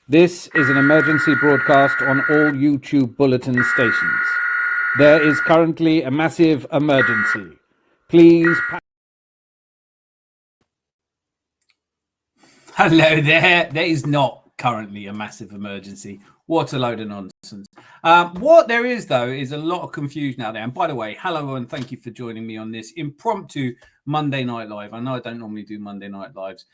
This is an emergency broadcast on all YouTube bulletin stations. There is currently a massive emergency. Please... Hello there. There is not currently a massive emergency. What a load of nonsense. What there is, though, is a lot of confusion out there. And by the way, hello and thank you for joining me on this impromptu Monday Night Live. I know I don't normally do Monday Night Lives.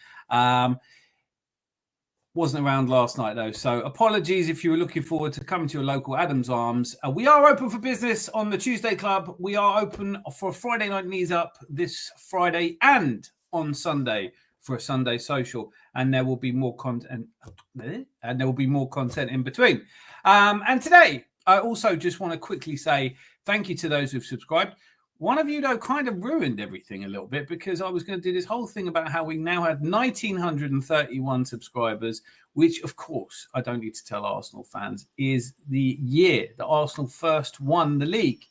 Wasn't around last night, though. So apologies if you were looking forward to coming to your local Adams Arms. We are open for business on the Tuesday Club. We are open for Friday Night Knees Up this Friday and on Sunday for a Sunday social. And there will be more content, in between. And today, I also just want to quickly say thank you to those who've subscribed. One of you, though, kind of ruined everything a little bit because I was going to do this whole thing about how we now have 1,931 subscribers, which, of course, I don't need to tell Arsenal fans, is the year that Arsenal first won the league.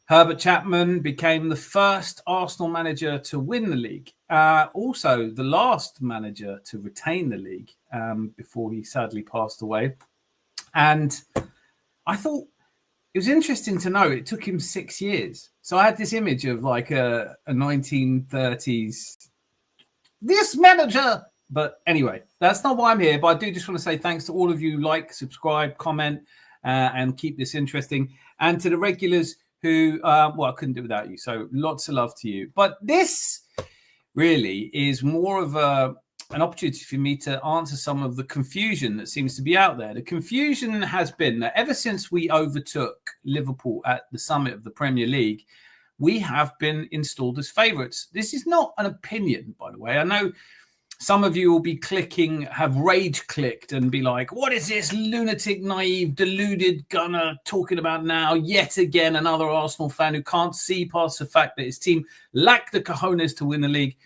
Herbert Chapman became the first Arsenal manager to win the league. Also, the last manager to retain the league before he sadly passed away. And I thought it was interesting to know it took him 6 years. So I had this image of like a 1930s, this manager. But anyway, that's not why I'm here. But I do just want to say thanks to all of you. Like, subscribe, comment, and keep this interesting. And to the regulars who, I couldn't do without you. So lots of love to you. But this really is more of an opportunity for me to answer some of the confusion that seems to be out there. The confusion has been that ever since we overtook Liverpool at the summit of the Premier League, we have been installed as favourites. This is not an opinion, by the way. I know some of you will be have rage clicked and be like, what is this lunatic, naive, deluded gunner talking about now? Yet again, another Arsenal fan who can't see past the fact that his team lacked the cojones to win the league.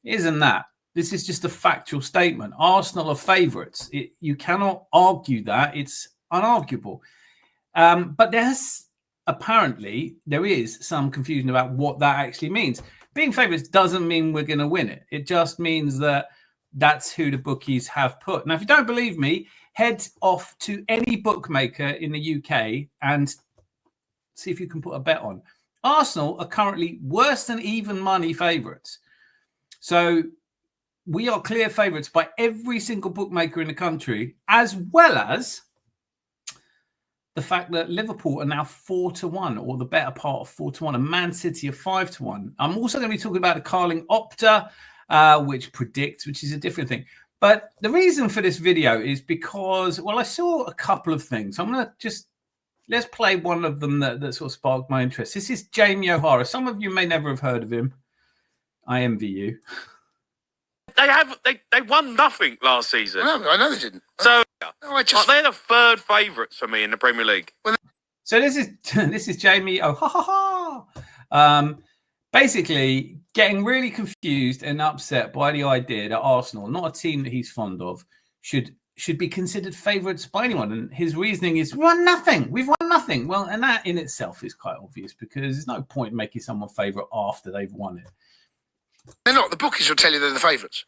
Isn't that? This is just a factual statement. Arsenal are favourites. You cannot argue that. It's unarguable. But there is some confusion about what that actually means. Being favourites doesn't mean we're going to win it. It just means that that's who the bookies have put. Now, if you don't believe me, head off to any bookmaker in the UK and see if you can put a bet on. Arsenal are currently worse than even money favourites. So we are clear favourites by every single bookmaker in the country, as well as the fact that Liverpool are now 4-1, or the better part of 4-1, and Man City are 5-1. I'm also going to be talking about the Carling Opta, which predicts, which is a different thing. But the reason for this video is because, I saw a couple of things. I'm going to let's play one of them that sort of sparked my interest. This is Jamie O'Hara. Some of you may never have heard of him. I envy you. They won nothing last season. I know they didn't. So they're the third favourites for me in the Premier League. So this is Jamie basically getting really confused and upset by the idea that Arsenal, not a team that he's fond of, should be considered favourites by anyone. And his reasoning is, we've won nothing. Well, and that in itself is quite obvious because there's no point in making someone favourite after they've won it. They're not. The bookies will tell you they're the favourites.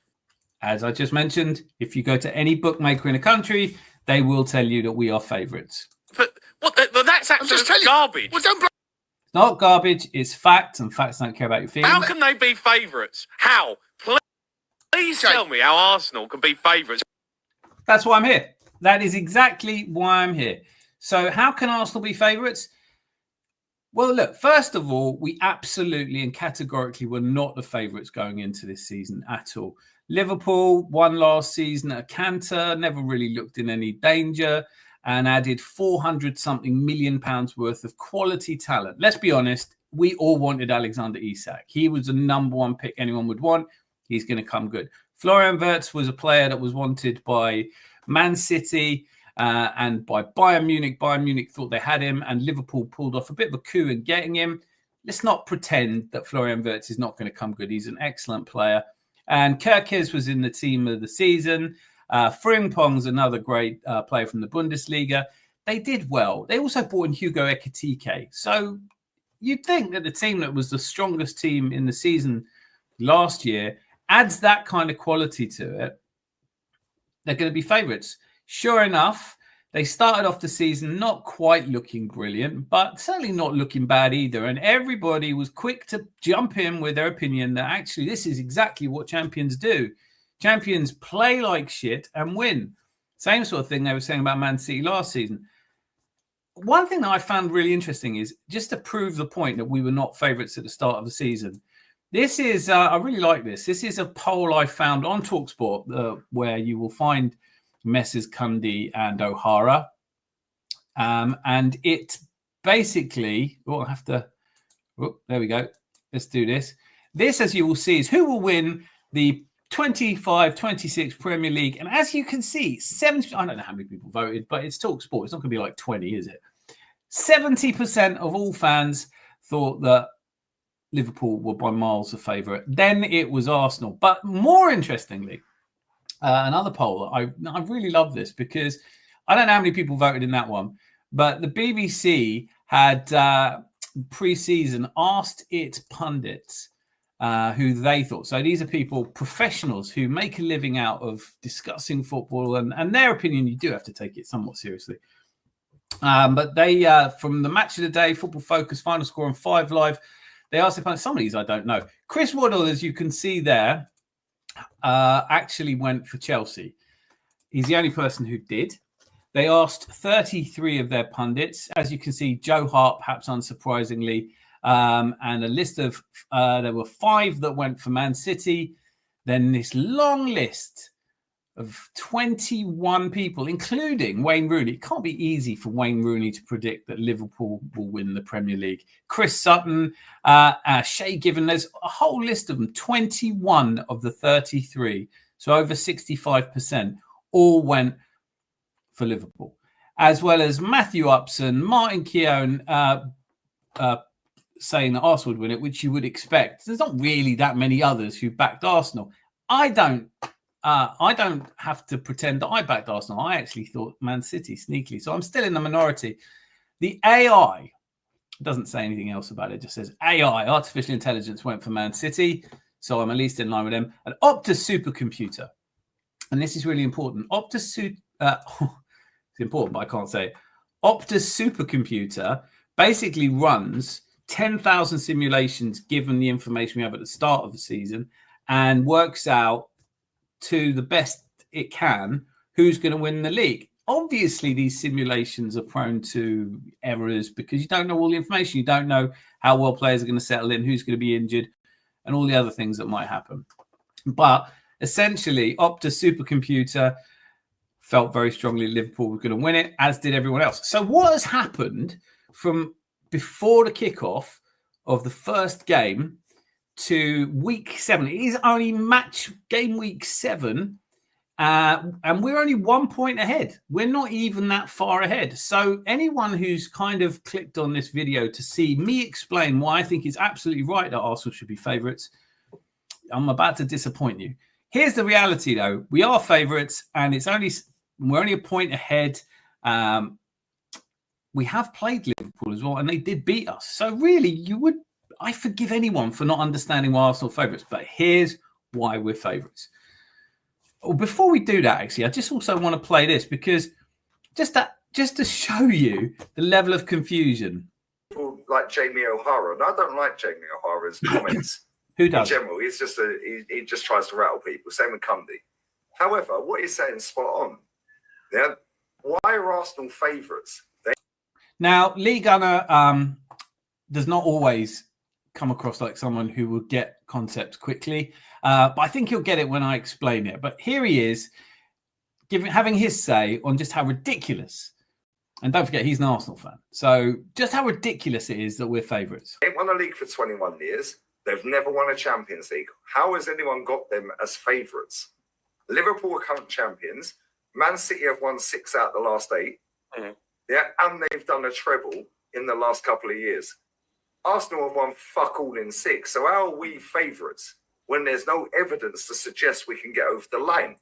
As I just mentioned, if you go to any bookmaker in the country, they will tell you that we are favourites. But that's actually garbage. Well, don't It's not garbage, it's facts, and facts don't care about your feelings. How can they be favourites? How? Please tell me how Arsenal can be favourites. That's why I'm here. That is exactly why I'm here. So how can Arsenal be favourites? Well, look, first of all, we absolutely and categorically were not the favourites going into this season at all. Liverpool won last season at a canter, never really looked in any danger, and added £400-something million worth of quality talent. Let's be honest, we all wanted Alexander Isak. He was the number one pick anyone would want. He's going to come good. Florian Wirtz was a player that was wanted by Man City and by Bayern Munich. Bayern Munich thought they had him, and Liverpool pulled off a bit of a coup in getting him. Let's not pretend that Florian Wirtz is not going to come good. He's an excellent player. And Kerkez was in the team of the season. Frimpong's another great player from the Bundesliga. They did well. They also brought in Hugo Ekitike. So you'd think that the team that was the strongest team in the season last year adds that kind of quality to it. they're going to be favourites. Sure enough, they started off the season not quite looking brilliant, but certainly not looking bad either. And everybody was quick to jump in with their opinion that actually this is exactly what champions do. Champions play like shit and win. Same sort of thing they were saying about Man City last season. One thing that I found really interesting is just to prove the point that we were not favourites at the start of the season. This is, I really like this. This is a poll I found on TalkSport where you will find Messrs. Cundy and O'Hara. And it basically, there we go. Let's do this. This, as you will see, is who will win the 25-26 Premier League. And as you can see, 70, I don't know how many people voted, but it's TalkSport. It's not going to be like 20, is it? 70% of all fans thought that Liverpool were by miles the favourite. Then it was Arsenal. But more interestingly, another poll, I really love this because I don't know how many people voted in that one, but the BBC had pre-season asked its pundits who they thought. So these are people, professionals who make a living out of discussing football, and their opinion, you do have to take it somewhat seriously. But they, from the match of the day, Football Focus, Final Score on 5 Live, they asked if some of these I don't know. Chris Waddle, as you can see there, actually went for Chelsea. He's the only person who did. They asked 33 of their pundits. As you can see, Joe Hart, perhaps unsurprisingly, and a list of, there were 5 that went for Man City. Then this long list of 21 people, including Wayne Rooney. It can't be easy for Wayne Rooney to predict that Liverpool will win the Premier League. Chris Sutton, Shay Given, there's a whole list of them. 21 of the 33, so over 65%, all went for Liverpool. As well as Matthew Upson, Martin Keown saying that Arsenal would win it, which you would expect. There's not really that many others who backed Arsenal. I don't have to pretend that I backed Arsenal. I actually thought Man City sneakily. So I'm still in the minority. The AI doesn't say anything else about it. It just says AI, artificial intelligence, went for Man City. So I'm at least in line with them. An Optus supercomputer. And this is really important. Optus, it's important, but I can't say it. Optus supercomputer basically runs 10,000 simulations given the information we have at the start of the season and works out to the best it can who's going to win the league. Obviously, these simulations are prone to errors because you don't know all the information. You don't know how well players are going to settle in, who's going to be injured, and all the other things that might happen. But essentially, Optus supercomputer felt very strongly Liverpool were going to win it, as did everyone else. So what has happened from before the kickoff of the first game to week 7? It is only game week 7, and we're only 1 point ahead. We're not even that far ahead. So anyone who's kind of clicked on this video to see me explain why I think it's absolutely right that Arsenal should be favourites, I'm about to disappoint you. Here's the reality, though. We are favourites, and we're only a point ahead. We have played Liverpool as well, and they did beat us. So really, I forgive anyone for not understanding why Arsenal are favourites, but here's why we're favourites. Well, before we do that, actually, I just also want to play this because just to show you the level of confusion. People like Jamie O'Hara, and I don't like Jamie O'Hara's comments. Who does? In general, he's just he just tries to rattle people. Same with Cundy. However, what he's saying is spot on. Yeah, why are Arsenal favourites? Now, Lee Gunner does not always come across like someone who will get concepts quickly, but I think he'll get it when I explain it. But here he is, having his say on just how ridiculous, and don't forget, he's an Arsenal fan, so just how ridiculous it is that we're favourites. They ain't won a league for 21 years. They've never won a Champions League. How has anyone got them as favourites? Liverpool are current champions. Man City have won 6 out of the last 8. Mm-hmm. Yeah, and they've done a treble in the last couple of years. Arsenal have won fuck all in 6. So how are we favourites when there's no evidence to suggest we can get over the line?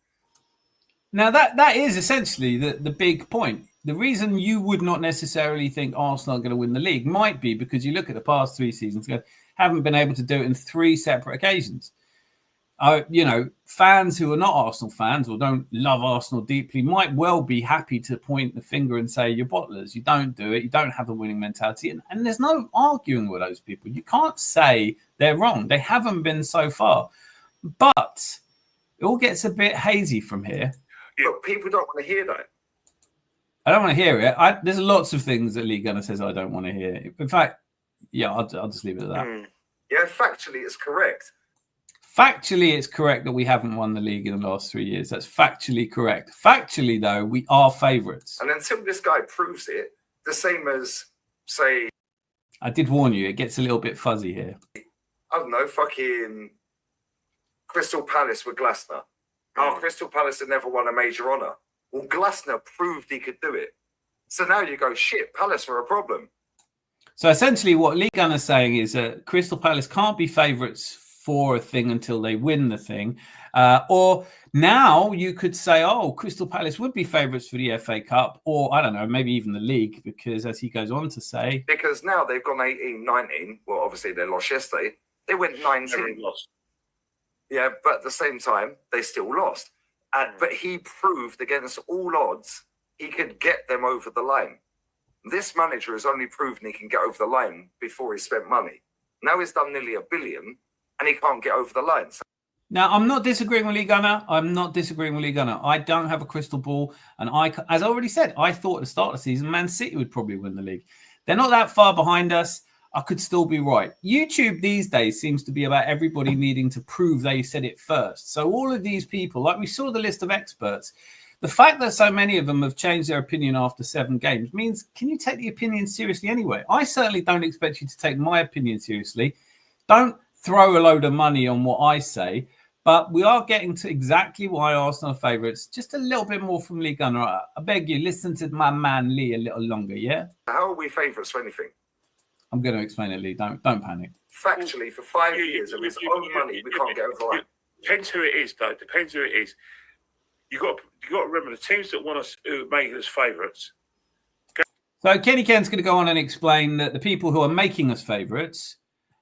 Now, that is essentially the big point. The reason you would not necessarily think Arsenal are going to win the league might be because you look at the past 3 seasons, haven't been able to do it in 3 separate occasions. fans who are not Arsenal fans or don't love Arsenal deeply might well be happy to point the finger and say, you're bottlers, you don't do it, you don't have a winning mentality. And there's no arguing with those people. You can't say they're wrong. They haven't been so far. But it all gets a bit hazy from here. But people don't want to hear that. I don't want to hear it. There's lots of things that Lee Gunner says I don't want to hear. In fact, yeah, I'll just leave it at that. Yeah, factually, it's correct. Factually, it's correct that we haven't won the league in the last 3 years. That's factually correct. Factually, though, we are favourites. And until this guy proves it, the same as, say... I did warn you, it gets a little bit fuzzy here. I don't know, fucking Crystal Palace with Glasner. Oh, Crystal Palace had never won a major honour. Well, Glasner proved he could do it. So now you go, shit, Palace are a problem. So essentially what Lee Gunner's saying is that Crystal Palace can't be favourites for a thing until they win the thing. Or now you could say, oh, Crystal Palace would be favourites for the FA Cup, or I don't know, maybe even the league, because as he goes on to say... Because now they've gone 18-19. Well, obviously they lost yesterday. They went 19. Lost. Yeah, but at the same time, they still lost. But he proved against all odds he could get them over the line. This manager has only proven he can get over the line before he spent money. Now he's done nearly $1 billion and he can't get over the line. So now, I'm not disagreeing with Lee Gunner. I don't have a crystal ball. And as I already said, I thought at the start of the season, Man City would probably win the league. They're not that far behind us. I could still be right. YouTube these days seems to be about everybody needing to prove they said it first. So all of these people, like we saw the list of experts, the fact that so many of them have changed their opinion after 7 games means, can you take the opinion seriously anyway? I certainly don't expect you to take my opinion seriously. Don't throw a load of money on what I say. But we are getting to exactly why Arsenal are favourites. Just a little bit more from Lee Gunner. I beg you, listen to my man Lee a little longer, yeah? how are we favourites for anything? I'm going to explain it, Lee. Don't panic. Factually, for 5 years of his own money, we can't get over the line. Depends who it is, though. Depends who it is. You got to remember the teams that want us who make us favourites. So Kenny Ken's going to go on and explain that the people who are making us favourites,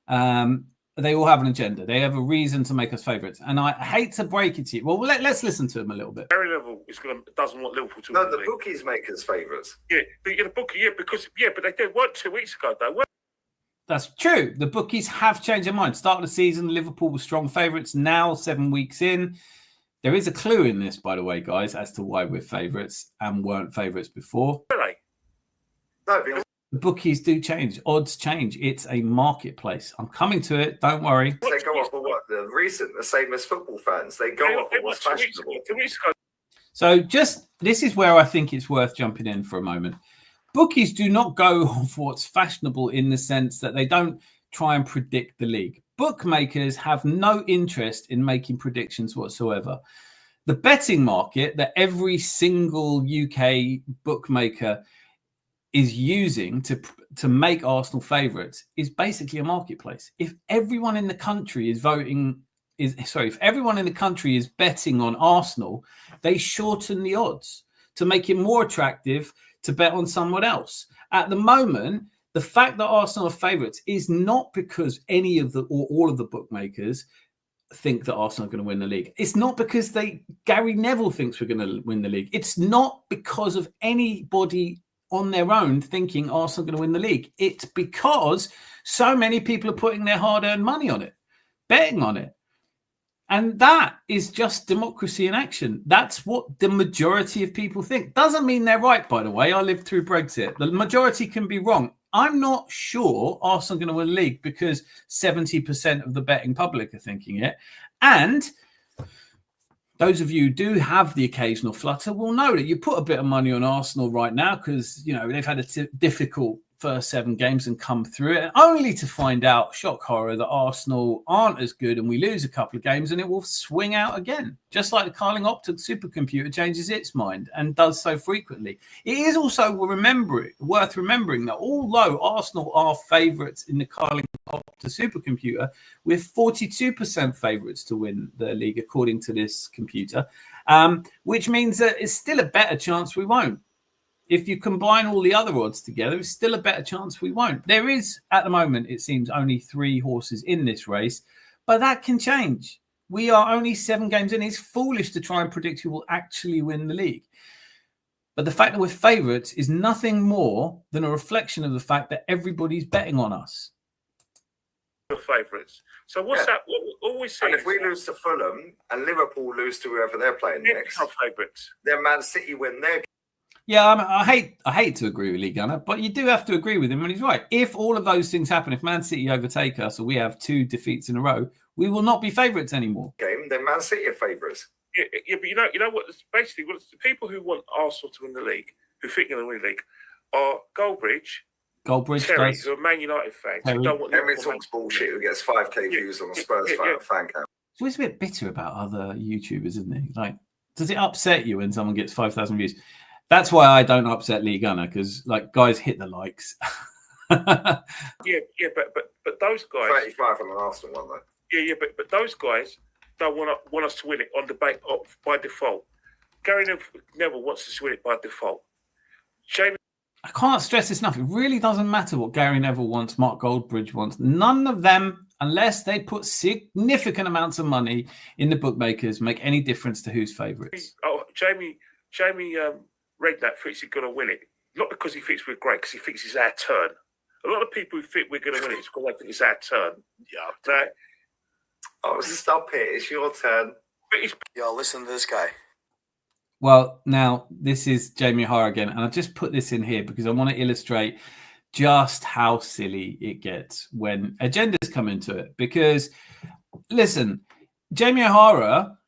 they all have an agenda. They have a reason to make us favourites. And I hate to break it to you. Well, let's listen to him a little bit. Gary Neville doesn't want Liverpool to win No, the league. bookies make us favourites. Yeah, but the bookie, but they did work 2 weeks ago, though. That's true. The bookies have changed their mind. Start of the season, Liverpool were strong favourites. Now, 7 weeks in, there is a clue in this, by the way, guys, as to why we're favourites and weren't favourites before. Really? No, because The bookies do change. Odds change. It's a marketplace. I'm coming to it. Don't worry. they go off of what? The recent, the same as football fans. They go off of what's fashionable. 2 weeks ago. So this is where I think it's worth jumping in for a moment. Bookies do not go off what's fashionable in the sense that they don't try and predict the league. Bookmakers have no interest in making predictions whatsoever. The betting market that every single UK bookmaker is using to make Arsenal favourites is basically a marketplace. If everyone in the country is if everyone in the country is betting on Arsenal, they shorten the odds to make it more attractive to bet on someone else. At the moment, the fact that Arsenal are favourites is not because any of or all of the bookmakers think that Arsenal are going to win the league. It's not because Gary Neville thinks we're going to win the league. It's not because of anybody on their own thinking Arsenal are going to win the league. It's because so many people are putting their hard-earned money on it, betting on it. And that is just democracy in action. That's what the majority of people think. Doesn't mean they're right, by the way. I lived through Brexit. The majority can be wrong. I'm not sure Arsenal are going to win the league because 70% of the betting public are thinking it. And those of you who do have the occasional flutter will know that you put a bit of money on Arsenal right now because, they've had a difficult first 7 games and come through it, only to find out, shock horror, that Arsenal aren't as good and we lose a couple of games and it will swing out again. Just like the Carling Optic supercomputer changes its mind and does so frequently. It is also worth remembering that although Arsenal are favourites in the Carling Optic supercomputer, we're 42% favourites to win the league according to this computer, which means that it's still a better chance we won't. If you combine all the other odds together, it's still a better chance we won't. There is, at the moment, it seems, only 3 horses in this race, but that can change. We are only 7 games in. It's foolish to try and predict who will actually win the league. But the fact that we're favourites is nothing more than a reflection of the fact that everybody's betting on us. Favourites. So what's that? All we see. And if we lose to Fulham and Liverpool lose to whoever they're playing next, favourites. then Man City win their game. Yeah, I hate to agree with Lee Gunner, but you do have to agree with him when he's right. If all of those things happen, if Man City overtake us or we have 2 defeats in a row, we will not be favourites anymore. Then Man City are favourites. Yeah, but you know what? Basically, what the people who want Arsenal to win the league, who think they're going to win the league, are Goldbridge, Terry, who are Man United fans, who don't want. Emily talks bullshit. Who gets 5k views on a Spurs fan account? He's always a bit bitter about other YouTubers, isn't he? Like, does it upset you when someone gets 5,000 views? That's why I don't upset Lee Gunner, because like guys hit the likes. but those guys 35 on an Arsenal one though. Yeah, but those guys don't want us to win it on debate by default. Gary Neville wants us to win it by default. Jamie, I can't stress this enough. It really doesn't matter what Gary Neville wants, Mark Goldbridge wants. None of them, unless they put significant amounts of money in the bookmakers, make any difference to who's favourites. Jamie Redknapp thinks he's going to win it. Not because he thinks we're great, because he thinks it's our turn. A lot of people who think we're going to win it is because they think it's our turn. Yeah. Now, oh, stop it. It's your turn. Yo, listen to this guy. Well, now, this is Jamie O'Hara again, and I've just put this in here because I want to illustrate just how silly it gets when agendas come into it. Because, listen, Jamie O'Hara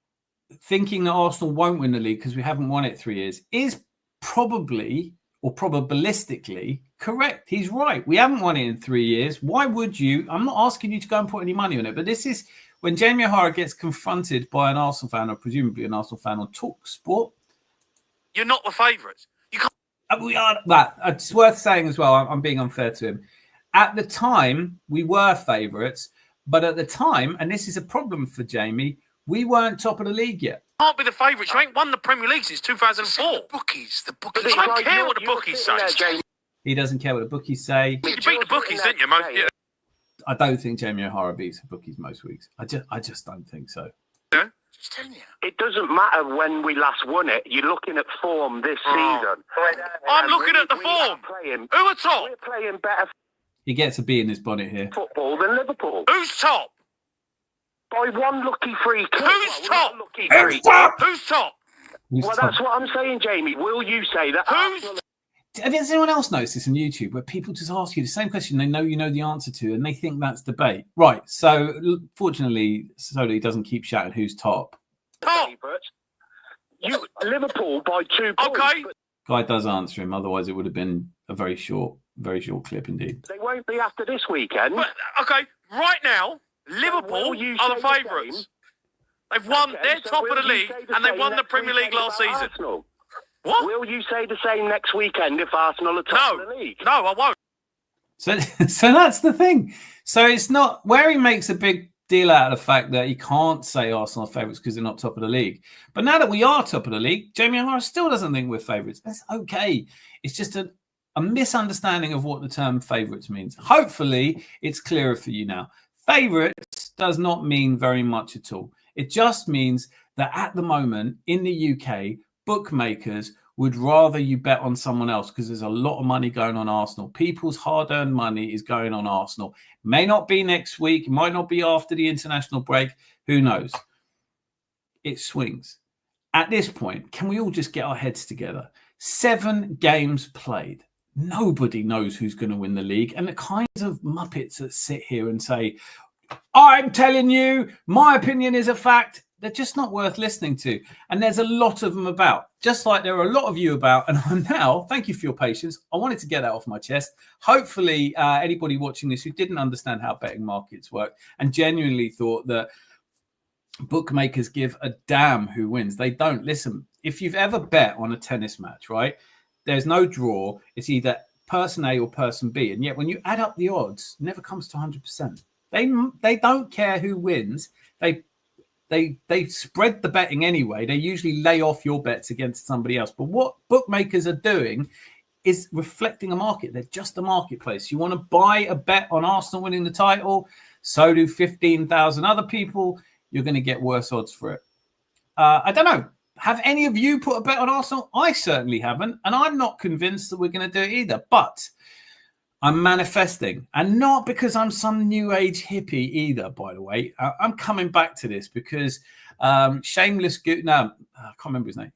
thinking that Arsenal won't win the league because we haven't won it 3 years is probably or probabilistically correct. He's right. We haven't won it in 3 years. Why would you? I'm not asking you to go and put any money on it, but this is when Jamie O'Hara gets confronted by an Arsenal fan, or presumably an Arsenal fan on Talk Sport. You're not the favourites. You can't. We are that. It's worth saying as well. I'm being unfair to him. At the time, we were favourites, but at the time, and this is a problem for Jamie, we weren't top of the league yet. Can't be the favourites. You ain't won the Premier League since 2004. The bookies. I don't care what the bookies say. He doesn't care what the bookies say. You beat the bookies, didn't you, mate? Yeah. I don't think Jamie O'Hara beats the bookies most weeks. I just don't think so. Yeah? Just telling you. It doesn't matter when we last won it. You're looking at form this season. I'm looking at the form. Who are top? We're playing better He gets a bee in his bonnet here. football than Liverpool. Who's top? By one lucky free kick. Who's top? Who's top? Who's top? Well, that's what I'm saying, Jamie. Will you say that? Who's Have anyone else noticed this on YouTube where people just ask you the same question they know you know the answer to and they think that's debate? Right. So, fortunately, Soli doesn't keep shouting who's top. top? You Liverpool by 2 points. Okay. Guy does answer him. Otherwise, it would have been a very short clip indeed. They won't be after this weekend. But, okay, right now, Liverpool are the favourites. They've won. Okay, they're so top of will the you league, say the and they same won the next Premier League weekend last about season. Arsenal? What? Will you say the same next weekend if Arsenal are top of the league? No, I won't. So that's the thing. So it's not where he makes a big deal out of the fact that he can't say Arsenal are favourites because they're not top of the league. But now that we are top of the league, Jamie O'Hara still doesn't think we're favourites. That's okay. It's just a misunderstanding of what the term favourites means. Hopefully, it's clearer for you now. Favourites does not mean very much at all. It just means that at the moment in the UK, bookmakers would rather you bet on someone else because there's a lot of money going on Arsenal. People's hard-earned money is going on Arsenal. May not be next week, might not be after the international break. Who knows? It swings. At this point, can we all just get our heads together? 7 games played. Nobody knows who's going to win the league. And the kinds of muppets that sit here and say, I'm telling you, my opinion is a fact. They're just not worth listening to. And there's a lot of them about, just like there are a lot of you about. And I'm now, thank you for your patience. I wanted to get that off my chest. Hopefully, anybody watching this who didn't understand how betting markets work and genuinely thought that bookmakers give a damn who wins. They don't. Listen, if you've ever bet on a tennis match, right, there's no draw. It's either person A or person B. And yet when you add up the odds, it never comes to 100%. They don't care who wins. They spread the betting anyway. They usually lay off your bets against somebody else. But what bookmakers are doing is reflecting a market. They're just a marketplace. You want to buy a bet on Arsenal winning the title, so do 15,000 other people. you're going to get worse odds for it. I don't know. Have any of you put a bet on Arsenal? I certainly haven't, and I'm not convinced that we're going to do it either. But I'm manifesting, and not because I'm some new age hippie either, by the way. I'm coming back to this because Shameless Gouda, no, I can't remember his name.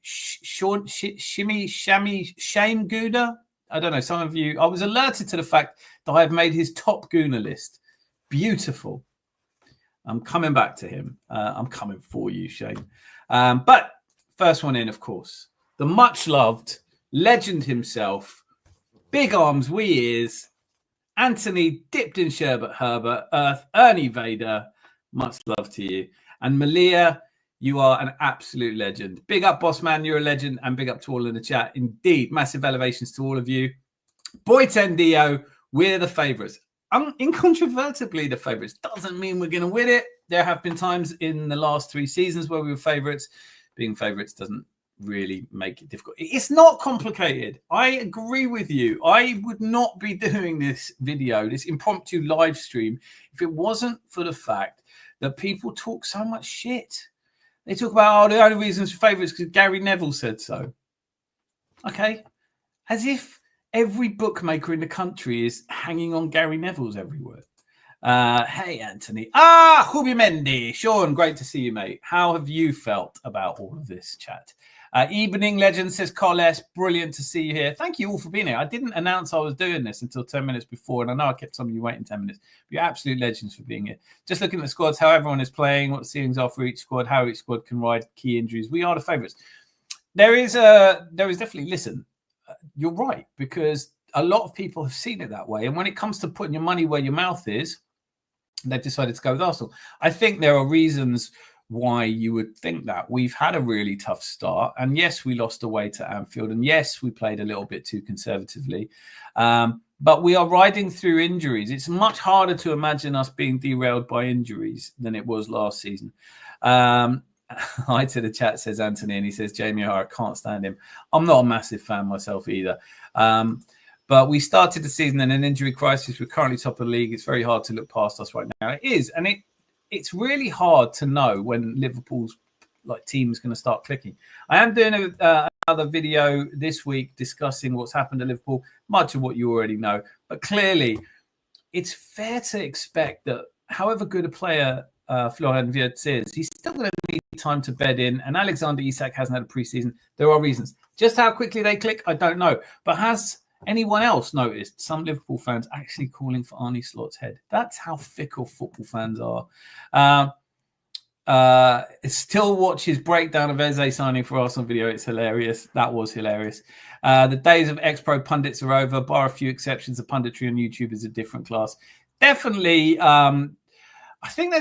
Shame Gouda. I don't know. Some of you, I was alerted to the fact that I have made his top Gouda list. Beautiful. I'm coming back to him. I'm coming for you, Shane. But first one in, of course, the much loved legend himself, big arms, wee ears, Anthony dipped in sherbet Herbert, Earth, Ernie Vader, much love to you. And Malia, you are an absolute legend. Big up, boss man, you're a legend, and big up to all in the chat. Indeed, massive elevations to all of you. Boy Tendio, we're the favourites. Incontrovertibly the favourites. Doesn't mean we're going to win it. There have been times in the last 3 seasons where we were favourites. Being favourites doesn't really make it difficult. It's not complicated. I agree with you. I would not be doing this video, this impromptu live stream, if it wasn't for the fact that people talk so much shit. They talk about, the only reasons for favourites because Gary Neville said so. Okay. As if every bookmaker in the country is hanging on Gary Neville's every word. Hey, Anthony. Jubimendi. Sean, great to see you, mate. How have you felt about all of this chat? Evening Legend says, Carles, brilliant to see you here. Thank you all for being here. I didn't announce I was doing this until 10 minutes before, and I know I kept some of you waiting 10 minutes. But you're absolute legends for being here. Just looking at the squads, how everyone is playing, what the ceilings are for each squad, how each squad can ride key injuries. We are the favourites. There is definitely, listen, you're right, because a lot of people have seen it that way. And when it comes to putting your money where your mouth is, they've decided to go with Arsenal. I think there are reasons why you would think that. We've had a really tough start, and yes, we lost away to Anfield, and yes, we played a little bit too conservatively, but we are riding through injuries. It's much harder to imagine us being derailed by injuries than it was last season. Hi to the chat, says Anthony, and he says Jamie O'Hara, can't stand him. I'm not a massive fan myself either. But we started the season in an injury crisis. We're currently top of the league. It's very hard to look past us right now. It is, and it's really hard to know when Liverpool's team is going to start clicking. I am doing another video this week discussing what's happened to Liverpool, much of what you already know. But clearly, it's fair to expect that however good a player Florian Wirtz is, he's still going to need time to bed in. And Alexander Isak hasn't had a preseason. There are reasons. Just how quickly they click, I don't know. But has anyone else noticed some Liverpool fans actually calling for Arne Slot's head? That's how fickle football fans are. Still watch his breakdown of Eze signing for Arsenal video. It's hilarious. That was hilarious. The days of ex-pro pundits are over, bar a few exceptions. The punditry on YouTube is a different class. Definitely, I think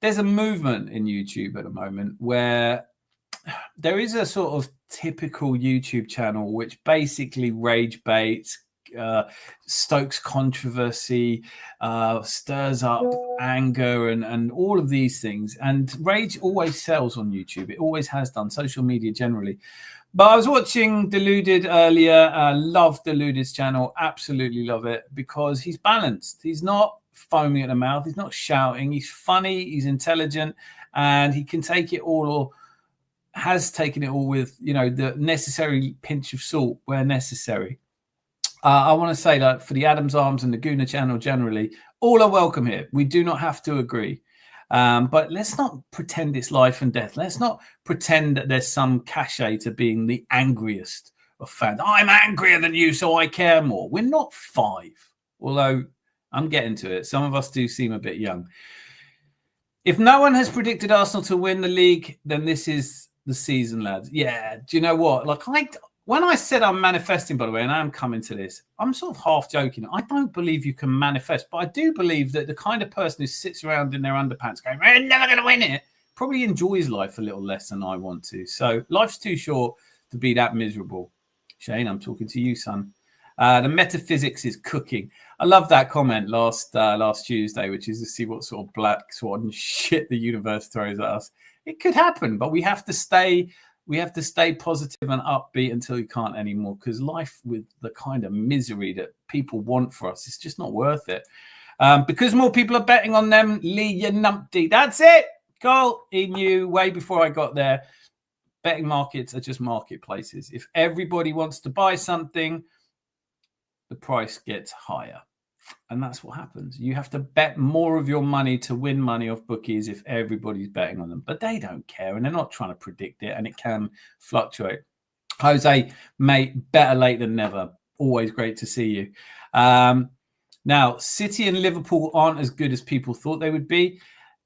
there's a movement in YouTube at the moment where there is a sort of typical YouTube channel which basically rage baits, stokes controversy, stirs up anger and all of these things. And rage always sells on YouTube. It always has done, social media generally. But I was watching Deluded earlier. Love Deluded's channel. Absolutely love it because he's balanced. He's not foaming at the mouth. He's not shouting. He's funny. He's intelligent. And he can take it all, or has taken it all, with the necessary pinch of salt where necessary. I want to say that for the Adams Arms and the Guna channel generally, all are welcome here. We do not have to agree. But let's not pretend it's life and death. Let's not pretend that there's some cachet to being the angriest of fans. I'm angrier than you, so I care more. We're not 5, although I'm getting to it. Some of us do seem a bit young. If no one has predicted Arsenal to win the league, then this is the season, lads. Yeah, do you know what? When I said I'm manifesting, by the way, and I'm coming to this, I'm sort of half joking. I don't believe you can manifest, but I do believe that the kind of person who sits around in their underpants going, we're never going to win it, probably enjoys life a little less than I want to. So life's too short to be that miserable. Shane, I'm talking to you, son. The metaphysics is cooking. I love that comment last Tuesday, which is to see what sort of black swan shit the universe throws at us. It could happen, but we have to stay positive and upbeat until you can't anymore, because life with the kind of misery that people want for us is just not worth it. Because more people are betting on them, Lee, you numpty. That's it. Carl, he knew way before I got there, betting markets are just marketplaces. If everybody wants to buy something, the price gets higher. And that's what happens. You have to bet more of your money to win money off bookies if everybody's betting on them. But they don't care, and they're not trying to predict it, and it can fluctuate. Jose, mate, better late than never. Always great to see you. Now, City and Liverpool aren't as good as people thought they would be.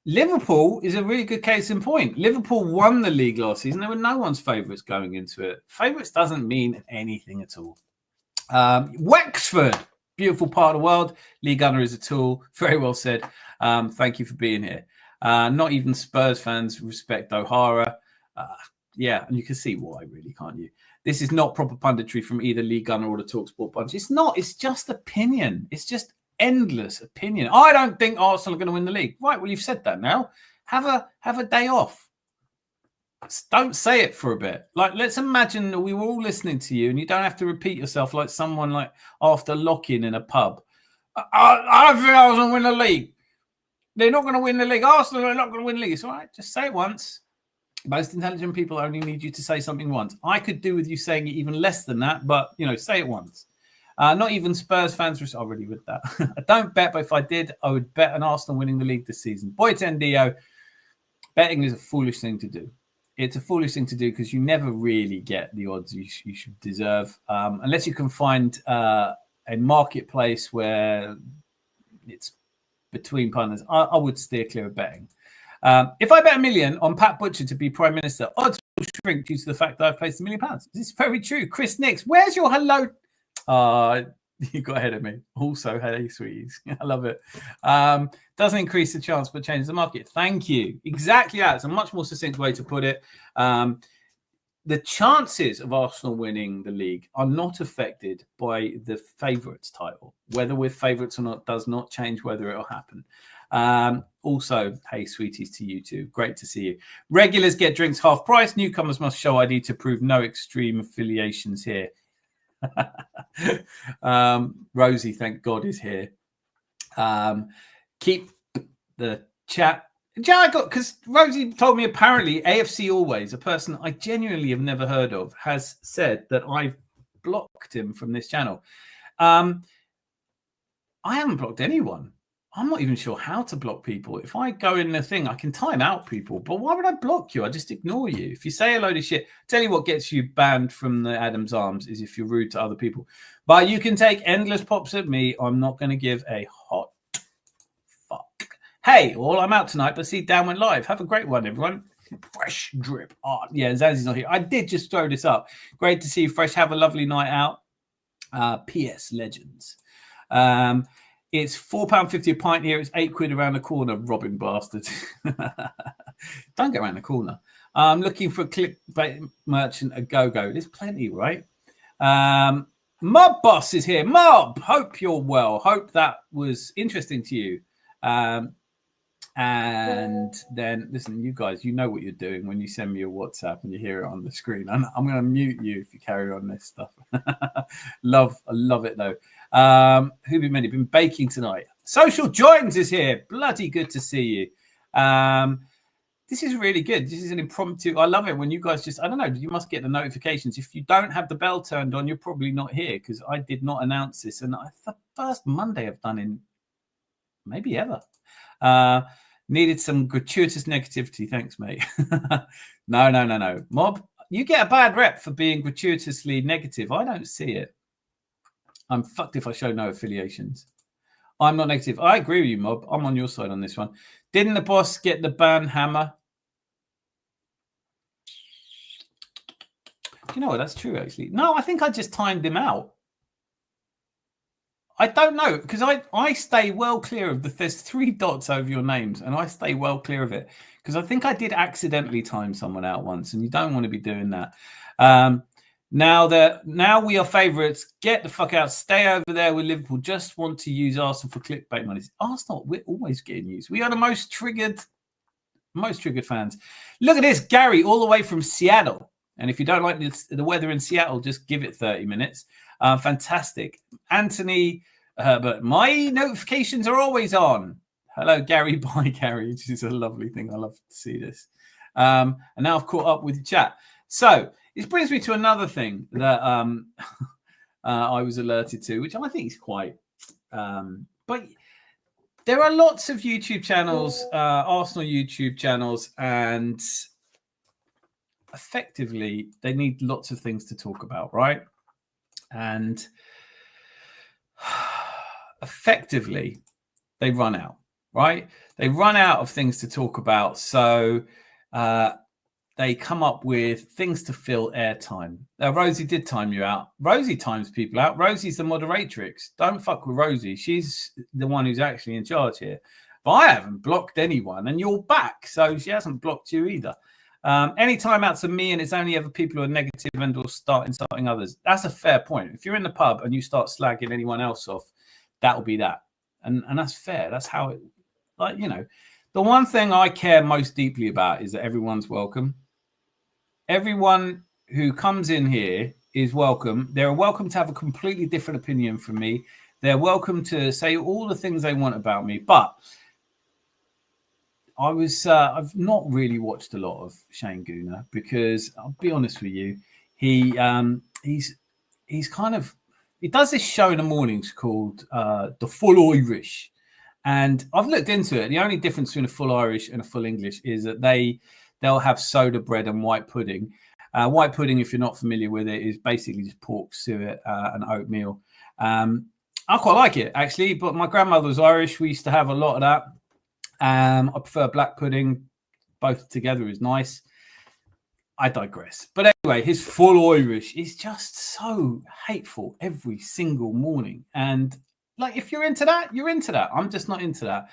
Liverpool is a really good case in point. Liverpool won the league last season. There were no one's favourites going into it. Favourites doesn't mean anything at all. Wexford, beautiful part of the world. Lee Gunner is a tool. Very well said. Thank you for being here. Not even Spurs fans respect O'Hara. Yeah, and you can see why, really, can't you? This is not proper punditry from either Lee Gunner or the TalkSport bunch. It's not. It's just opinion. It's just endless opinion. I don't think Arsenal are going to win the league. Right, well, you've said that now. Have a day off. Don't say it for a bit. Like, let's imagine that we were all listening to you and you don't have to repeat yourself like someone like after lock-in in a pub. I don't think Arsenal win the league. They're not going to win the league. Arsenal are not going to win the league. It's all right. Just say it once. Most intelligent people only need you to say something once. I could do with you saying it even less than that, but, you know, say it once. Not even Spurs fans. I already read that. I don't bet, but if I did, I would bet on Arsenal winning the league this season. Boy, Tendio, betting is a foolish thing to do. It's a foolish thing to do because you never really get the odds you should deserve, unless you can find a marketplace where it's between partners. I would steer clear of betting. If I bet $1 million on Pat Butcher to be Prime Minister, odds will shrink due to the fact that I've placed £1 million. This is very true. Chris Nix, where's your hello? You got ahead of me. Also, hey, sweeties. I love it. Doesn't increase the chance, but changes the market. Thank you. Exactly that. It's a much more succinct way to put it. The chances of Arsenal winning the league are not affected by the favourites title. Whether we're favourites or not does not change whether it will happen. Also, hey, sweeties to you too. Great to see you. Regulars get drinks half price. Newcomers must show ID to prove no extreme affiliations here. Rosie, thank God, is here. Keep the chat. Yeah, because Rosie told me apparently AFC Always, a person I genuinely have never heard of, has said that I've blocked him from this channel. I haven't blocked anyone. I'm not even sure how to block people. If I go in the thing, I can time out people. But why would I block you? I just ignore you. If you say a load of shit, tell you what gets you banned from the Adam's Arms is if you're rude to other people. But you can take endless pops at me. I'm not going to give a hot fuck. Hey, all, I'm out tonight, but see Dan went live. Have a great one, everyone. Fresh drip. Oh, yeah, Zazzy's not here. I did just throw this up. Great to see you, Fresh. Have a lovely night out. P.S. Legends. It's £4.50 a pint here. It's £8 around the corner, robbing bastards. Don't go around the corner. I'm looking for a clickbait merchant, a go-go. There's plenty, right? Mob Boss is here. Mob, hope you're well. Hope that was interesting to you. And then, listen, you guys, you know what you're doing when you send me a WhatsApp and you hear it on the screen. I'm going to mute you if you carry on this stuff. I love it, though. Who be many? Been baking tonight. Social Joins is here. Bloody good to see you. This is really good. This is an impromptu. I love it when you guys just, I don't know, you must get the notifications. If you don't have the bell turned on, you're probably not here because I did not announce this. And it's the first Monday I've done in maybe ever. Needed some gratuitous negativity. Thanks, mate. No. Mob, you get a bad rep for being gratuitously negative. I don't see it. I'm fucked if I show no affiliations. I'm not negative. I agree with you, Mob. I'm on your side on this one. Didn't the boss get the ban hammer? Do you know what? That's true, actually. No, I think I just timed him out. I don't know, because I stay well clear of there's 3 dots over your names, and I stay well clear of it, because I think I did accidentally time someone out once, and you don't want to be doing that. Now we are favourites. Get the fuck out. Stay over there with Liverpool. Just want to use Arsenal for clickbait money. Arsenal, we're always getting used. We are the most triggered fans. Look at this, Gary, all the way from Seattle. And if you don't like the weather in Seattle, just give it 30 minutes. Fantastic. Anthony, but my notifications are always on. Hello, Gary. Bye, Gary, which is a lovely thing. I love to see this. And now I've caught up with the chat. So this brings me to another thing that I was alerted to, which I think is quite... but there are lots of YouTube channels, Arsenal YouTube channels, and effectively they need lots of things to talk about, right? And effectively they run out, right? They run out of things to talk about. So they come up with things to fill airtime. Now, Rosie did time you out. Rosie times people out. Rosie's the moderatrix. Don't fuck with Rosie. She's the one who's actually in charge here. But I haven't blocked anyone, and you're back, so she hasn't blocked you either. Any time outs of me, and it's only ever people who are negative and or insulting others. That's a fair point. If you're in the pub and you start slagging anyone else off, that will be that. And that's fair. That's how it, like, you know, the one thing I care most deeply about is that everyone's welcome. Everyone who comes in here is welcome. They're welcome to have a completely different opinion from me. They're welcome to say all the things they want about me. But I've not really watched a lot of Shane Gooner because I'll be honest with you, he's kind of, he does this show in the mornings called The Full Irish. And I've looked into it. The only difference between a full Irish and a full English is that they'll have soda bread and white pudding. White pudding, if you're not familiar with it, is basically just pork suet and oatmeal. I quite like it, actually, but my grandmother was Irish. We used to have a lot of that. I prefer black pudding. Both together is nice. I digress. But anyway, his full Irish is just so hateful every single morning. And like, if you're into that, you're into that. I'm just not into that.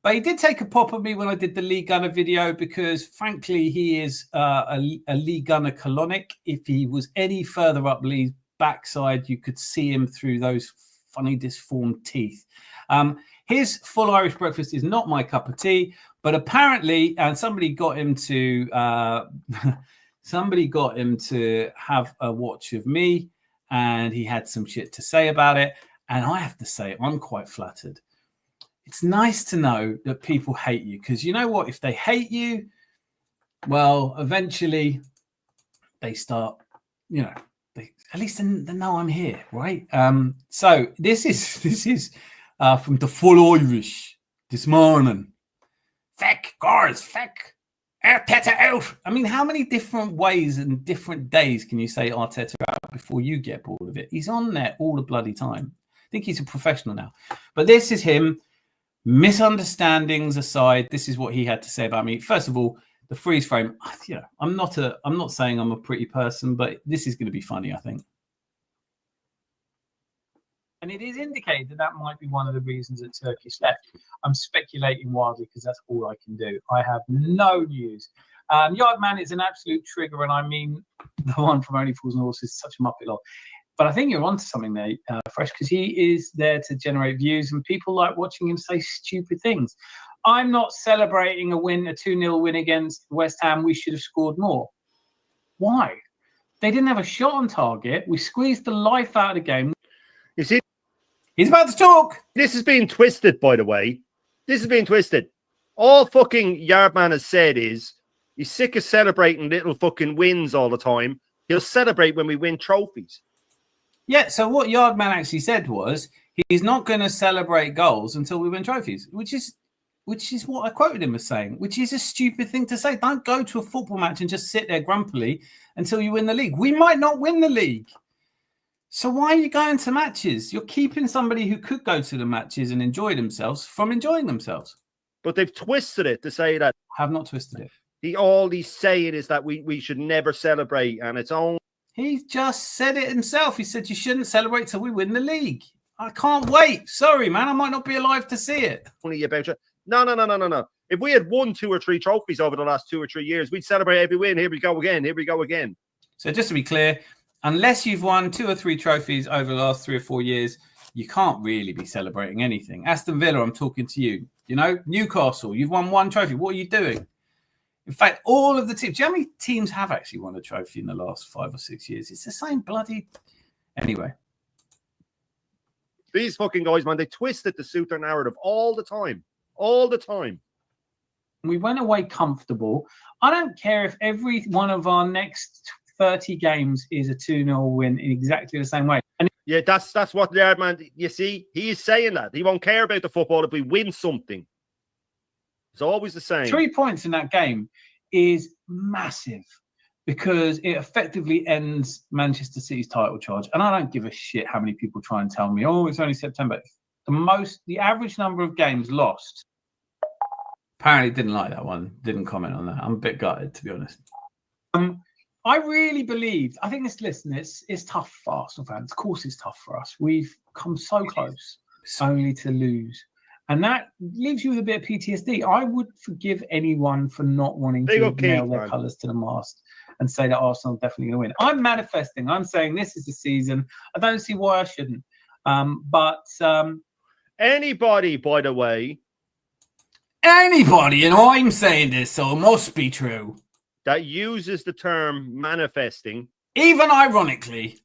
But he did take a pop at me when I did the Lee Gunner video because, frankly, he is a Lee Gunner colonic. If he was any further up Lee's backside, you could see him through those funny disformed teeth. His full Irish breakfast is not my cup of tea, but apparently, and somebody got him to have a watch of me, and he had some shit to say about it. And I have to say, I'm quite flattered. It's nice to know that people hate you because you know what? If they hate you, well, eventually they start, you know, at least they know I'm here, right? So this is from the Full Irish this morning. Feck, girls, feck. Arteta out. I mean, how many different ways and different days can you say Arteta out before you get bored of it? He's on there all the bloody time. I think he's a professional now. But this is him. Misunderstandings aside, this is what he had to say about me. First of all, the freeze frame. You know, I'm not saying I'm a pretty person, but this is going to be funny, I think. And it is indicated that that might be one of the reasons that Turkish left. I'm speculating wildly because that's all I can do. I have no news. Yardman is an absolute trigger, and I mean the one from Only Fools and Horses, such a muppet lot. But I think you're onto something there, Fresh, because he is there to generate views, and people like watching him say stupid things. I'm not celebrating a 2-0 win against West Ham. We should have scored more. Why? They didn't have a shot on target. We squeezed the life out of the game. You see, he's about to talk. This is being twisted, by the way. This is being twisted. All fucking Yardman has said is he's sick of celebrating little fucking wins all the time. He'll celebrate when we win trophies. Yeah, so what Yardman actually said was he's not going to celebrate goals until we win trophies, which is what I quoted him as saying, which is a stupid thing to say. Don't go to a football match and just sit there grumpily until you win the league. We might not win the league. So why are you going to matches? You're keeping somebody who could go to the matches and enjoy themselves from enjoying themselves. But they've twisted it to say that. Have not twisted it. All he's saying is that we should never celebrate, and it's only. He just said it himself. He said you shouldn't celebrate till we win the league. I can't wait. Sorry, man. I might not be alive to see it. Only about no. If we had won 2 or 3 trophies over the last 2 or 3 years, we'd celebrate every win. Here we go again. Here we go again. So just to be clear, unless you've won 2 or 3 trophies over the last 3 or 4 years, you can't really be celebrating anything. Aston Villa, I'm talking to you. You know, Newcastle, you've won 1 trophy. What are you doing? In fact, all of the teams, do you know how many teams have actually won a trophy in the last 5 or 6 years? It's the same bloody... Anyway. These fucking guys, man, they twist it to suit their narrative all the time. All the time. We went away comfortable. I don't care if every one of our next 30 games is a 2-0 win in exactly the same way. And yeah, that's what the yard man. You see, he is saying that he won't care about the football if we win something. It's always the same. 3 points in that game is massive because it effectively ends Manchester City's title charge. And I don't give a shit how many people try and tell me, oh, it's only September. The average number of games lost. Apparently didn't like that one. Didn't comment on that. I'm a bit gutted, to be honest. I really believed. I think it's tough for Arsenal fans. Of course, it's tough for us. We've come so close, only to lose, and that leaves you with a bit of PTSD. I would forgive anyone for not wanting to nail their colours to the mast and say that Arsenal are definitely going to win. I'm manifesting. I'm saying this is the season. I don't see why I shouldn't. But anybody, by the way. Anybody, and I'm saying this, so it must be true, that uses the term manifesting, even ironically,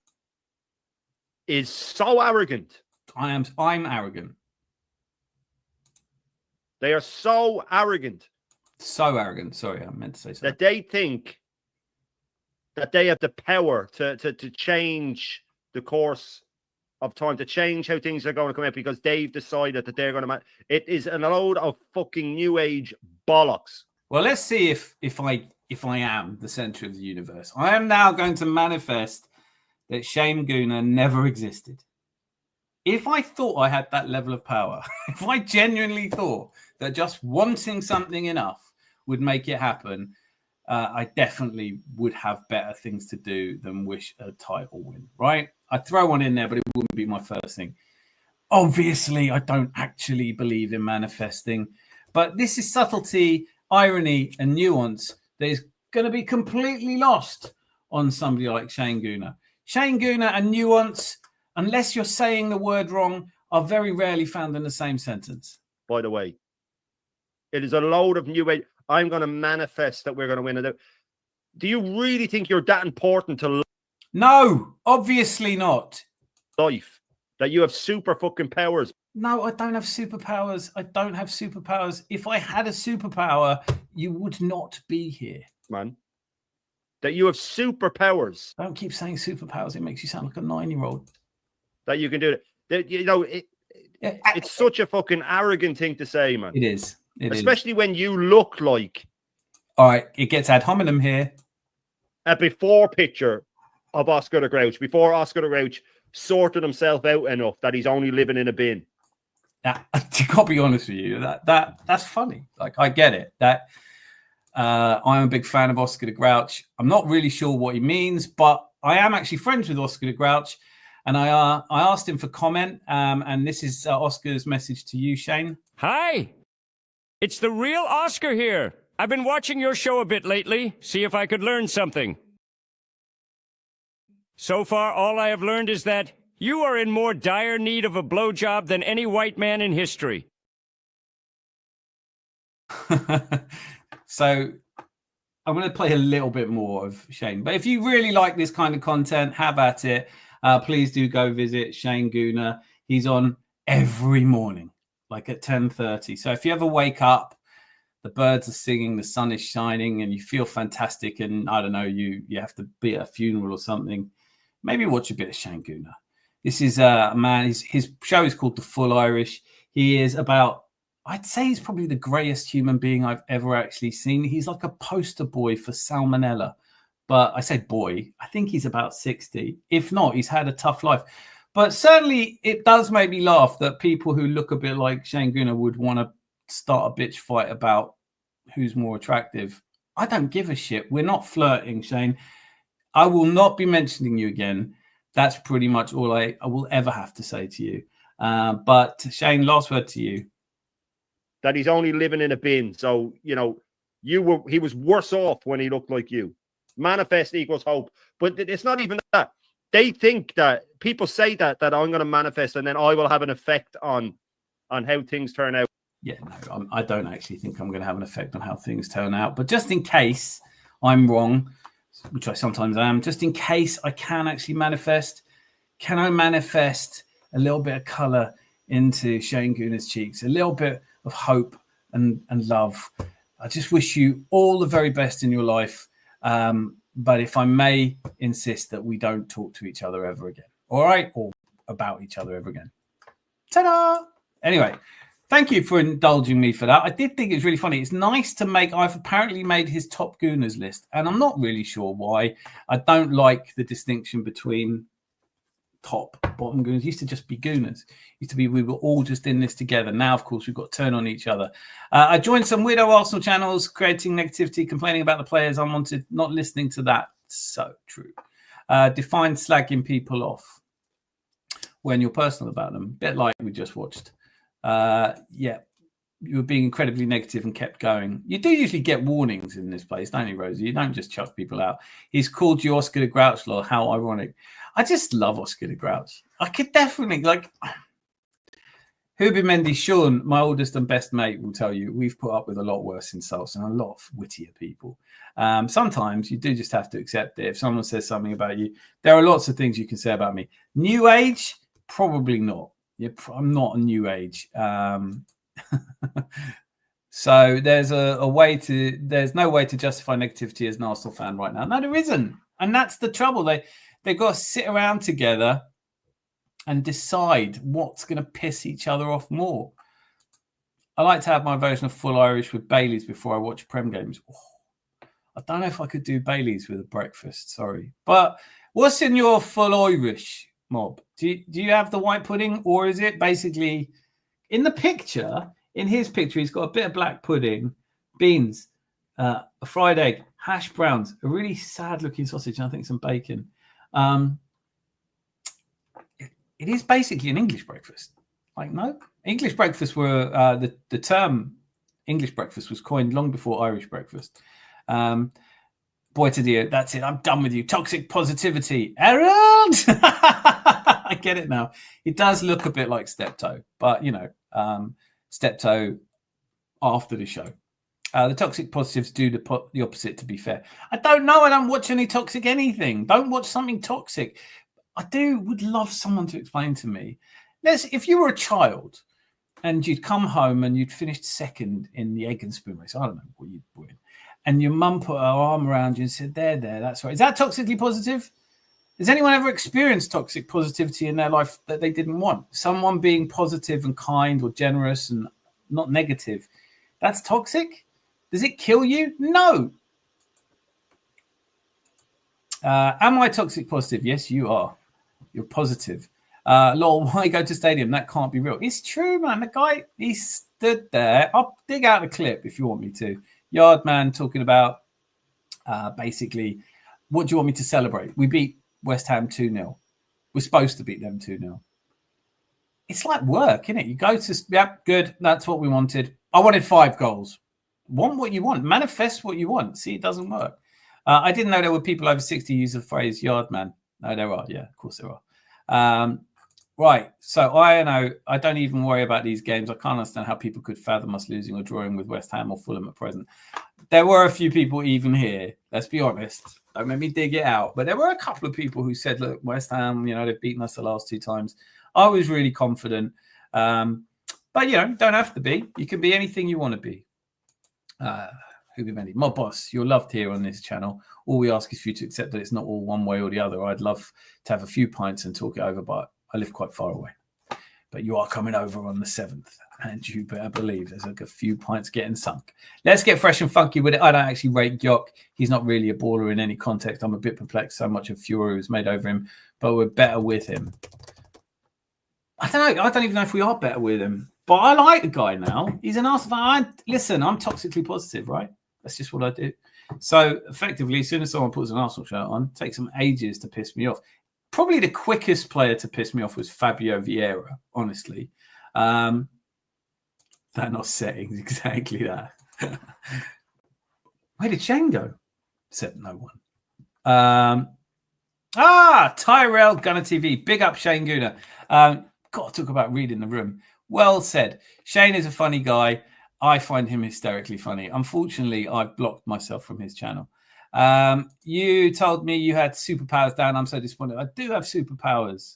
is so arrogant. I'm arrogant. They are so arrogant. So arrogant. Sorry, I meant to say something. That they think that they have the power to change the course of time, to change how things are going to come out because they've decided that they're going to. It is a load of fucking new age bollocks. Well, let's see if I am the center of the universe. I am now going to manifest that Shane Gooner never existed. If I thought I had that level of power, if I genuinely thought that just wanting something enough would make it happen, I definitely would have better things to do than wish a title win, right? I'd throw one in there, but it wouldn't be my first thing. Obviously, I don't actually believe in manifesting, but this is subtlety, irony, and nuance that is going to be completely lost on somebody like Shane Gooner. Shane Gooner and nuance, unless you're saying the word wrong, are very rarely found in the same sentence. By the way, it is a load of new age. I'm going to manifest that we're going to win it. Do you really think you're that important to No, obviously not. Life, that you have super fucking powers? No, I don't have superpowers. I don't have superpowers. If I had a superpower, you would not be here. Man, that you have superpowers. Don't keep saying superpowers. It makes you sound like a 9-year-old. That you can do it. That, you know, it's such a fucking arrogant thing to say, man. It is. Especially when you look like. All right, it gets ad hominem here. A before picture of Oscar the Grouch, before Oscar the Grouch sorted himself out enough that he's only living in a bin. To be honest with you, that's funny. Like, I get it. I'm a big fan of Oscar the Grouch. I'm not really sure what he means, but I am actually friends with Oscar the Grouch, and I asked him for comment. And this is Oscar's message to you, Shane. Hi, it's the real Oscar here. I've been watching your show a bit lately, see if I could learn something. So far, all I have learned is that you are in more dire need of a blowjob than any white man in history. So I'm going to play a little bit more of Shane. But if you really like this kind of content, have at it. Please do go visit Shane Gooner. He's on every morning, like at 10:30. So if you ever wake up, the birds are singing, the sun is shining, and you feel fantastic, and I don't know, you have to be at a funeral or something, maybe watch a bit of Shane Gooner. This is a man, his show is called The Full Irish. He is about, I'd say he's probably the greyest human being I've ever actually seen. He's like a poster boy for salmonella. But I said boy, I think he's about 60. If not, he's had a tough life. But certainly it does make me laugh that people who look a bit like Shane Gooner would want to start a bitch fight about who's more attractive. I don't give a shit. We're not flirting, Shane. I will not be mentioning you again. That's pretty much all I will ever have to say to you. But Shane, last word to you. That he's only living in a bin. So, you know, he was worse off when he looked like you. Manifest equals hope. But it's not even that. They think that people say that I'm going to manifest and then I will have an effect on how things turn out. Yeah, no, I don't actually think I'm going to have an effect on how things turn out. But just in case I'm wrong, which I sometimes am, just in case I can actually manifest, can I manifest a little bit of colour into Shane Gooner's cheeks, a little bit of hope and love. I just wish you all the very best in your life. But if I may insist that we don't talk to each other ever again. All right? Or about each other ever again. Ta-da! Anyway, thank you for indulging me for that. I did think it was really funny. It's nice to make... I've apparently made his top Gooners list, and I'm not really sure why. I don't like the distinction between top, bottom Gooners. It used to just be Gooners. It used to be we were all just in this together. Now, of course, we've got to turn on each other. I joined some weirdo Arsenal channels, creating negativity, complaining about the players unwanted, not listening to that. So true. Define slagging people off when you're personal about them. A bit like we just watched. Yeah, you were being incredibly negative and kept going. You do usually get warnings in this place, don't you, Rosie? You don't just chuck people out. He's called you Oscar the Grouch, lol. How ironic. I just love Oscar the Grouch. I could definitely, like... Hubi Mendy, Sean, my oldest and best mate, will tell you we've put up with a lot worse insults and a lot of wittier people. Sometimes you do just have to accept it. If someone says something about you, there are lots of things you can say about me. New age? Probably not. I'm not a new age. So there's a way to... There's no way to justify negativity as an Arsenal fan right now. No, there isn't. And that's the trouble. They've got to sit around together and decide what's going to piss each other off more. I like to have my version of full Irish with Baileys before I watch Prem games. Oh, I don't know if I could do Baileys with a breakfast, sorry. But what's in your full Irish, Mob? Do you have the white pudding, or is it basically... In the picture, in his picture, he's got a bit of black pudding, beans, a fried egg, hash browns, a really sad-looking sausage, and I think some bacon. It is basically an English breakfast. Like, no, English breakfast were the term English breakfast was coined long before Irish breakfast. Boy to dear, that's it. I'm done with you. Toxic positivity, Aaron. I get it now. It does look a bit like Steptoe, but you know, Steptoe after the show. The toxic positives do the opposite. To be fair, I don't know. I don't watch any toxic anything. Don't watch something toxic. I would love someone to explain to me. If you were a child and you'd come home and you'd finished second in the egg and spoon race, I don't know what you'd win, and your mum put her arm around you and said, there, that's right. Is that toxically positive? Has anyone ever experienced toxic positivity in their life that they didn't want? Someone being positive and kind or generous and not negative. That's toxic? Does it kill you? No. Am I toxic positive? Yes, you are. You're positive. Lol, why go to stadium? That can't be real. It's true, man. The guy, he stood there. I'll dig out the clip if you want me to. Yardman talking about basically, what do you want me to celebrate? We beat West Ham 2-0. We're supposed to beat them 2-0. It's like work, isn't it? You go to, yep, good. That's what we wanted. I wanted 5 goals. Want what you want. Manifest what you want. See, it doesn't work. I didn't know there were people over 60 who use the phrase Yardman. No, there are. Yeah, of course there are. Right. So I know I don't even worry about these games. I can't understand how people could fathom us losing or drawing with West Ham or Fulham at present. There were a few people even here. Let's be honest. Don't make me dig it out. But there were a couple of people who said, look, West Ham, you know, they've beaten us the last 2 times. I was really confident. But, you know, don't have to be. You can be anything you want to be. My boss, you're loved here on this channel. All we ask is for you to accept that it's not all one way or the other. I'd love to have a few pints and talk it over, but I live quite far away. But you are coming over on the 7th, and you better believe there's like a few pints getting sunk. Let's get fresh and funky with it. I don't actually rate Gyok. He's not really a baller in any context. I'm a bit perplexed so much of furor was made over him, but we're better with him. I don't know. I don't even know if we are better with him. But I like the guy now. He's an Arsenal fan. Listen, I'm toxically positive, right? That's just what I do. So effectively, as soon as someone puts an Arsenal shirt on, it takes them ages to piss me off. Probably the quickest player to piss me off was Fabio Vieira, honestly. Thanos settings, exactly that. Where did Shane go? Said no one. Tyrell Gunner TV. Big up Shane Gooner. Got to talk about reading the room. Well said. Shane is a funny guy. I find him hysterically funny. Unfortunately, I've blocked myself from his channel. You told me you had superpowers, Dan. I'm so disappointed. I do have superpowers.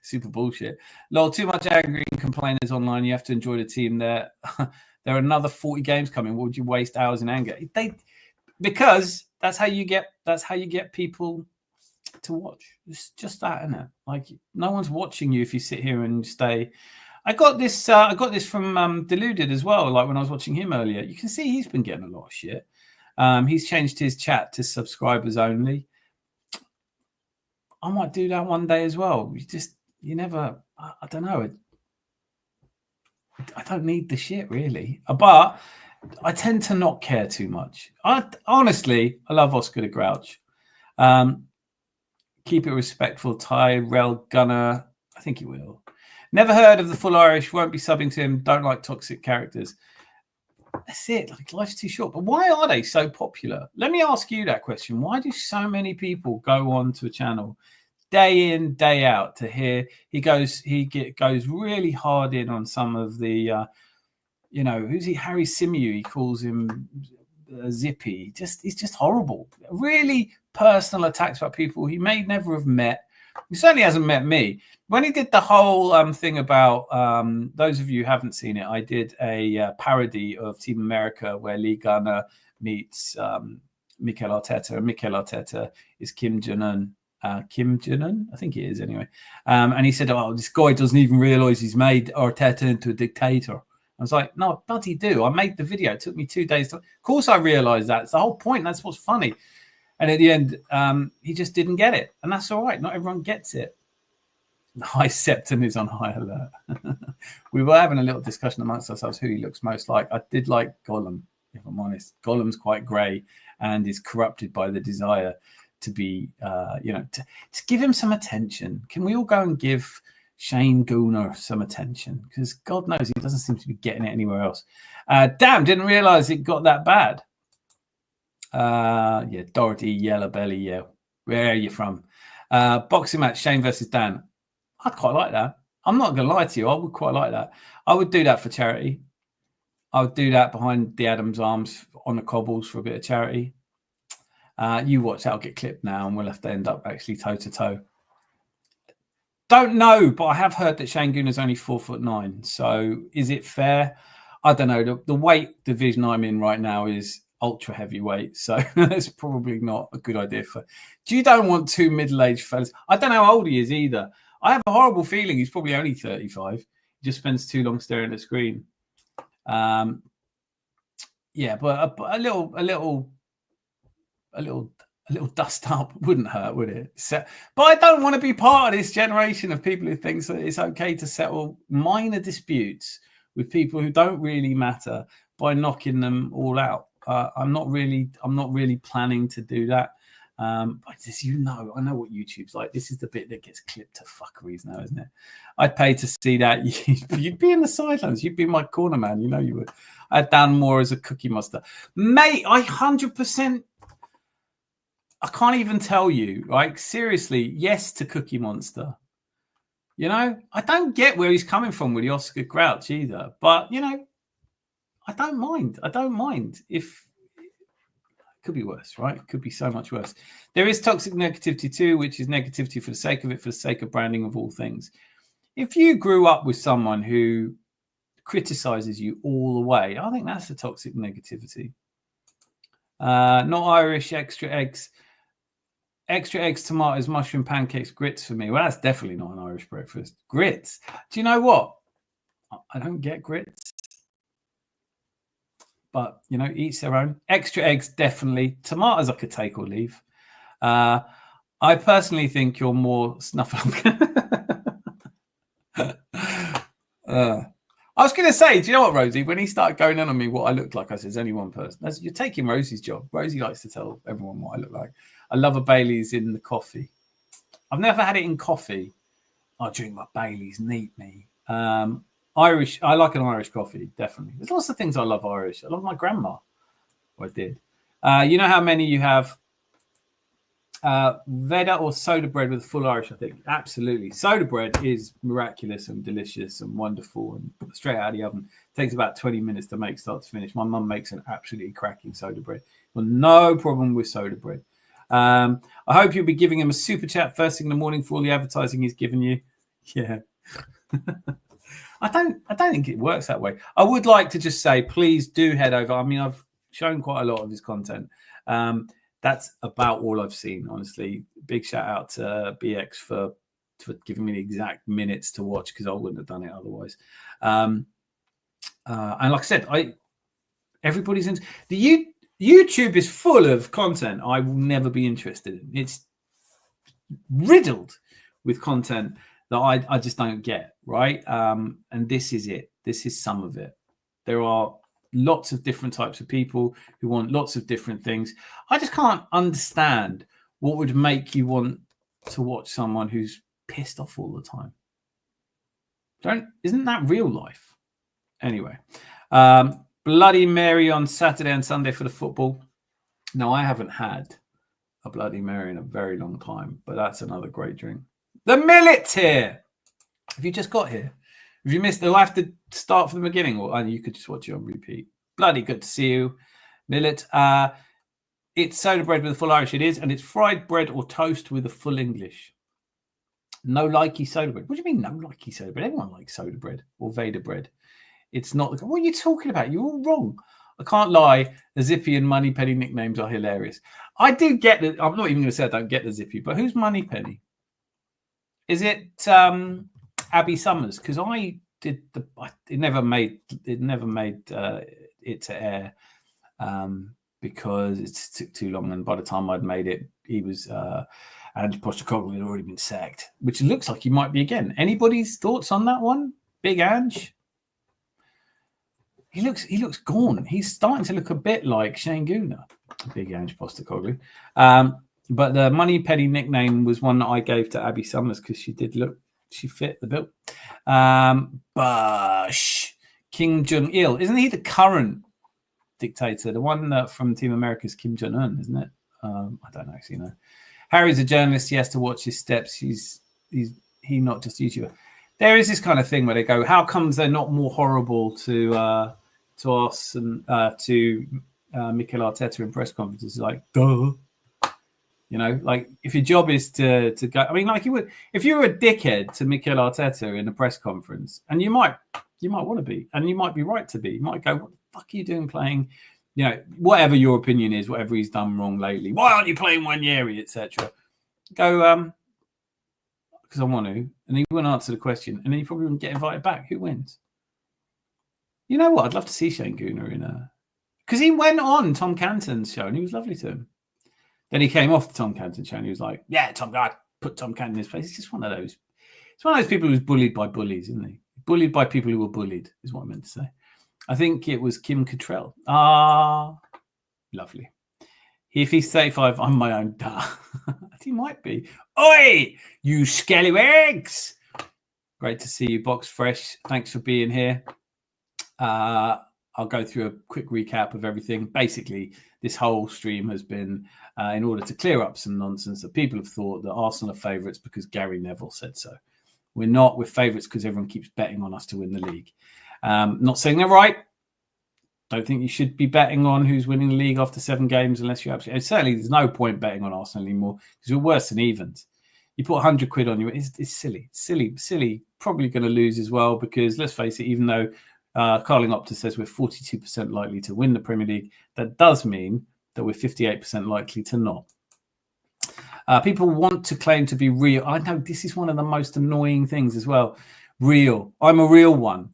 Super bullshit. Lol, too much angry complainers online. You have to enjoy the team there. There are another 40 games coming. What would you waste hours in anger? Because that's how you get people to watch. It's just that, isn't it? Like, no one's watching you if you sit here and stay. I got this from Deluded as well. Like when I was watching him earlier, you can see he's been getting a lot of shit. He's changed his chat to subscribers only. I might do that one day as well. You never. I don't know. I don't need the shit really, but I tend to not care too much. Honestly, I love Oscar the Grouch. Keep it respectful, Tyrell Gunner. I think he will. Never heard of the full Irish. Won't be subbing to him. Don't like toxic characters. That's it. Like, life's too short. But why are they so popular? Let me ask you that question. Why do so many people go on to a channel day in, day out to hear? He goes really hard in on some of the, who's he? Harry Simeon. He calls him Zippy. He's just horrible. Really personal attacks about people he may never have met. He certainly hasn't met me. When he did the whole thing about, those of you who haven't seen it, I did a parody of Team America where Lee Gunner meets Mikel Arteta, and Mikel Arteta is Kim Jong-un. Kim Jong-un, I think he is anyway. And he said, "Oh, this guy doesn't even realise he's made Arteta into a dictator." I was like, "No, bloody do. I made the video. It took me 2 days. Of course I realised that. It's the whole point. That's what's funny." And at the end, he just didn't get it. And that's all right. Not everyone gets it. High Septon is on high alert. We were having a little discussion amongst ourselves who he looks most like. I did like Gollum, if I'm honest. Gollum's quite grey and is corrupted by the desire to be, to give him some attention. Can we all go and give Shane Gooner some attention? Because God knows he doesn't seem to be getting it anywhere else. Damn, didn't realise it got that bad. Dorothy, Yellow Belly, yeah. Where are you from? Boxing match, Shane versus Dan. I'd quite like that. I'm not going to lie to you. I would quite like that. I would do that for charity. I would do that behind the Adams Arms on the cobbles for a bit of charity. You watch, that'll get clipped now and we'll have to end up actually toe-to-toe. Don't know, but I have heard that Shane Gooner's only 4'9". So is it fair? I don't know. The weight division I'm in right now is ultra heavyweight, so that's probably not a good idea you don't want two middle-aged fellas. I don't know how old he is either. I have a horrible feeling he's probably only 35. He just spends too long staring at the screen. But a little dust up wouldn't hurt, would it? But I don't want to be part of this generation of people who thinks that it's okay to settle minor disputes with people who don't really matter by knocking them all out. I'm not really planning to do that. But as you know, I know what YouTube's like. This is the bit that gets clipped to fuckeries now, isn't it? I'd pay to see that. You'd be in the sidelines. You'd be my corner man. You know you would. I had Dan Moore as a Cookie Monster. Mate, I 100%... I can't even tell you. Like, seriously, yes to Cookie Monster. You know, I don't get where he's coming from with the Oscar Grouch either. But, you know, I don't mind. I don't mind if... Could be worse, right? Could be so much worse. There is toxic negativity too, which is negativity for the sake of it, for the sake of branding of all things. If you grew up with someone who criticizes you all the way, I think that's a toxic negativity. Not Irish, extra eggs, tomatoes, mushroom pancakes, grits for me. Well, that's definitely not an Irish breakfast. Grits. Do you know what? I don't get grits. But, you know, each their own. Extra eggs, definitely. Tomatoes I could take or leave. I personally think you're more snuffleupagus. I was going to say, do you know what, Rosie? When he started going on me what I looked like, I said, there's only one person. You're taking Rosie's job. Rosie likes to tell everyone what I look like. I love a Bailey's in the coffee. I've never had it in coffee. I drink my Bailey's, neat me. Irish, I like an Irish coffee, definitely. There's lots of things I love Irish. I love my grandma. I did. You know how many you have? Veda or soda bread with full Irish, I think. Absolutely. Soda bread is miraculous and delicious and wonderful and straight out of the oven. It takes about 20 minutes to make, start to finish. My mum makes an absolutely cracking soda bread. Well, no problem with soda bread. I hope you'll be giving him a super chat first thing in the morning for all the advertising he's given you. Yeah. I don't think it works that way. I would like to just say, please do head over. I mean, I've shown quite a lot of his content. That's about all I've seen, honestly. Big shout out to BX for giving me the exact minutes to watch, because I wouldn't have done it otherwise. And like I said, everybody's in the YouTube is full of content I will never be interested in. It's riddled with content that I just don't get, right? And this is it. This is some of it. There are lots of different types of people who want lots of different things. I just can't understand what would make you want to watch someone who's pissed off all the time. Isn't that real life? Anyway, Bloody Mary on Saturday and Sunday for the football. No, I haven't had a Bloody Mary in a very long time, but that's another great drink. The Millet's here. Have you just got here? If you missed it, I have to start from the beginning, or you could just watch it on repeat. Bloody good to see you, Millet. It's soda bread with a full Irish. It is, and it's fried bread or toast with a full English. No likey soda bread. What do you mean no likey soda bread? Everyone likes soda bread or Vader bread. It's not. What are you talking about? You're all wrong. I can't lie. The Zippy and Moneypenny nicknames are hilarious. I do get that. I'm not even going to say I don't get the Zippy, but who's Moneypenny? Is it Abby Summers? Because I did it never made it to air because it took too long, and by the time I'd made it, he was Ange Postecoglou had already been sacked, which looks like he might be again. Anybody's thoughts on that one? Big Ange. He looks gone. He's starting to look a bit like Shane Gooner. Big Ange Postecoglou. But the Moneypenny nickname was one that I gave to Abby Summers because she fit the bill. Bush. Kim Jong-il. Isn't he the current dictator? The one that from Team America's Kim Jong-un, isn't it? I don't actually know. Harry's a journalist. He has to watch his steps. He's not just a YouTuber. There is this kind of thing where they go, how comes they're not more horrible to us and to Mikel Arteta in press conferences? Like, duh. You know, like if your job is to go, I mean, like you would, if you were a dickhead to Mikel Arteta in a press conference, and you might want to be, and you might be right to be, you might go, what the fuck are you doing playing? You know, whatever your opinion is, whatever he's done wrong lately, why aren't you playing Wanyeri, etc. Go, because I want to, and he wouldn't answer the question, and then you probably wouldn't get invited back. Who wins? You know what? I'd love to see Shane Gooner in because he went on Tom Canton's show and he was lovely to him. Then he came off the Tom Canton show and he was like, yeah, I put Tom Canton in his place. It's just one of those. It's one of those people who's bullied by bullies, isn't he? Bullied by people who were bullied is what I meant to say. I think it was Kim Cattrall. Lovely. If he's 35, I'm my own duh. He might be. Oi, you scallywags. Great to see you, Box Fresh. Thanks for being here. I'll go through a quick recap of everything. Basically, this whole stream has been in order to clear up some nonsense that people have thought that Arsenal are favourites because Gary Neville said so. We're not. We're favourites because everyone keeps betting on us to win the league. Not saying they're right. Don't think you should be betting on who's winning the league after 7 games unless you're absolutely... Certainly, there's no point betting on Arsenal anymore because we're worse than evens. You put 100 quid on you, it's silly. Silly. Probably going to lose as well because, let's face it, even though Carling Opta says we're 42% likely to win the Premier League, that does mean that we're 58% likely to not. People want to claim to be real. I know this is one of the most annoying things as well. Real. I'm a real one.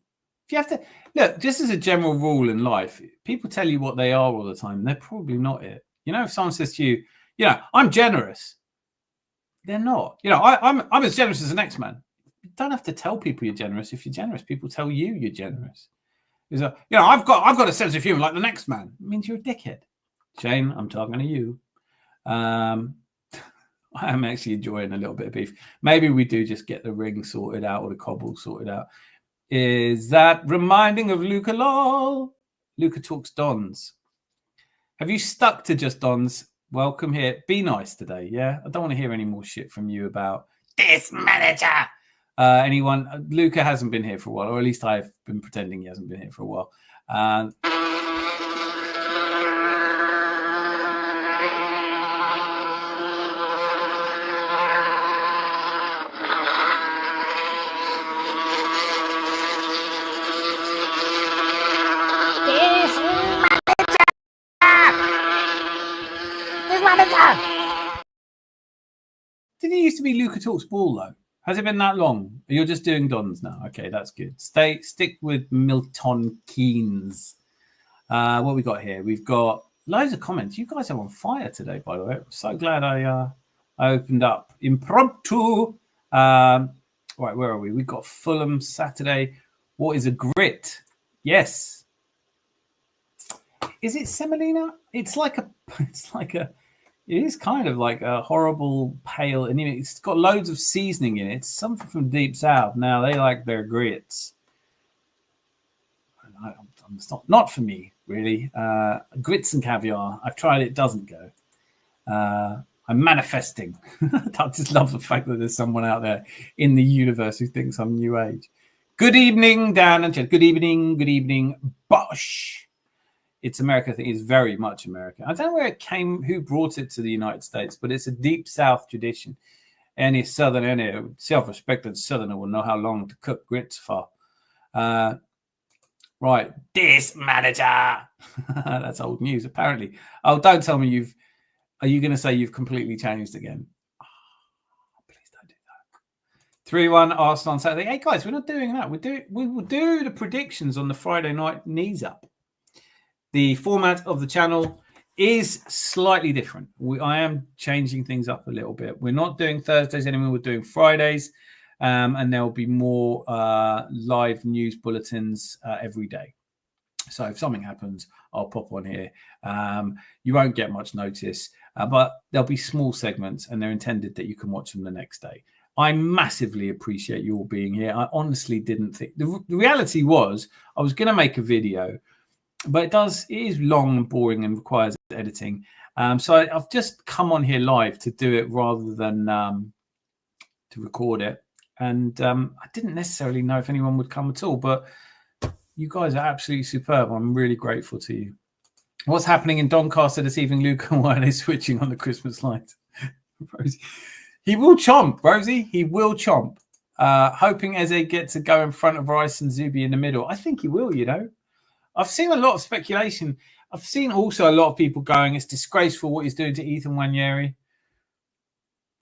If you have to... Look, just as a general rule in life, people tell you what they are all the time. They're probably not it. You know, if someone says to you, I'm generous, they're not. I'm as generous as the next man. You don't have to tell people you're generous. If you're generous, people tell you you're generous. I've got a sense of humor like the next man. It means you're a dickhead. Shane, I'm talking to you. I am actually enjoying a little bit of beef. Maybe we do just get the ring sorted out or the cobble sorted out. Is that reminding of Luca Lol? Luca talks Dons. Have you stuck to just Dons? Welcome here. Be nice today, yeah? I don't want to hear any more shit from you about this manager. Anyone? Luca hasn't been here for a while, or at least I've been pretending he hasn't been here for a while. Did he used to be Luca Talks Ball though? Has it been that long? You're just doing Dons now. Okay, that's good. Stick with Milton Keynes. What we got here? We've got loads of comments. You guys are on fire today, by the way. I'm so glad I opened up impromptu. Right, where are we? We've got Fulham Saturday. What is a grit? Yes. Is it semolina? It is kind of like a horrible pale, and it's got loads of seasoning in it. It's something from deep south. Now they like their grits. It's not for me, really. Grits and caviar. I've tried it. Doesn't go. I'm manifesting. I just love the fact that there's someone out there in the universe who thinks I'm new age. Good evening, Dan and Jed. Good evening, Bosh. It's America. I think it's very much American. I don't know where it came, who brought it to the United States, but it's a deep South tradition. Any self-respected Southerner will know how long to cook grits for. Right, this manager. That's old news, apparently. Oh, don't tell me are you going to say you've completely changed again? Oh, please don't do that. 3-1 Arsenal on Saturday. Hey, guys, we're not doing that. We will do the predictions on the Friday night knees up. The format of the channel is slightly different. I am changing things up a little bit. We're not doing Thursdays anymore. We're doing Fridays. And there will be more live news bulletins every day. So if something happens, I'll pop on here. You won't get much notice, but there'll be small segments, and they're intended that you can watch them the next day. I massively appreciate you all being here. I honestly didn't think... The reality was I was going to make a video, but it is long and boring and requires editing. So I've just come on here live to do it rather than to record it. And I didn't necessarily know if anyone would come at all, but you guys are absolutely superb. I'm really grateful to you. What's happening in Doncaster this evening, Luke? Why are they switching on the Christmas lights? Rosie. He will chomp, Rosie. He will chomp. Hoping Eze gets to go in front of Rice and Zubi in the middle. I think he will, I've seen a lot of speculation. I've seen also a lot of people going, it's disgraceful what he's doing to Ethan Nwaneri.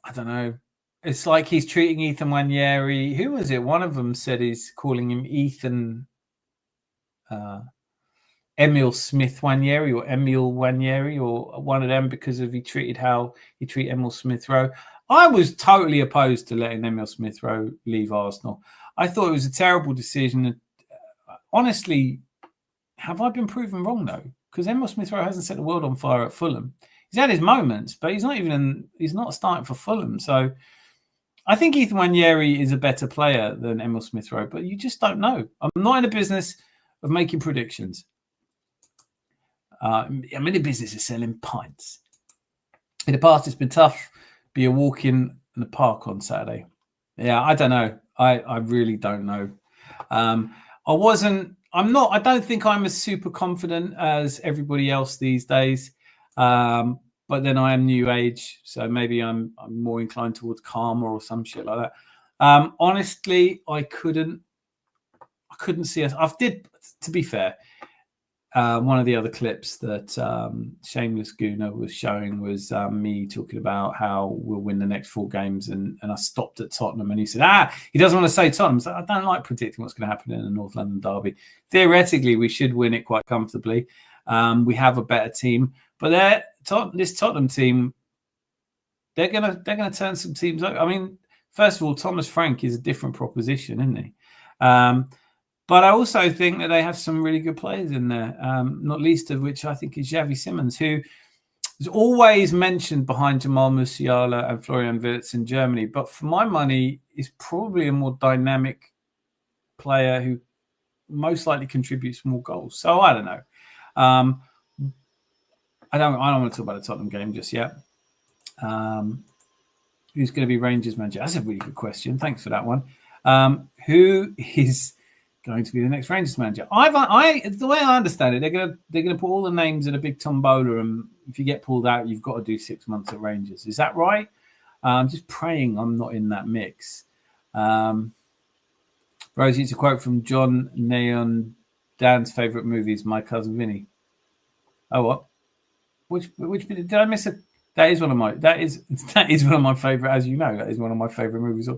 I don't know. It's like he's treating Ethan Nwaneri. Who was it? One of them said he's calling him Ethan Emil Smith Nwaneri or Emil Nwaneri or one of them because of how he treated Emil Smith Rowe. I was totally opposed to letting Emil Smith Rowe leave Arsenal. I thought it was a terrible decision. Honestly, have I been proven wrong though? Because Emil Smith Rowe hasn't set the world on fire at Fulham. He's had his moments, but he's not starting for Fulham. So I think Ethan Nwaneri is a better player than Emil Smith Rowe, but you just don't know. I'm not in the business of making predictions. I'm in the business of selling pints. In the past, it's been tough. Be a walk in the park on Saturday. Yeah, I don't know. I really don't know. I don't think I'm as super confident as everybody else these days. But then I am new age, so maybe I'm more inclined towards karma or some shit like that. Honestly, I couldn't see us. To be fair, one of the other clips that Shameless Gooner was showing was me talking about how we'll win the next 4 games, and I stopped at Tottenham, and he said, he doesn't want to say Tottenham. So I don't like predicting what's going to happen in the North London derby. Theoretically, we should win it quite comfortably. We have a better team, but this Tottenham team, they're gonna turn some teams over. I mean, first of all, Thomas Frank is a different proposition, isn't he? But I also think that they have some really good players in there, not least of which I think is Xavi Simons, who is always mentioned behind Jamal Musiala and Florian Wirtz in Germany. But for my money, is probably a more dynamic player who most likely contributes more goals. So I don't know. I don't want to talk about the Tottenham game just yet. Who's going to be Rangers manager? That's a really good question. Thanks for that one. Who is going to be the next Rangers manager? The way I understand it, they're going to put all the names in a big tombola, and if you get pulled out, you've got to do 6 months at Rangers. Is that right? I'm just praying I'm not in that mix. Rosie, it's a quote from John Neon. Dan's favourite movie is My Cousin Vinny. Oh, what? Which did I miss That is one of my favorite, as you know, that is one of my favorite movies.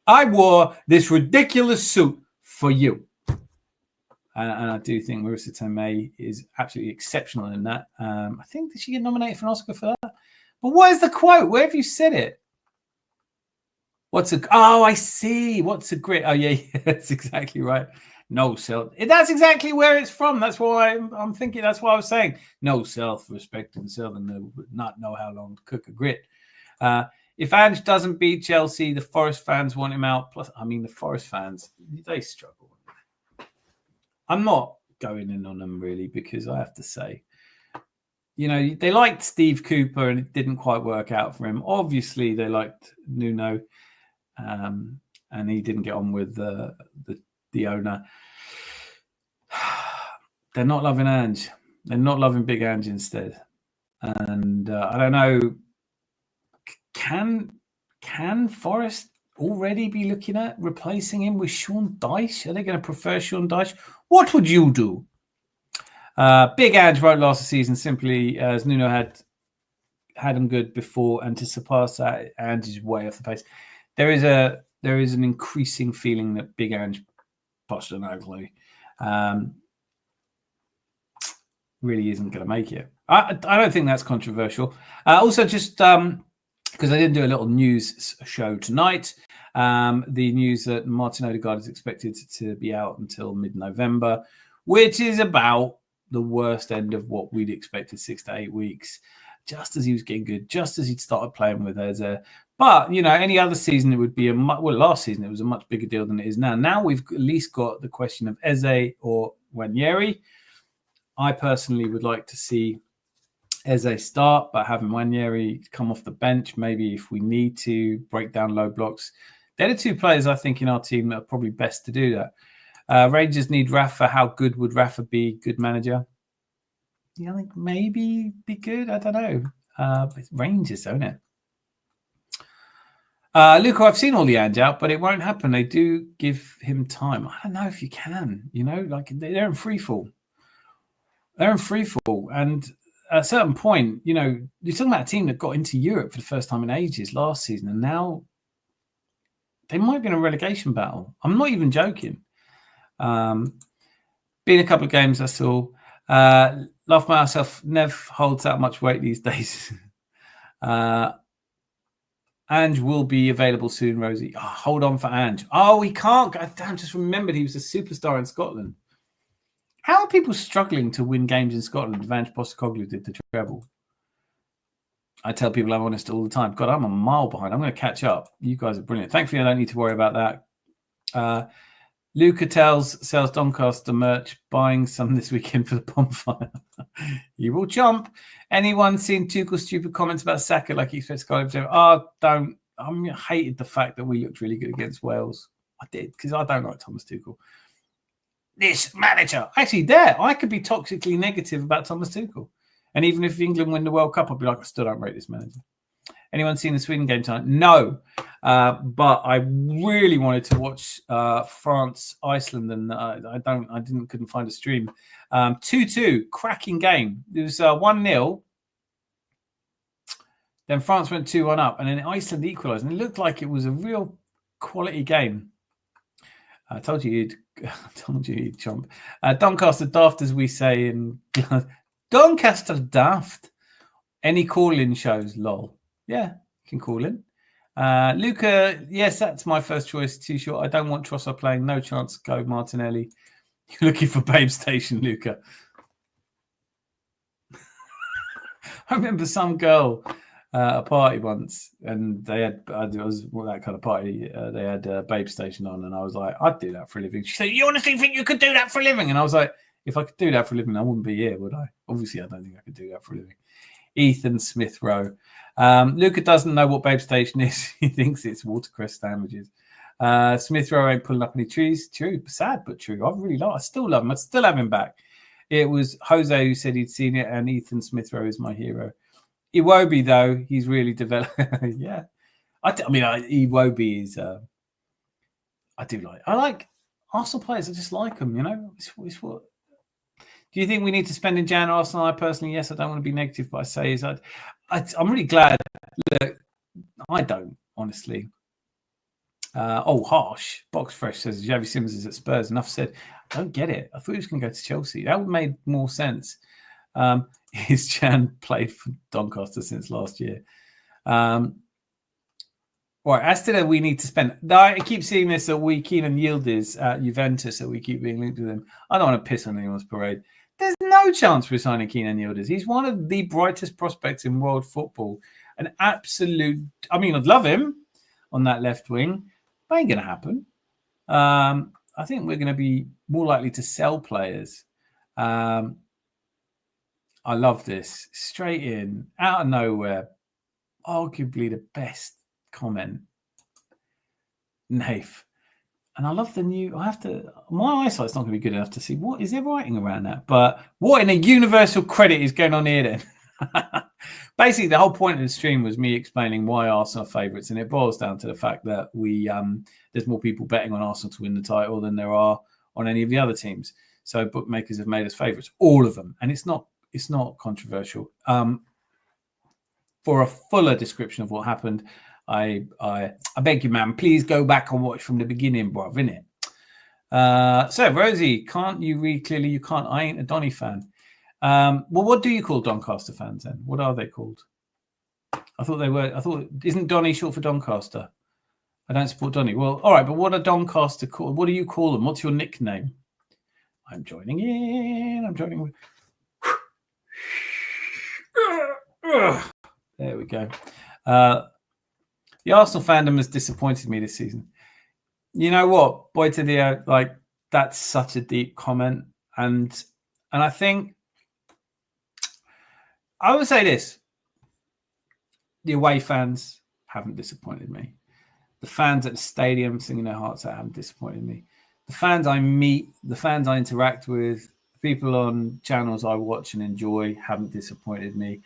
I wore this ridiculous suit for you. And I do think Marissa Tomei is absolutely exceptional in that. I think that she get nominated for an Oscar for that. But what is the quote? Where have you said it? Oh, I see. What's a grit? Oh, yeah, that's exactly right. No self. That's exactly where it's from. That's why I'm thinking. That's why I was saying no self-respect and Southern would not know how long to cook a grit. If Ange doesn't beat Chelsea, the Forest fans want him out. Plus, I mean, the Forest fans, they struggle. I'm not going in on them really because I have to say, you know, they liked Steve Cooper and it didn't quite work out for him. Obviously, they liked Nuno, and he didn't get on with the owner. They're not loving Ange. They're not loving Big Ange instead. And I don't know. Can Forest already be looking at replacing him with Sean Dyche? Are they going to prefer Sean Dyche? What would you do? Big Ange won't last the season simply as Nuno had him good before, and to surpass that, Ange is way off the pace. There is an increasing feeling that Big Ange Pochettino really isn't going to make it. I don't think that's controversial. Also, just because I didn't do a little news show tonight, the news that Martin Odegaard is expected to be out until mid-November, which is about the worst end of what we'd expected, 6 to 8 weeks, just as he was getting good, just as he'd started playing with Eze. But, you know, any other season, it would be last season, it was a much bigger deal than it is now. Now we've at least got the question of Eze or Nwaneri. I personally would like to see Eze start, but having Nwaneri come off the bench, maybe if we need to break down low blocks. They're the two players I think in our team that are probably best to do that. Rangers need Rafa. How good would Rafa be? Good manager? Yeah, I think maybe be good. I don't know. It's Rangers, isn't it? Luca, I've seen all the Ange out, but it won't happen. They do give him time. I don't know if you can. You know, like they're in free fall. They're in free fall, and at a certain point, you know, you're talking about a team that got into Europe for the first time in ages last season, and now they might be in a relegation battle. I'm not even joking. Been a couple of games I saw. Love myself. Nev holds that much weight these days. Ange will be available soon, Rosie. Oh, hold on for Ange. Oh, he can't. I just remembered he was a superstar in Scotland. How are people struggling to win games in Scotland? Vange Postecoglou did the treble. I tell people I'm honest all the time. God, I'm a mile behind. I'm going to catch up. You guys are brilliant. Thankfully, I don't need to worry about that. Luca sells Doncaster merch, buying some this weekend for the bonfire. You will chomp. Anyone seen Tuchel's stupid comments about Saka like he expects Sky to? Oh, don't. I hated the fact that we looked really good against Wales. I did, because I don't like Thomas Tuchel. This manager. Actually, I could be toxically negative about Thomas Tuchel. And even if England win the World Cup, I'll be like, I still don't rate this manager. Anyone seen the Sweden game tonight? No. But I really wanted to watch France, Iceland, and couldn't find a stream. 2-2, cracking game. It was 1-0. Then France went 2-1 up, and then Iceland equalised. And it looked like it was a real quality game. I told you you'd chomp. Doncaster daft, as we say in Doncaster daft. Any call-in shows, lol. Yeah, you can call in. Luca, yes, that's my first choice. Too short. I don't want Trossard playing. No chance. Go Martinelli. You're looking for Babe Station, Luca. I remember some girl at a party once, and they had it was that kind of party. They had Babe Station on, and I was like, I'd do that for a living. She said, "You honestly think you could do that for a living?" And I was like, if I could do that for a living, I wouldn't be here, would I? Obviously, I don't think I could do that for a living. Ethan Smith Rowe. Luca doesn't know what Babe Station is. He thinks it's watercress sandwiches. Smith Rowe ain't pulling up any trees. True, sad but true. I still love him. I still have him back. It was Jose who said he'd seen it, and Ethan Smith Rowe is my hero. Iwobi, though, he's really developed. Yeah. Iwobi is... I like Arsenal players. I just like them, you know. It's what... Do you think we need to spend in Jan Arsenal? I personally, yes, I don't want to be negative, but I say is I'm really glad. Look, I don't, honestly. Harsh. Box Fresh says Xavi Simons is at Spurs. Enough said. I don't get it. I thought he was going to go to Chelsea. That would have made more sense. Is Jan played for Doncaster since last year? Right. As to that, we need to spend. I keep seeing this that Keenan Yildiz at Juventus, that we keep being linked to them. I don't want to piss on anyone's parade. There's no chance we're signing Keenan Yildiz. He's one of the brightest prospects in world football. An absolute. I mean, I'd love him on that left wing. But ain't going to happen. I think we're going to be more likely to sell players. I love this. Straight in, out of nowhere, arguably the best comment. Naif. And I love the new, my eyesight's not going to be good enough to see what is there writing around that. But what in a universal credit is going on here then? Basically, the whole point of the stream was me explaining why Arsenal are favourites, and it boils down to the fact that there's more people betting on Arsenal to win the title than there are on any of the other teams. So bookmakers have made us favourites, all of them, and it's not controversial. For a fuller description of what happened, I beg you, man, please go back and watch from the beginning, bruv, innit? So Rosie, can't you read clearly? You can't. I ain't a Donny fan. Well, what do you call Doncaster fans then? What are they called? I thought isn't Donny short for Doncaster? I don't support Donny. Well, all right, but what are Doncaster called? What do you call them? What's your nickname? I'm joining in. There we go. The Arsenal fandom has disappointed me this season. You know what, Boy to the like that's such a deep comment, and I think. I would say this. The away fans haven't disappointed me. The fans at the stadium singing their hearts out haven't disappointed me. The fans I meet, the fans I interact with, the people on channels I watch and enjoy haven't disappointed me.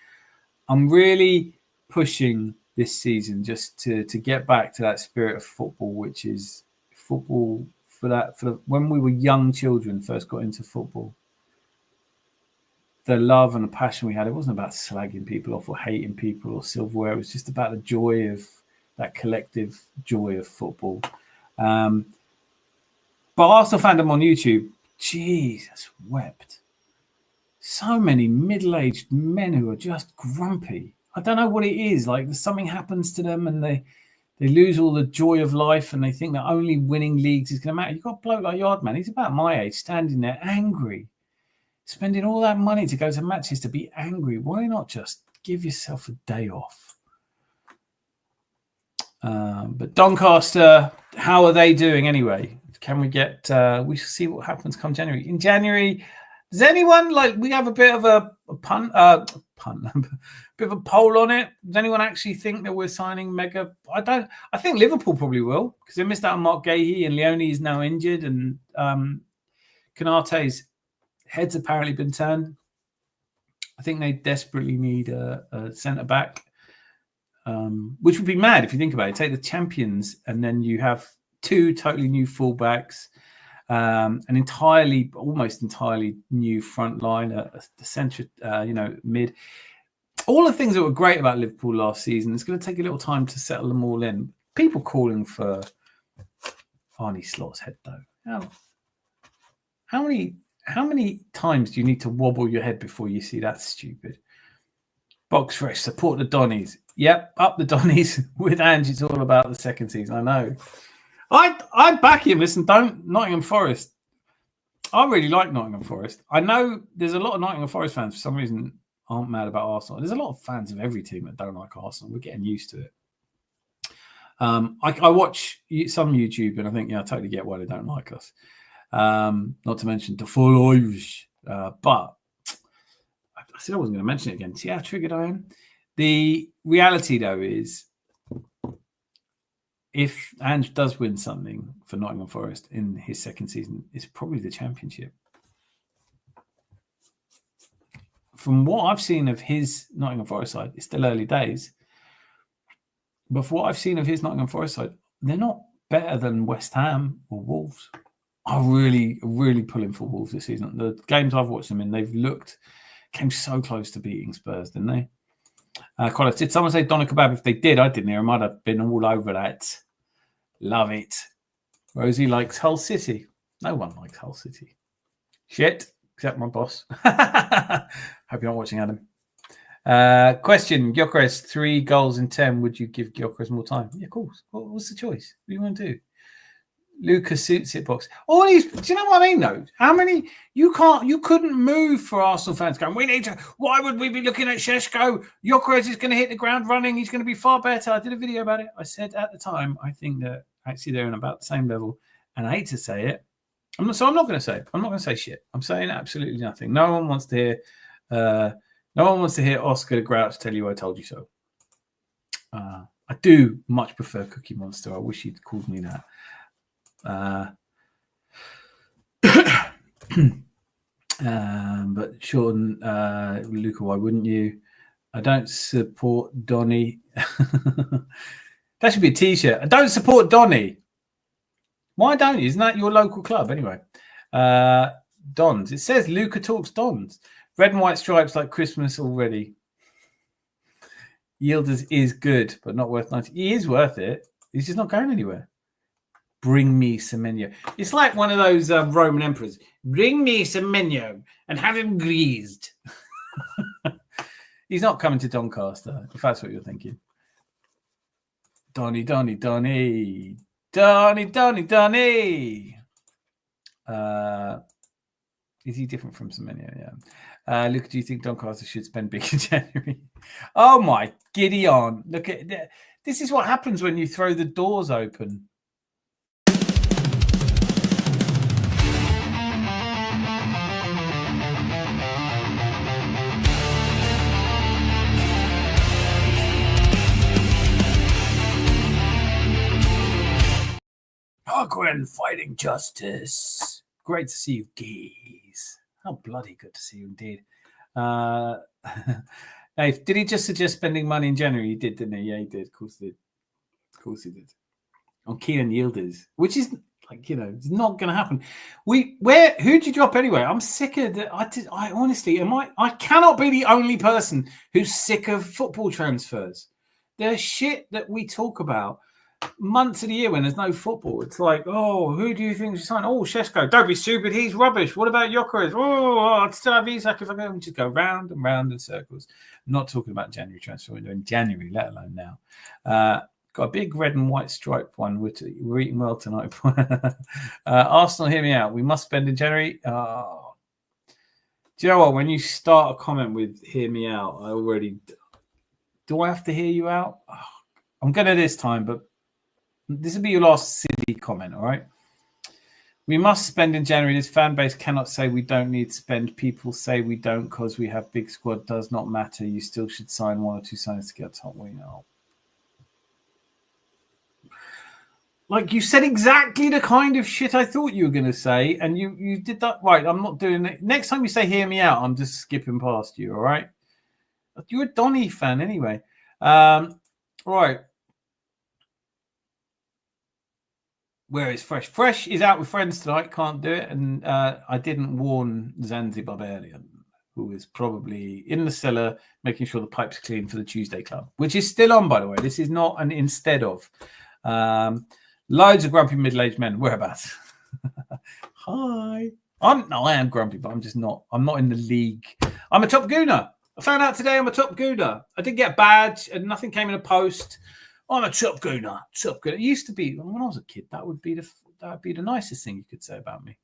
I'm really pushing this season just to get back to that spirit of football, which is football for when we were young children first got into football. The love and the passion we had, it wasn't about slagging people off or hating people or silverware. It was just about the joy of that collective joy of football. But Arsenal fandom on YouTube, Jesus wept. So many middle-aged men who are just grumpy. I don't know what it is. Like something happens to them and they lose all the joy of life and they think that only winning leagues is going to matter. You've got a bloke like Yardman. He's about my age, standing there angry. Spending all that money to go to matches to be angry. Why not just give yourself a day off? But Doncaster, how are they doing anyway? Can we get... we shall see what happens come January. In January, does anyone... we have a bit of a punt, a bit of a poll on it. Does anyone actually think that we're signing mega... I think Liverpool probably will, because they missed out on Mark Gahey and Leone is now injured and Konate's head's apparently been turned. I think they desperately need a centre-back, which would be mad if you think about it. Take the champions and then you have two totally new fullbacks, an almost entirely new front line, the centre, mid. All the things that were great about Liverpool last season, it's going to take a little time to settle them all in. People calling for Arnie Slot's head, though. How many times do you need to wobble your head before you see that stupid? Box Fresh, support the Donnies. Yep, up the Donnies with Ange. It's all about the second season. I know. I back him. Listen, don't Nottingham Forest. I really like Nottingham Forest. I know there's a lot of Nottingham Forest fans for some reason aren't mad about Arsenal. There's a lot of fans of every team that don't like Arsenal. We're getting used to it. I watch some YouTube and I think, I totally get why they don't like us. Not to mention the full Irish. But I said I wasn't going to mention it again. See how triggered I am? The reality, though, is if Ange does win something for Nottingham Forest in his second season, it's probably the Championship. From what I've seen of his Nottingham Forest side, it's still early days. But for what I've seen of his Nottingham Forest side, they're not better than West Ham or Wolves. are really pulling for Wolves this season. The games I've watched them in, came so close to beating Spurs, didn't they? Colin, did someone say Doner Kebab? If they did, I didn't hear. I might have been all over that. Love it. Rosie likes Hull City. No one likes Hull City. Shit, except my boss. Hope you're not watching, Adam. Question, Gyökeres, 3 goals in 10. Would you give Gyökeres more time? Yeah, of course. What's the choice? What do you want to do? Lucas suits it box. All these, do you know what I mean though? How many you couldn't move for Arsenal fans going, why would we be looking at Šeško? Gyökeres is going to hit the ground running, he's going to be far better. I did a video about it. I said at the time, I think that actually they're on about the same level. And I hate to say it. I'm not going to say it. I'm not going to say shit. I'm saying absolutely nothing. No one wants to hear Oscar the Grouch tell you I told you so. I do much prefer Cookie Monster. I wish he'd called me that. But Sean, Luca, why wouldn't you? I don't support Donny. That should be a t-shirt. I don't support Donny. Why don't you? Isn't that your local club anyway? Dons. It says Luca talks Dons. Red and white stripes like Christmas already. Yildiz is good, but not worth 90. He is worth it. He's just not going anywhere. Bring me Semenyo. It's like one of those Roman emperors. Bring me Semenyo and have him greased. He's not coming to Doncaster, if that's what you're thinking. Donny. Is he different from Semenyo? Yeah. Luke, do you think Doncaster should spend big in January? Oh my Gideon. Look at that. This is what happens when you throw the doors open. Gwen fighting justice. Great to see you, geese. How bloody good to see you indeed. Did he just suggest spending money in January? He did, didn't he? Yeah, he did. Of course he did. On Kieran Yildiz, which is it's not going to happen. Who'd you drop anyway? I'm sick of that. I honestly, I cannot be the only person who's sick of football transfers. There's shit that we talk about months of the year when there's no football. It's like, oh, who do you think should sign? Oh, Šeško. Don't be stupid. He's rubbish. What about Gyökeres? Oh, I'd still have Isak if I go. Just go round and round in circles. I'm not talking about January transfer window in January, let alone now. Got a big red and white striped one. We're eating well tonight. Arsenal, hear me out. We must spend in January. Do you know what? When you start a comment with "hear me out," I already. Do I have to hear you out? Oh, I'm gonna this time, but. This will be your last silly comment, all right? We must spend in January. This fan base cannot say we don't need to spend. People say we don't because we have big squad. Does not matter. You still should sign 1 or 2 signings to get top. We know. Like you said exactly the kind of shit I thought you were going to say, and you did that right. I'm not doing it. Next time you say "hear me out," I'm just skipping past you. All right? You're a Donny fan anyway. Right. Where is Fresh? Fresh is out with friends tonight. Can't do it. And I didn't warn Zanzi Barbarian, who is probably in the cellar making sure the pipes are clean for the Tuesday Club, which is still on, by the way. This is not an instead of. Loads of grumpy middle-aged men. Whereabouts? Hi. I am grumpy, but I'm just not. I'm not in the league. I'm a top gooner. I found out today I'm a top gooner. I didn't get a badge and nothing came in a post. I'm a top gooner. Top gooner. It used to be when I was a kid. That would be the nicest thing you could say about me.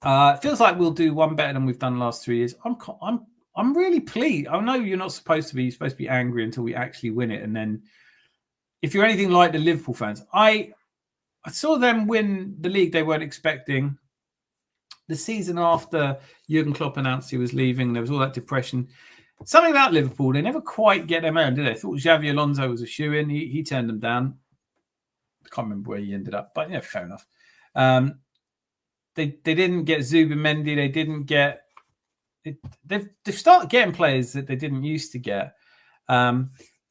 It feels like we'll do one better than we've done the last 3 years. I'm really pleased. I know you're not supposed to be. You're supposed to be angry until we actually win it, and then if you're anything like the Liverpool fans, I saw them win the league they weren't expecting. The season after Jurgen Klopp announced he was leaving, there was all that depression. Something about Liverpool, they never quite get them out, did they? I thought Xavi Alonso was a shoe-in. He turned them down. I can't remember where he ended up, but yeah, fair enough. They didn't get Zubimendi. They didn't get. They've started getting players that they didn't used to get. But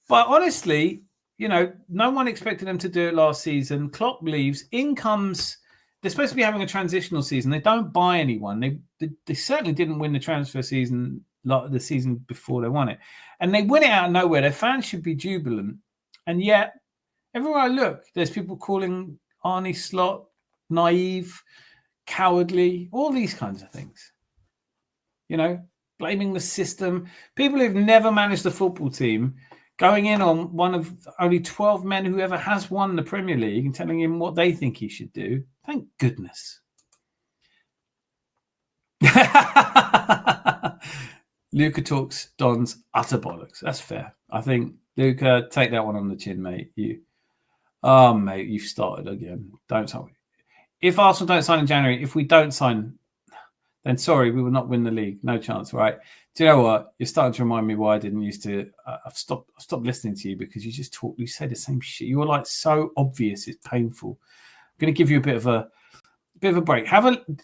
honestly, no one expected them to do it last season. Klopp leaves. In comes they're supposed to be having a transitional season. They don't buy anyone. They certainly didn't win the transfer season like the season before they won it, and they win it out of nowhere. Their fans should be jubilant, and yet everywhere I look, there's people calling Arnie Slot naive, cowardly, all these kinds of things. You know, blaming the system. People who've never managed a football team going in on one of only 12 men who ever has won the Premier League and telling him what they think he should do. Thank goodness. Luca talks Don's utter bollocks. That's fair. I think, Luca, take that one on the chin, mate. Mate, you've started again. Don't tell me. If Arsenal don't sign in January, if we don't sign, then sorry, we will not win the league. No chance, right? Do you know what? You're starting to remind me why I didn't used to. I've stopped listening to you because you just talk. You say the same shit. You're like so obvious. It's painful. I'm going to give you a bit of a break.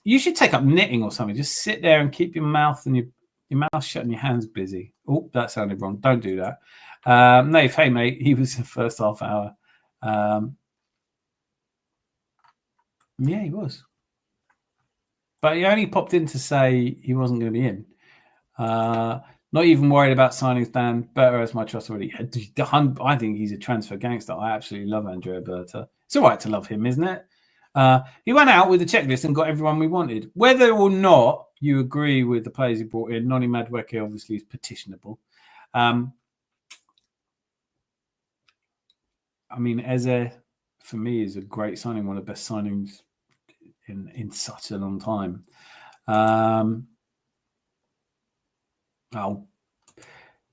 You should take up knitting or something. Just sit there and keep your mouth and your mouth shut and your hands busy. Oh, that sounded wrong. Don't do that. Nave, hey mate, he was the first half hour. Yeah, he was. But he only popped in to say he wasn't going to be in. Not even worried about signings, Dan. Berta has my trust already. I think he's a transfer gangster. I absolutely love Andrea Berta. It's all right to love him, isn't it? He went out with a checklist and got everyone we wanted. Whether or not you agree with the players he brought in, Noni Madueke obviously is petitionable. I mean, Eze, for me, is a great signing, one of the best signings in such a long time.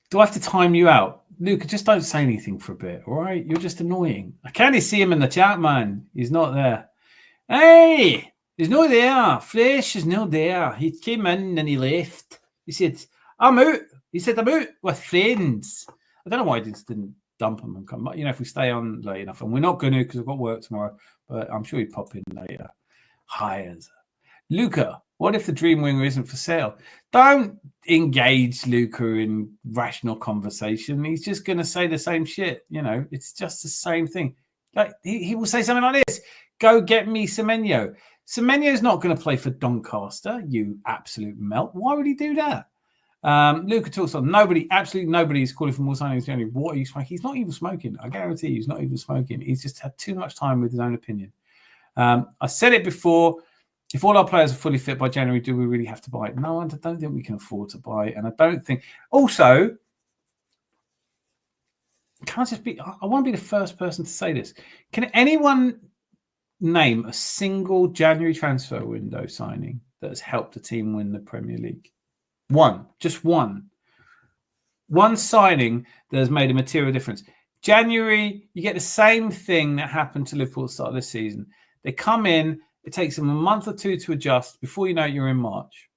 Do I have to time you out? Luca, just don't say anything for a bit, all right? You're just annoying. I can't see him in the chat, man. He's not there. Hey, he's not there. Fresh is not there. He came in and he left. He said, I'm out. He said, I'm out with friends. I don't know why I just didn't dump him and come back. You know, if we stay on late enough, and we're not going to because we've got work tomorrow, but I'm sure he'd pop in later. Hires. Luca, what if the dream winger isn't for sale? Don't engage Luca in rational conversation. He's just going to say the same shit. You know, it's just the same thing. Like he will say something like this: "Go get me Semenyo." Semenyo's not going to play for Doncaster. You absolute melt. Why would he do that? Luca talks on absolutely nobody is calling for more signings. January. What are you smoking? He's not even smoking. I guarantee you, he's not even smoking. He's just had too much time with his own opinion. I said it before. If all our players are fully fit by January, do we really have to buy it? No, I don't think we can afford to buy it. And I don't think... Also, can't just be... I want to be the first person to say this. Can anyone name a single January transfer window signing that has helped the team win the Premier League? One. Just one. One signing that has made a material difference. January, you get the same thing that happened to Liverpool at the start of this season. They come in... It takes them a month or two to adjust. Before you know it, you're in March.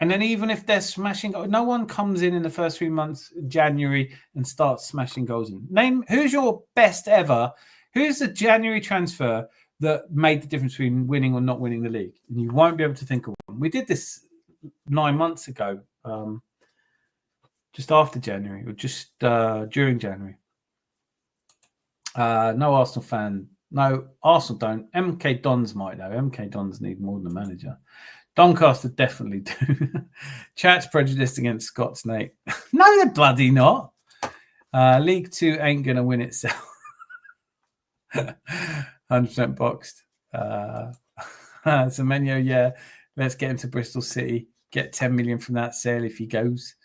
And then even if they're smashing, no one comes in the first 3 months, January, and starts smashing goals in. Name, who's your best ever? Who's the January transfer that made the difference between winning or not winning the league? And you won't be able to think of one. We did this 9 months ago, just after January, or just during January. No Arsenal fan. No, Arsenal don't. MK Dons might, though. MK Dons need more than a manager. Doncaster definitely do. Chat's prejudiced against Scott's Nate. No, they're bloody not. League 2 ain't going to win itself. 100% boxed. Semenyo, yeah. Let's get him to Bristol City. Get 10 million from that sale if he goes.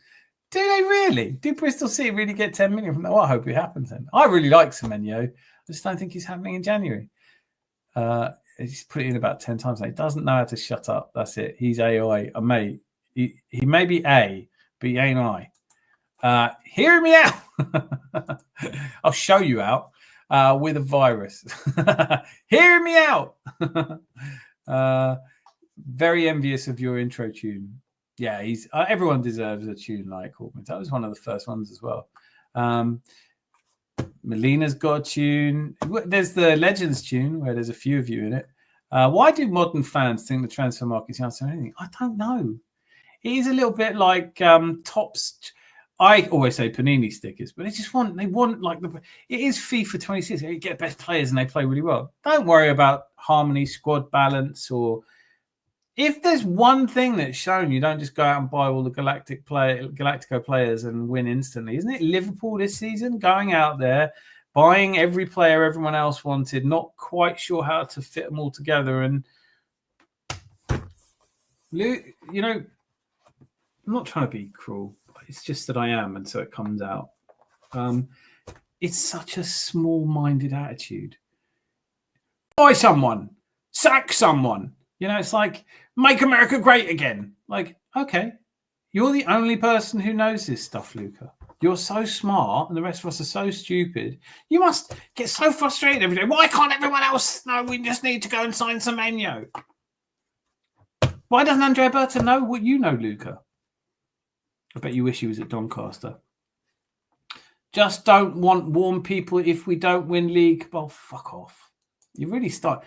Do they really? Do Bristol City really get 10 million from that? Well, I hope it happens then. I really like Semenyo. I just don't think he's happening in January. He's put it in about 10 times. He doesn't know how to shut up. That's it. He's AI. Mate, he may be A, but he ain't I. Hear me out. I'll show you out with a virus. Hear me out. Very envious of your intro tune. Yeah, he's everyone deserves a tune like Hawkins. That was one of the first ones as well. Melina's got a tune. There's the Legends tune where there's a few of you in it. Why do modern fans think the transfer market's the answer to anything? I don't know. It is a little bit like Topps I always say Panini stickers, but they want like it is FIFA 26. You get best players and they play really well. Don't worry about harmony, squad balance, or if there's one thing that's shown, you don't just go out and buy all the Galactico players and win instantly. Isn't it Liverpool this season going out there, buying every player everyone else wanted, not quite sure how to fit them all together? And, you know, I'm not trying to be cruel. It's just that I am, and so it comes out. It's such a small-minded attitude. Buy someone, sack someone. You know, it's like, make America great again. Like, okay, you're the only person who knows this stuff, Luca. You're so smart, and the rest of us are so stupid. You must get so frustrated every day. Why can't everyone else know? We just need to go and sign Semenyo. Why doesn't Andrea Berta know what you know, Luca? I bet you wish he was at Doncaster. Just don't want warm people if we don't win league. Well, fuck off. You really start.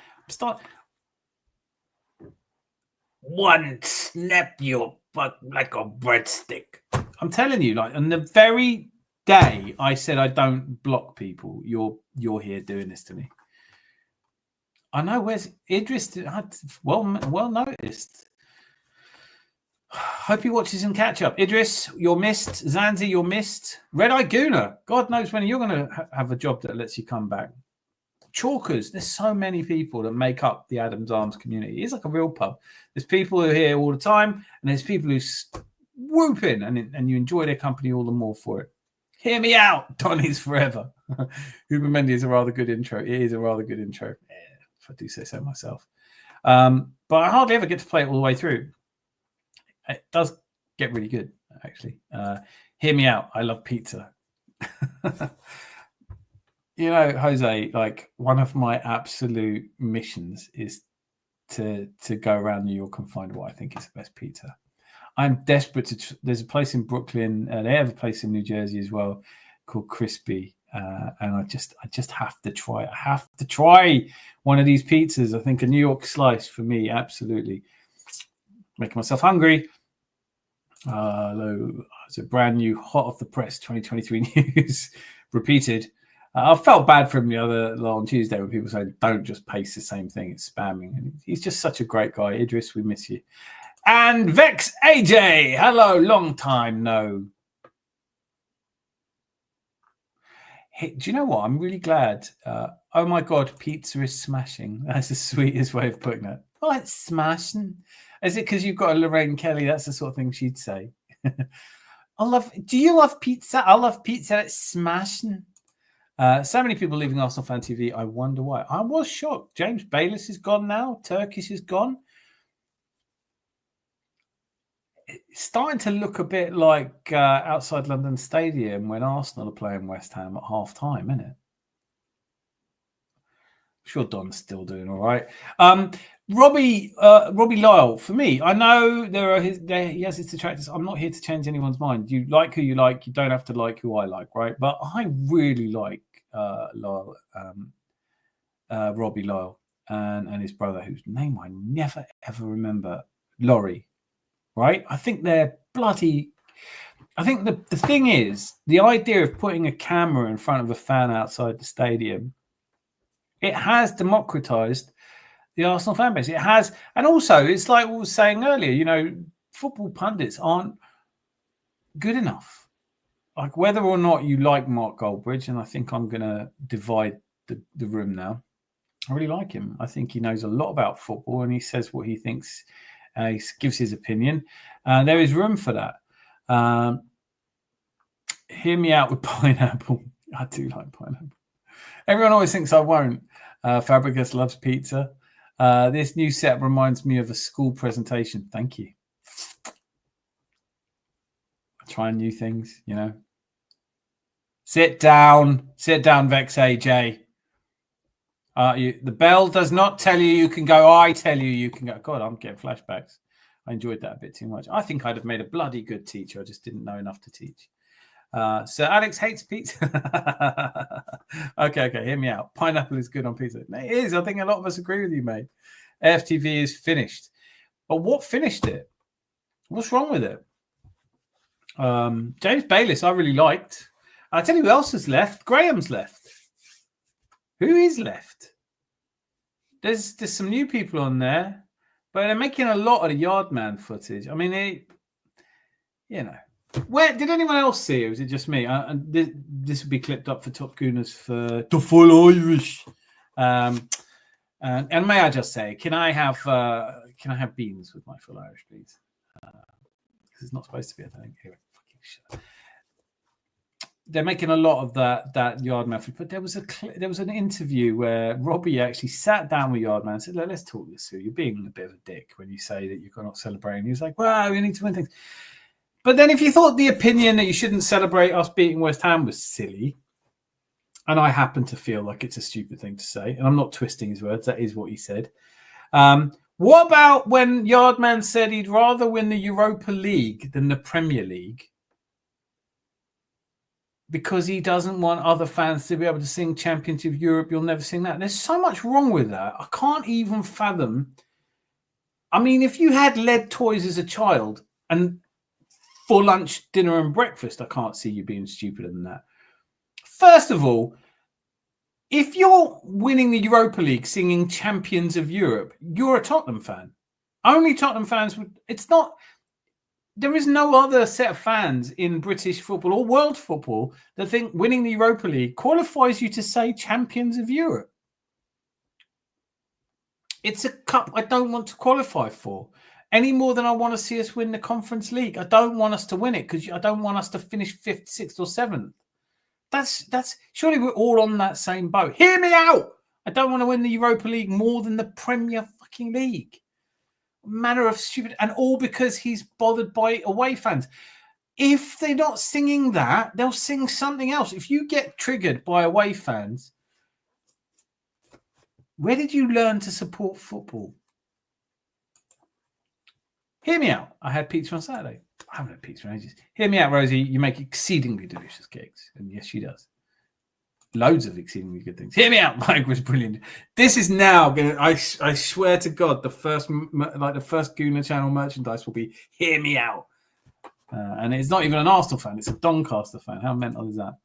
One snap your butt like a breadstick. I'm telling you, like on the very day I said I don't block people, you're here doing this to me. I know. Where's Idris? Well noticed. Hope he watches some catch up. Idris, you're missed. Zanzi, you're missed. Red Eye Gooner. God knows when you're going to have a job that lets you come back. Chalkers. There's so many people that make up the Adams Arms community. It's like a real pub. There's people who are here all the time, and there's people who whoop in, and you enjoy their company all the more for it. Hear me out. Donny's forever. Huber Mendy is a rather good intro. It is a rather good intro, if I do say so myself. But I hardly ever get to play it all the way through. It does get really good, actually. Hear me out. I love pizza. You know, Jose, like one of my absolute missions is to go around New York and find what I think is the best pizza. I'm desperate to. There's a place in Brooklyn. They have a place in New Jersey as well called Crispy, and I just have to try. I have to try one of these pizzas. I think a New York slice for me, absolutely. Making myself hungry. It's a brand new, hot off the press 2023 news repeated. I felt bad for him on Tuesday when people said, don't just paste the same thing. It's spamming. And he's just such a great guy. Idris, we miss you. And Vex AJ, hello, long time no. Hey, do you know what? I'm really glad. Oh my God, pizza is smashing. That's the sweetest way of putting it. Oh, it's smashing. Is it because you've got a Lorraine Kelly? That's the sort of thing she'd say. Do you love pizza? I love pizza. It's smashing. So many people leaving Arsenal Fan TV. I wonder why. I was shocked. James Bayliss is gone now. Turkish is gone. It's starting to look a bit like outside London Stadium when Arsenal are playing West Ham at half time, isn't it? I'm sure Don's still doing all right. Robbie Lyle, for me, I know he has his detractors. I'm not here to change anyone's mind. You like who you like. You don't have to like who I like, right? But I really like Lyle, Robbie Lyle and his brother, whose name I never, ever remember, Laurie, right? I think they're bloody... I think the thing is, the idea of putting a camera in front of a fan outside the stadium, it has democratized the Arsenal fan base. It has, and also it's like we were saying earlier, you know, football pundits aren't good enough. Like whether or not you like Mark Goldbridge, and I think I'm going to divide the room now. I really like him. I think he knows a lot about football, and he says what he thinks. He gives his opinion. There is room for that. Hear me out with pineapple. I do like pineapple. Everyone always thinks I won't. Fabregas loves pizza. This new set reminds me of a school presentation. Thank you. Trying new things, you know. Sit down, Vex AJ. The bell does not tell you can go. I tell you can go. God, I'm getting flashbacks. I enjoyed that a bit too much. I think I'd have made a bloody good teacher. I just didn't know enough to teach. So Alex hates pizza. Okay, hear me out. Pineapple is good on pizza. It is. I think a lot of us agree with you, mate. FTV is finished. But what finished it? What's wrong with it? James Bayliss, I really liked. I'll tell you who else has left. Graham's left. Who is left? There's some new people on there, but they're making a lot of the Yardman footage. I mean, where did anyone else see it? Or was it just me? This will be clipped up for Top Gooners for the full Irish. And may I just say, can I have beans with my full Irish, please? Because it's not supposed to be. I think. Anyway, fucking shit. They're making a lot of that Yardman food, but there was an interview where Robbie actually sat down with Yardman and said, "Look, let's talk this through. You're being a bit of a dick when you say that you're not celebrating." He was like, "Well, we need to win things." But then if you thought the opinion that you shouldn't celebrate us beating West Ham was silly, and I happen to feel like it's a stupid thing to say, and I'm not twisting his words, that is what he said. What about when Yardman said he'd rather win the Europa League than the Premier League because he doesn't want other fans to be able to sing Champions of Europe, you'll never sing that? There's so much wrong with that. I can't even fathom. I mean, if you had lead toys as a child and for lunch, dinner and breakfast, I can't see you being stupider than that. First of all, if you're winning the Europa League singing Champions of Europe, you're a Tottenham fan. Only Tottenham fans would. It's not. There is no other set of fans in British football or world football that think winning the Europa League qualifies you to say Champions of Europe. It's a cup I don't want to qualify for any more than I want to see us win the Conference League. I don't want us to win it because I don't want us to finish 5th, 6th or 7th. That's surely we're all on that same boat. Hear me out. I don't want to win the Europa League more than the Premier fucking League. Manner of stupid, and all because he's bothered by away fans. If they're not singing that, they'll sing something else. If you get triggered by away fans, where did you learn to support football? Hear me out. I had pizza on Saturday. I haven't had pizza in ages. Hear me out, Rosie. You make exceedingly delicious cakes. And yes, she does. Loads of exceedingly good things. Hear me out. Mike was brilliant. This is now going to, I swear to God, the first Gooner channel merchandise will be Hear Me Out. And it's not even an Arsenal fan. It's a Doncaster fan. How mental is that?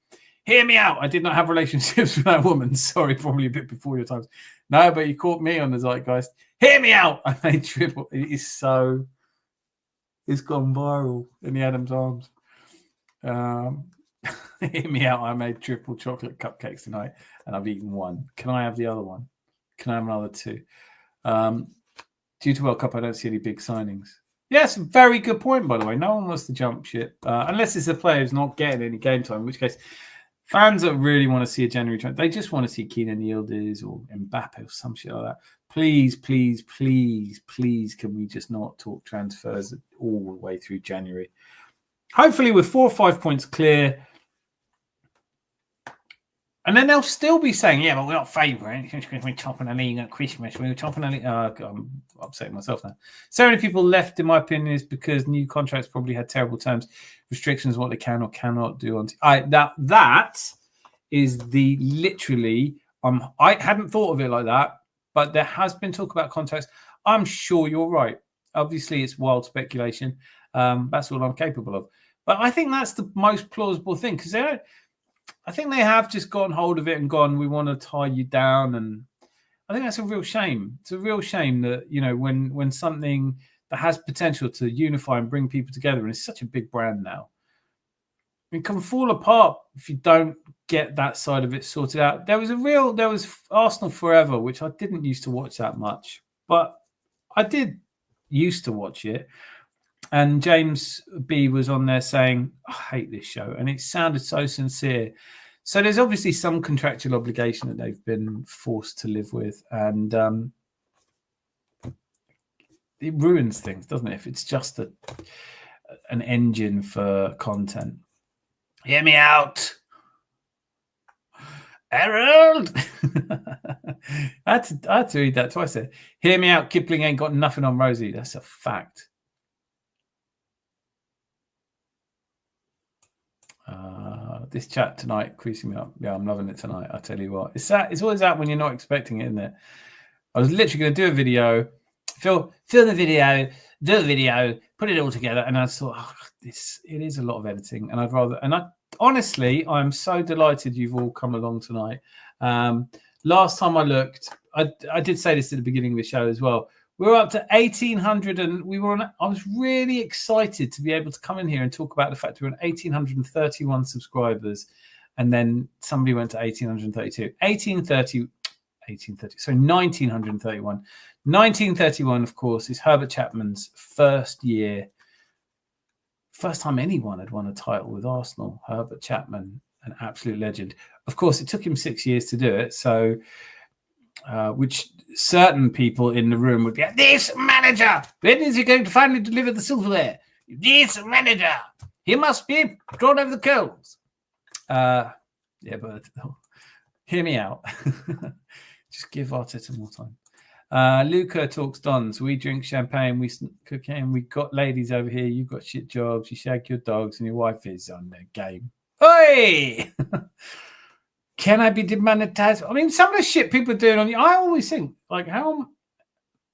Hear me out. I did not have relationships with that woman. Sorry, probably a bit before your times. No, but you caught me on the zeitgeist. Hear me out. I made triple. It's gone viral in the Adams Arms. Hear me out. I made triple chocolate cupcakes tonight and I've eaten one. Can I have the other one? Can I have another 2? Due to World Cup, I don't see any big signings. Yes, very good point, by the way. No one wants to jump ship unless it's a player who's not getting any game time, in which case fans that really want to see a January transfer, they just want to see Keenan Yildiz or Mbappe or some shit like that. Please, please, please, please, can we just not talk transfers all the way through January? Hopefully with 4 or 5 points clear. And then they'll still be saying, yeah, but we're not favouring because we're topping the league at Christmas. We're topping the league. I'm upsetting myself now. So many people left, in my opinion, is because new contracts probably had terrible terms, restrictions, what they can or cannot do. That is the literally, I hadn't thought of it like that, but there has been talk about contracts. I'm sure you're right. Obviously, it's wild speculation. That's all I'm capable of. But I think that's the most plausible thing because I think they have just gotten hold of it and gone, we want to tie you down. And I think that's a real shame. It's a real shame that, you know, when something that has potential to unify and bring people together, and it's such a big brand now, it can fall apart if you don't get that side of it sorted out. There was Arsenal Forever, which I didn't used to watch that much, but I did used to watch it. And James B was on there saying, I hate this show. And it sounded so sincere. So there's obviously some contractual obligation that they've been forced to live with. And it ruins things, doesn't it? If it's just an engine for content. Hear me out. Harold. I had to read that twice there. Hear me out. Kipling ain't got nothing on Rosie. That's a fact. This chat tonight creasing me up. Yeah, I'm loving it tonight. I tell you what, it's always that when you're not expecting it, isn't it? I was literally going to do a video, film the video, do the video, put it all together, and I thought, it is a lot of editing, and honestly, I'm so delighted you've all come along tonight. Last time I looked, I did say this at the beginning of the show as well. We were up to 1,800, and I was really excited to be able to come in here and talk about the fact we were on 1,831 subscribers, and then somebody went to 1,832, 1,931. 1931, of course, is Herbert Chapman's first time anyone had won a title with Arsenal. Herbert Chapman, an absolute legend. Of course, it took him 6 years to do it, so which certain people in the room would be like, this manager, when is he going to finally deliver the silverware? This manager, he must be drawn over the coals. Yeah, but hear me out. Just give Arteta more time. Luca talks dons. We drink champagne, we cocaine, we got ladies over here, you've got shit jobs, you shag your dogs, and your wife is on their game. Oi! Can I be demonetized? I mean, some of the shit people are doing on you, I always think, like, how...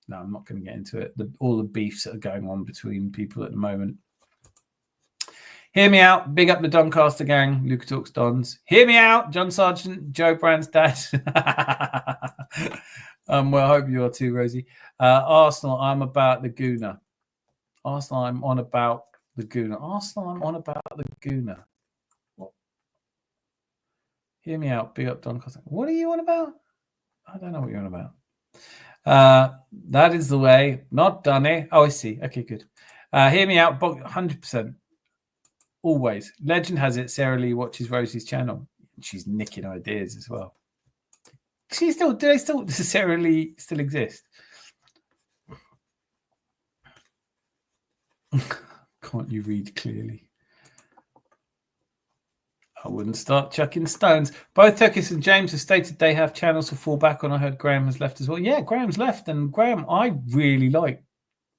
No, I'm not going to get into it. All the beefs that are going on between people at the moment. Hear me out. Big up the Doncaster gang. Luca talks dons. Hear me out. John Sargent, Joe Brand's dad. Well, I hope you are too, Rosie. Arsenal, I'm about the Gooner. Arsenal, I'm on about the Gooner. Arsenal, I'm on about the Gooner. What? Hear me out. Big up Doncaster. What are you on about? I don't know what you're on about. That is the way. Not done it. Oh, I see. Okay, good. Hear me out. 100%. Always. Legend has it. Sarah Lee watches Rosie's channel. She's nicking ideas as well. Do they still necessarily still exist? Can't you read clearly? I wouldn't start chucking stones. Both Turkis and James have stated they have channels to fall back on. I heard Graham has left as well. Yeah, Graham's left, and Graham, I really like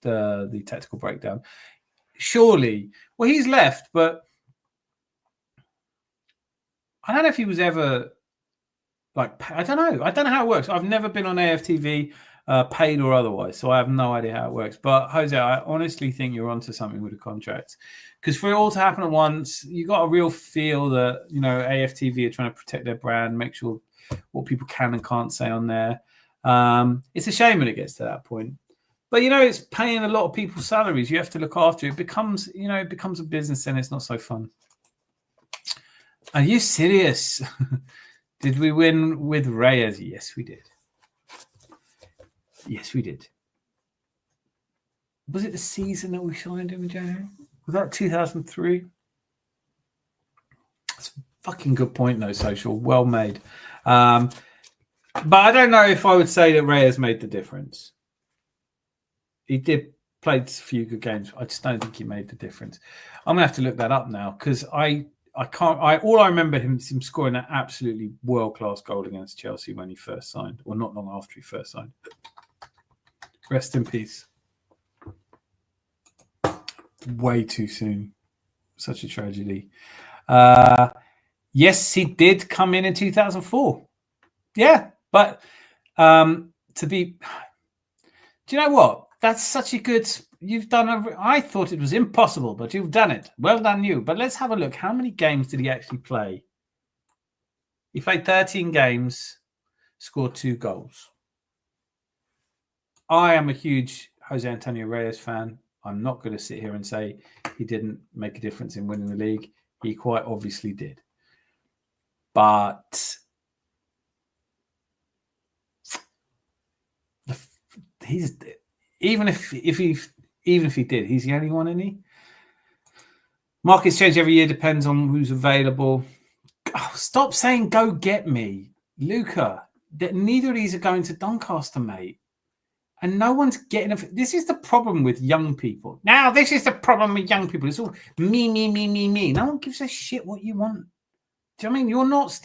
the tactical breakdown. Surely, well, he's left, but I don't know if he was ever like, I don't know how it works. I've never been on AFTV, paid or otherwise, so I have no idea how it works. But Jose, I honestly think you're onto something with the contracts, because for it all to happen at once, you got a real feel that, you know, AFTV are trying to protect their brand, make sure what people can and can't say on there. It's a shame when it gets to that point. But, you know, it's paying a lot of people's salaries. You have to look after it. It becomes a business, and it's not so fun. Are you serious? Did we win with Reyes? Yes, we did. Yes, we did. Was it the season that we signed him in January? Was that 2003? That's a fucking good point, though, Social. Well made. But I don't know if I would say that Reyes made the difference. He did play a few good games. I just don't think he made the difference. I'm going to have to look that up now, because I can't. All I remember him scoring an absolutely world-class goal against Chelsea when he first signed, or not long after he first signed. Rest in peace. Way too soon. Such a tragedy. Yes, he did come in 2004. Yeah, but to be... Do you know what? That's such a good... You've done... I thought it was impossible, but you've done it. Well done, you. But let's have a look. How many games did he actually play? He played 13 games, scored 2 goals. I am a huge Jose Antonio Reyes fan. I'm not going to sit here and say he didn't make a difference in winning the league. He quite obviously did. But he's... Even if he did, he's the only one, isn't he? Markets change every year, depends on who's available. Oh, stop saying "go get me," Luca. Neither of these are going to Doncaster, mate, and no one's getting. This is the problem with young people. Now, this is the problem with young people. It's all me. No one gives a shit what you want. Do you know what I mean? You're not.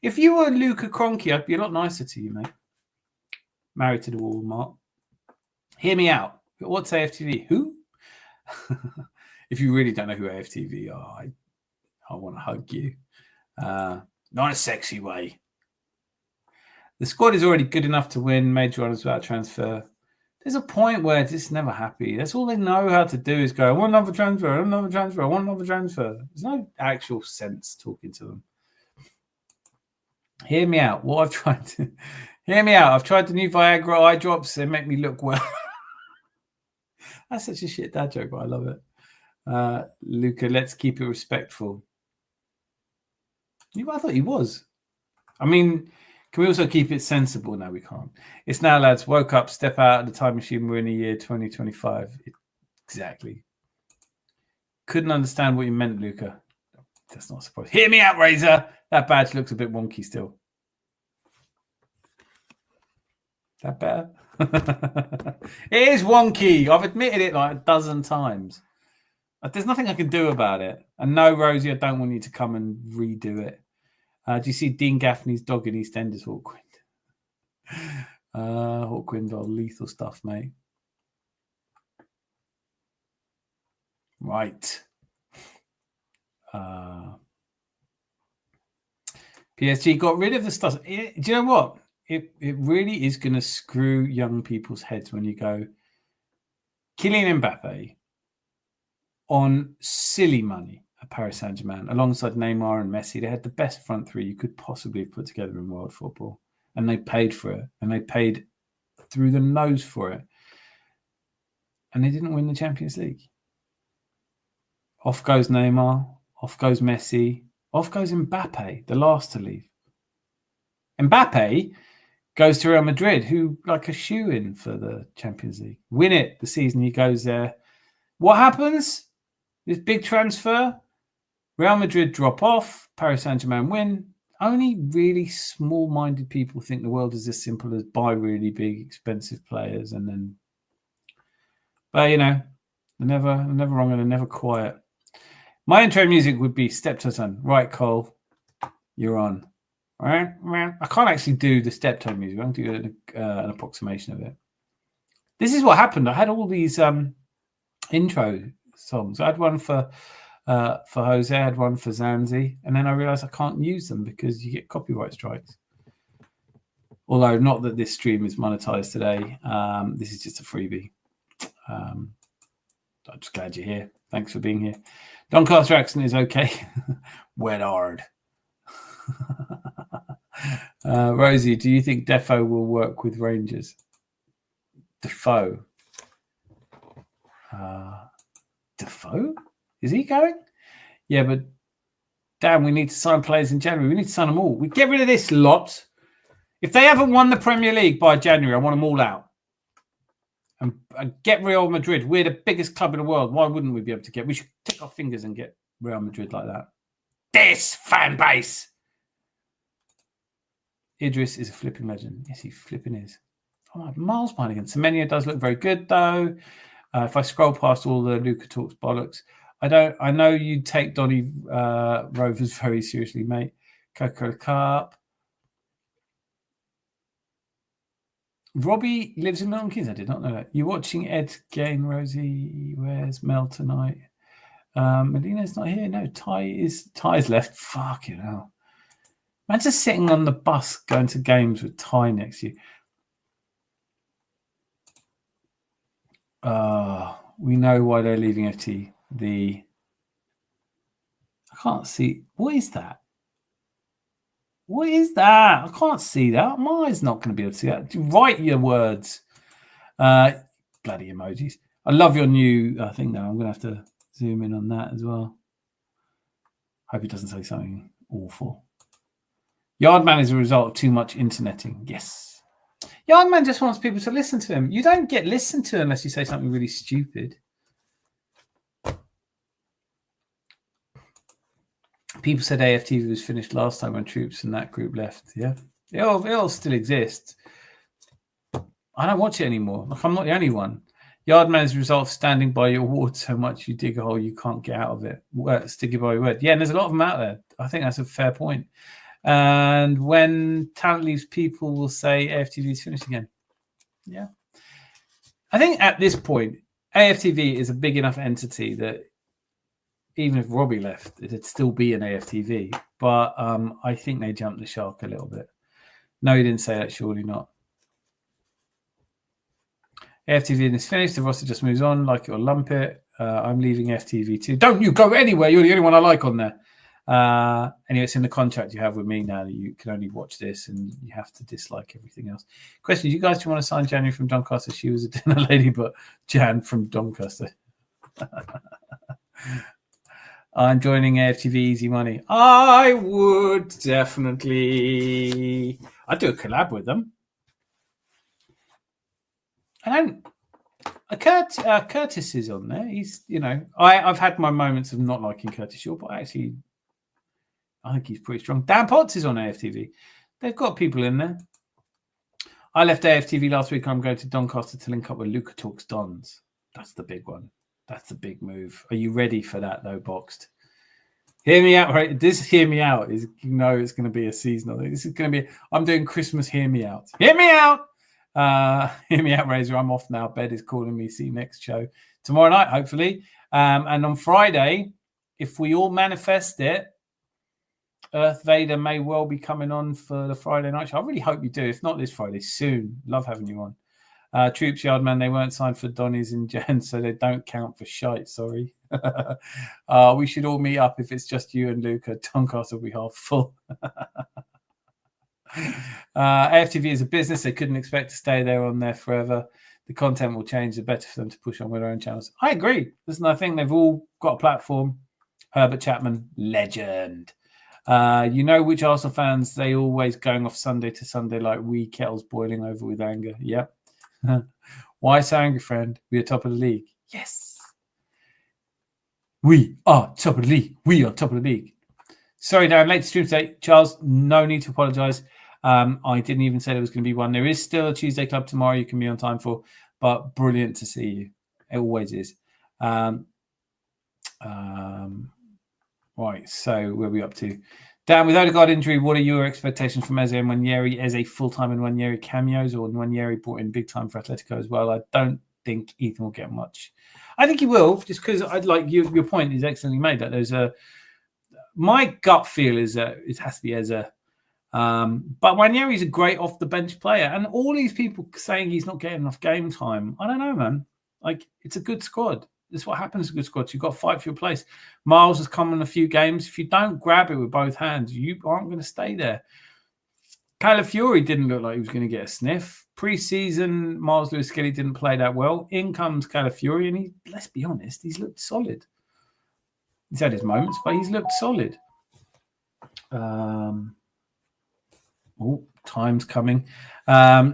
If you were Luca Kroenke, I'd be a lot nicer to you, mate. Married to the wall, Mark. Hear me out. What's AFTV? Who? If you really don't know who AFTV are, I want to hug you. Not in a sexy way. The squad is already good enough to win major honours without transfer. There's a point where it's just never happy. That's all they know how to do is go, I want another transfer, I want another transfer, I want another transfer. There's no actual sense talking to them. Hear me out. What I've tried to hear me out. I've tried the new Viagra eye drops. They make me look well. That's such a shit dad joke, but I love it. Luca, let's keep it respectful. I thought he was. I mean, can we also keep it sensible? No, we can't. It's now, lads. Woke up, step out of the time machine. We're in the year 2025. Exactly. Couldn't understand what you meant, Luca. That's not surprising. Hear me out, Razor. That badge looks a bit wonky still. That better? It is wonky. I've admitted it like a dozen times. There's nothing I can do about it. And no, Rosie, I don't want you to come and redo it. Do you see Dean Gaffney's dog in EastEnders, Hawkwind? Hawkwind are lethal stuff, mate. Right. PSG got rid of the stuff. Do you know what? It really is going to screw young people's heads when you go Kylian Mbappe on silly money at Paris Saint-Germain alongside Neymar and Messi. They had the best front three you could possibly have put together in world football, and they paid for it, and they paid through the nose for it, and they didn't win the Champions League. Off goes Neymar, off goes Messi, off goes Mbappe, the last to leave. Mbappe goes to Real Madrid, who like a shoe-in for the Champions League. Win it the season he goes there. What happens? This big transfer. Real Madrid drop off. Paris Saint-Germain win. Only really small-minded people think the world is as simple as buy really big, expensive players and then... But, you know, they're never wrong and they're never quiet. My intro music would be Steptoe. Right, Cole, you're on. All right, I can't actually do the step-tone music. I'm going to do an approximation of it. This is what happened. I had all these intro songs. I had one for Jose, I had one for Zanzi, and then I realized I can't use them because you get copyright strikes. Although not that this stream is monetized today. This is just a freebie. I'm just glad you're here. Thanks for being here. Doncaster accent is okay. Wet hard. Rosie, do you think Defo will work with Rangers? Defoe? Defoe? Is he going? Yeah, but damn, we need to sign players in January. We need to sign them all. We get rid of this lot. If they haven't won the Premier League by January, I want them all out. And get Real Madrid. We're the biggest club in the world. Why wouldn't we be able to get? We should tick our fingers and get Real Madrid like that. This fan base. Idris is a flipping legend. Yes, he flipping is. Oh, miles behind again. Semenya does look very good though. If I scroll past all the Luca talks bollocks, I know you take Donny Rovers very seriously, mate. Coca Cup. Robbie lives in Milton Keynes. I did not know that. You're watching Ed Gain, Rosie. Where's Mel tonight? Medina's not here. No, Ty's left. Fuck you know. Man, just sitting on the bus going to games with Ty next to you. We know why they're leaving FT. I can't see. What is that? What is that? I can't see that. My eye's not going to be able to see that. Write your words. Bloody emojis. I love your new thing now. I'm going to have to zoom in on that as well. Hope it doesn't say something awful. Yardman is a result of too much interneting. Yes. Yardman just wants people to listen to him. You don't get listened to unless you say something really stupid. People said AFTV was finished last time when Troops and that group left. Yeah. It all still exists. I don't watch it anymore. Like, I'm not the only one. Yardman is a result of standing by your word so much you dig a hole you can't get out of it. Stick it by your word. Yeah, and there's a lot of them out there. I think that's a fair point. And when talent leaves, people will say AFTV is finished again. Yeah. I think at this point, AFTV is a big enough entity that even if Robbie left, it'd still be an AFTV. But I think they jumped the shark a little bit. No, he didn't say that, surely not. AFTV is finished. The roster just moves on. Like it or lump it. I'm leaving FTV too. Don't you go anywhere. You're the only one I like on there. Anyway, it's in the contract you have with me now that you can only watch this and you have to dislike everything else. Question: do you guys want to sign January from Doncaster? She was a dinner lady, but Jan from Doncaster. I'm joining AFTV Easy Money. I would definitely. I'd do a collab with them. And Curtis is on there. He's, I've had my moments of not liking Curtis Shaw, but actually, I think he's pretty strong. Dan Potts is on AFTV. They've got people in there. I left AFTV last week. I'm going to Doncaster to link up with Luca Talks Dons. That's the big one. That's the big move. Are you ready for that, though, Boxed? Hear me out, right? This hear me out is, it's going to be a seasonal. This is going to be, I'm doing Christmas hear me out. Hear me out! Hear me out, Razor. I'm off now. Bed is calling me. See you next show tomorrow night, hopefully. And on Friday, if we all manifest it, Earth Vader may well be coming on for the Friday night show. I really hope you do. If not this Friday, soon. Love having you on. Troops Yard, man, they weren't signed for Donnies and Jen, so they don't count for shite. Sorry. We should all meet up if it's just you and Luca. Doncaster will be half full. AFTV is a business. They couldn't expect to stay there on there forever. The content will change. The better for them to push on with their own channels. I agree. Listen, I think they've all got a platform. Herbert Chapman, legend. Which Arsenal fans, they always going off Sunday to Sunday like we kettles boiling over with anger. Yep. Why so angry, friend? We are top of the league. Yes. We are top of the league. We are top of the league. Sorry, Darren, late stream today. Charles, no need to apologise. I didn't even say there was going to be one. There is still a Tuesday Club tomorrow you can be on time for, but brilliant to see you. It always is. Right, so where are we up to? Dan, with Odegaard injury, what are your expectations from Eze and Nwaneri? Eze full-time and Nwaneri cameos, or Nwaneri brought in big time for Atletico as well? I don't think Ethan will get much. I think he will, just because I'd like your point is excellently made. That there's my gut feel is that it has to be Eze. But Nwaneri's a great off-the-bench player, and all these people saying he's not getting enough game time, I don't know, man. Like, it's a good squad. This is what happens to good squads. You've got to fight for your place. Miles has come in a few games. If you don't grab it with both hands, you aren't going to stay there. Calafiori didn't look like he was going to get a sniff. Pre-season, Miles Lewis-Skelly didn't play that well. In comes Calafiori, and let's be honest, he's looked solid. He's had his moments, but he's looked solid. Time's coming. I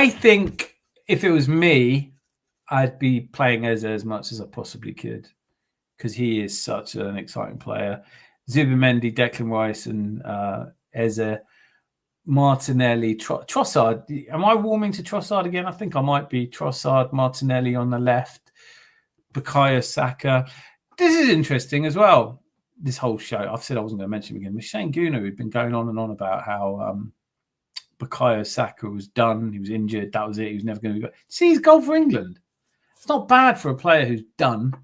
think if it was me, I'd be playing Eze as much as I possibly could because he is such an exciting player. Zubimendi, Declan Rice, and Eze, Martinelli, Trossard. Am I warming to Trossard again? I think I might be. Trossard, Martinelli on the left, Bukayo Saka. This is interesting as well. This whole show, I've said I wasn't going to mention him again. But Shane Guna had been going on and on about how Bukayo Saka was done. He was injured. That was it. He was never going to be good. See his goal for England. It's not bad for a player who's done.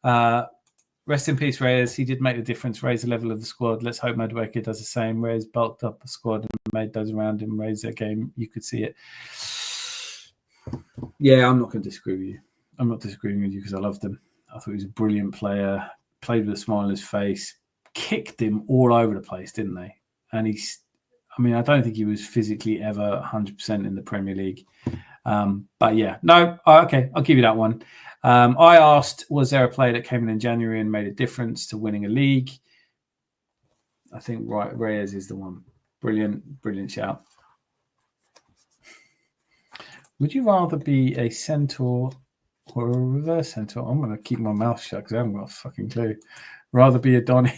Rest in peace, Reyes. He did make the difference, raise the level of the squad. Let's hope Madueke does the same. Reyes bulked up the squad and made those around him raise their game. You could see it. Yeah, I'm not going to disagree with you. I'm not disagreeing with you because I loved him. I thought he was a brilliant player. Played with a smile on his face. Kicked him all over the place, didn't they? And I don't think he was physically ever 100% in the Premier League. But yeah, no, okay, I'll give you that one. I asked, was there a player that came in January and made a difference to winning a league? I think Reyes is the one. Brilliant shout. Would you rather be a centaur or a reverse centaur? I'm going to keep my mouth shut because I haven't got a fucking clue. Rather be a Donny.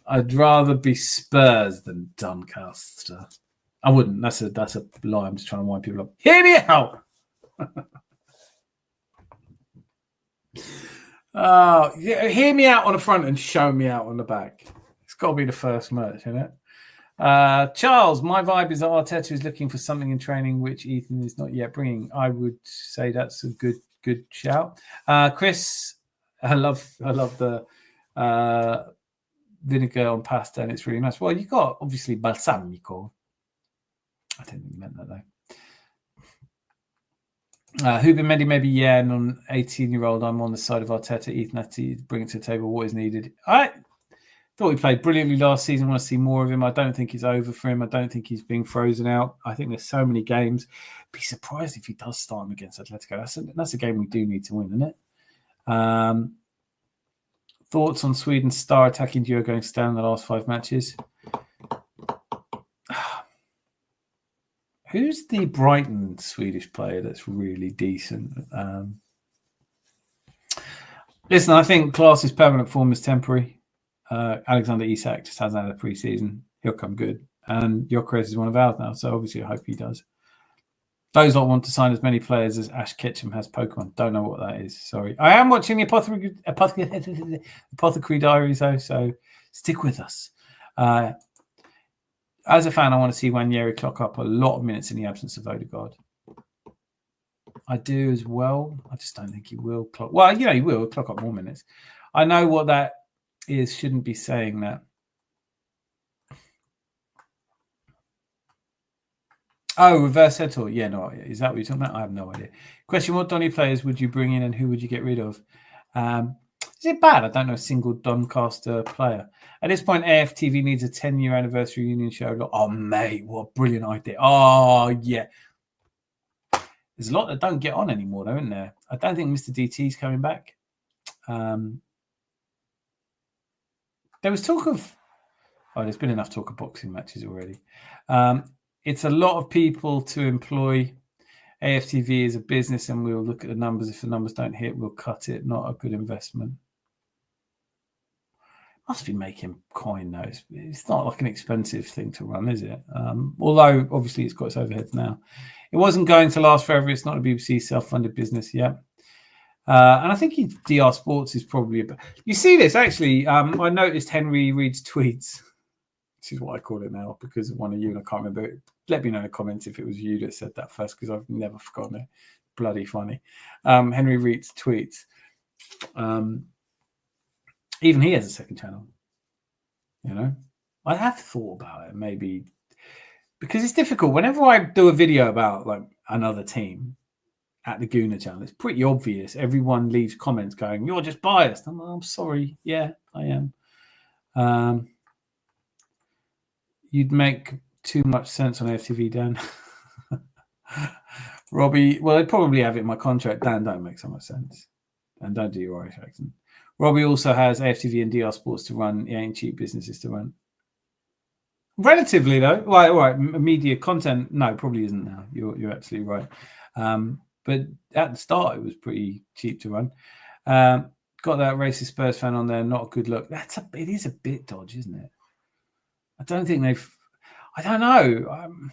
I'd rather be Spurs than Doncaster. I wouldn't. That's a lie. I'm just trying to wind people up. Hear me out. Hear me out on the front and show me out on the back. It's got to be the first merch, isn't it? Charles, my vibe is that Arteta is looking for something in training which Ethan is not yet bringing. I would say that's a good shout. Chris, I love the vinegar on pasta, and it's really nice. Well, you got obviously balsamico. I didn't think you meant that though. Huben Mendy, maybe, yeah. And on 18-year-old, I'm on the side of Arteta. Ethan has to bring it to the table what is needed. I thought he played brilliantly last season. I want to see more of him. I don't think it's over for him. I don't think he's being frozen out. I think there's so many games. Be surprised if he does start him against Atletico. That's a game we do need to win, isn't it? Thoughts on Sweden's star attacking duo going down in the last 5 matches? Who's the Brighton Swedish player that's really decent? Listen, I think Klaas's permanent form is temporary. Alexander Isak just hasn't had a pre-season. He'll come good. And Gyökeres is one of ours now, so obviously I hope he does. Those that want to sign as many players as Ash Ketchum has Pokemon. Don't know what that is. Sorry. I am watching the Apothecary Diaries, though, so stick with us. As a fan, I want to see Wanyeri clock up a lot of minutes in the absence of Odegaard. I do as well. I just don't think he will clock. Well, he will clock up more minutes. I know what that is. Shouldn't be saying that. Oh, reverse head tour. Yeah, no. Is that what you're talking about? I have no idea. Question: what Donny players would you bring in, and who would you get rid of? Is it bad? I don't know a single Doncaster player. At this point, AFTV needs a 10-year anniversary union show. Oh, mate, what a brilliant idea. Oh, yeah. There's a lot that don't get on anymore, though, isn't there? I don't think Mr. DT's coming back. There was talk of... Oh, there's been enough talk of boxing matches already. It's a lot of people to employ. AFTV is a business, and we'll look at the numbers. If the numbers don't hit, we'll cut it. Not a good investment. Must be making coin, though. It's not like an expensive thing to run, is it? Although, obviously, it's got its overheads now. It wasn't going to last forever. It's not a BBC self-funded business yet. And I think DR Sports is probably... You see this, actually. I noticed Henry Reid's tweets. This is what I call it now because of one of you, and I can't remember. Let me know in the comments if it was you that said that first, because I've never forgotten it. Bloody funny. Henry Reid's tweets. Even he has a second channel. I have thought about it, maybe, because it's difficult. Whenever I do a video about like another team at the Gooner channel, it's pretty obvious. Everyone leaves comments going, "You're just biased." I'm sorry. Yeah, I am. You'd make too much sense on FTV, Dan. Robbie, well, I'd probably have it in my contract. Dan, don't make so much sense. And don't do your Irish accent. Robbie also has AFTV and DR Sports to run. It ain't cheap businesses to run. Relatively, though. Right, all right. Media content, no, probably isn't now. You're absolutely right. But at the start, it was pretty cheap to run. Got that racist Spurs fan on there. Not a good look. It is a bit dodge, isn't it? I don't think I don't know.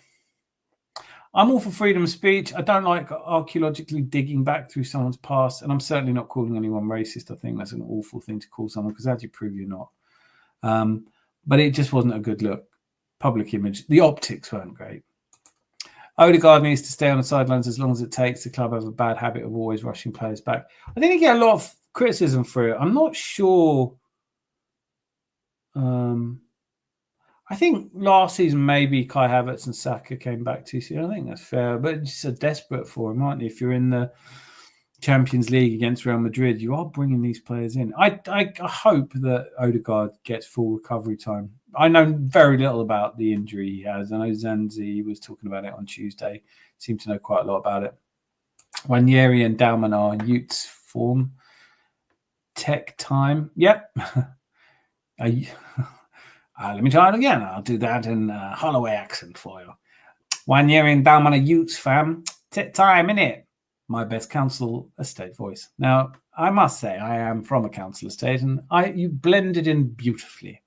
I'm all for freedom of speech. I don't like archaeologically digging back through someone's past, and I'm certainly not calling anyone racist. I think that's an awful thing to call someone, because how do you prove you're not? But it just wasn't a good look. Public image. The optics weren't great. Odegaard needs to stay on the sidelines as long as it takes. The club have a bad habit of always rushing players back. I think he get a lot of criticism for it. I'm not sure. I think last season maybe Kai Havertz and Saka came back too soon. I think that's fair, but just so desperate for him, aren't you? If you're in the Champions League against Real Madrid, you are bringing these players in. I hope that Odegaard gets full recovery time. I know very little about the injury he has. I know Zanzi was talking about it on Tuesday. Seemed to know quite a lot about it. Wanyeri and Dauman are in Utes form. Tech time. Yep. Let me try it again. I'll do that in Holloway accent for you. 1 year in down on a Utes, fam. Time, innit? My best council estate voice. Now, I must say, I am from a council estate, and you blended in beautifully.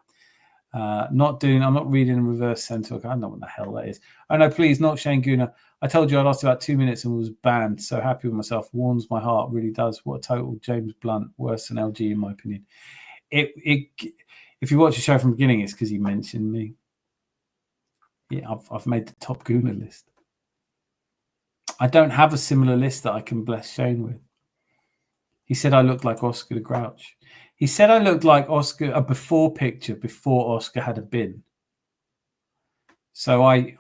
I'm not reading in reverse center. I don't know what the hell that is. Oh no, please, not Shane Gooner. I told you I lost about 2 minutes and was banned. So happy with myself. Warms my heart, really does. What a total James Blunt. Worse than LG, in my opinion. If you watch the show from the beginning, it's because he mentioned me. Yeah, I've made the top Gooner list. I don't have a similar list that I can bless Shane with. He said I looked like Oscar the Grouch. He said I looked like Oscar, a before picture, before Oscar had a bin. So I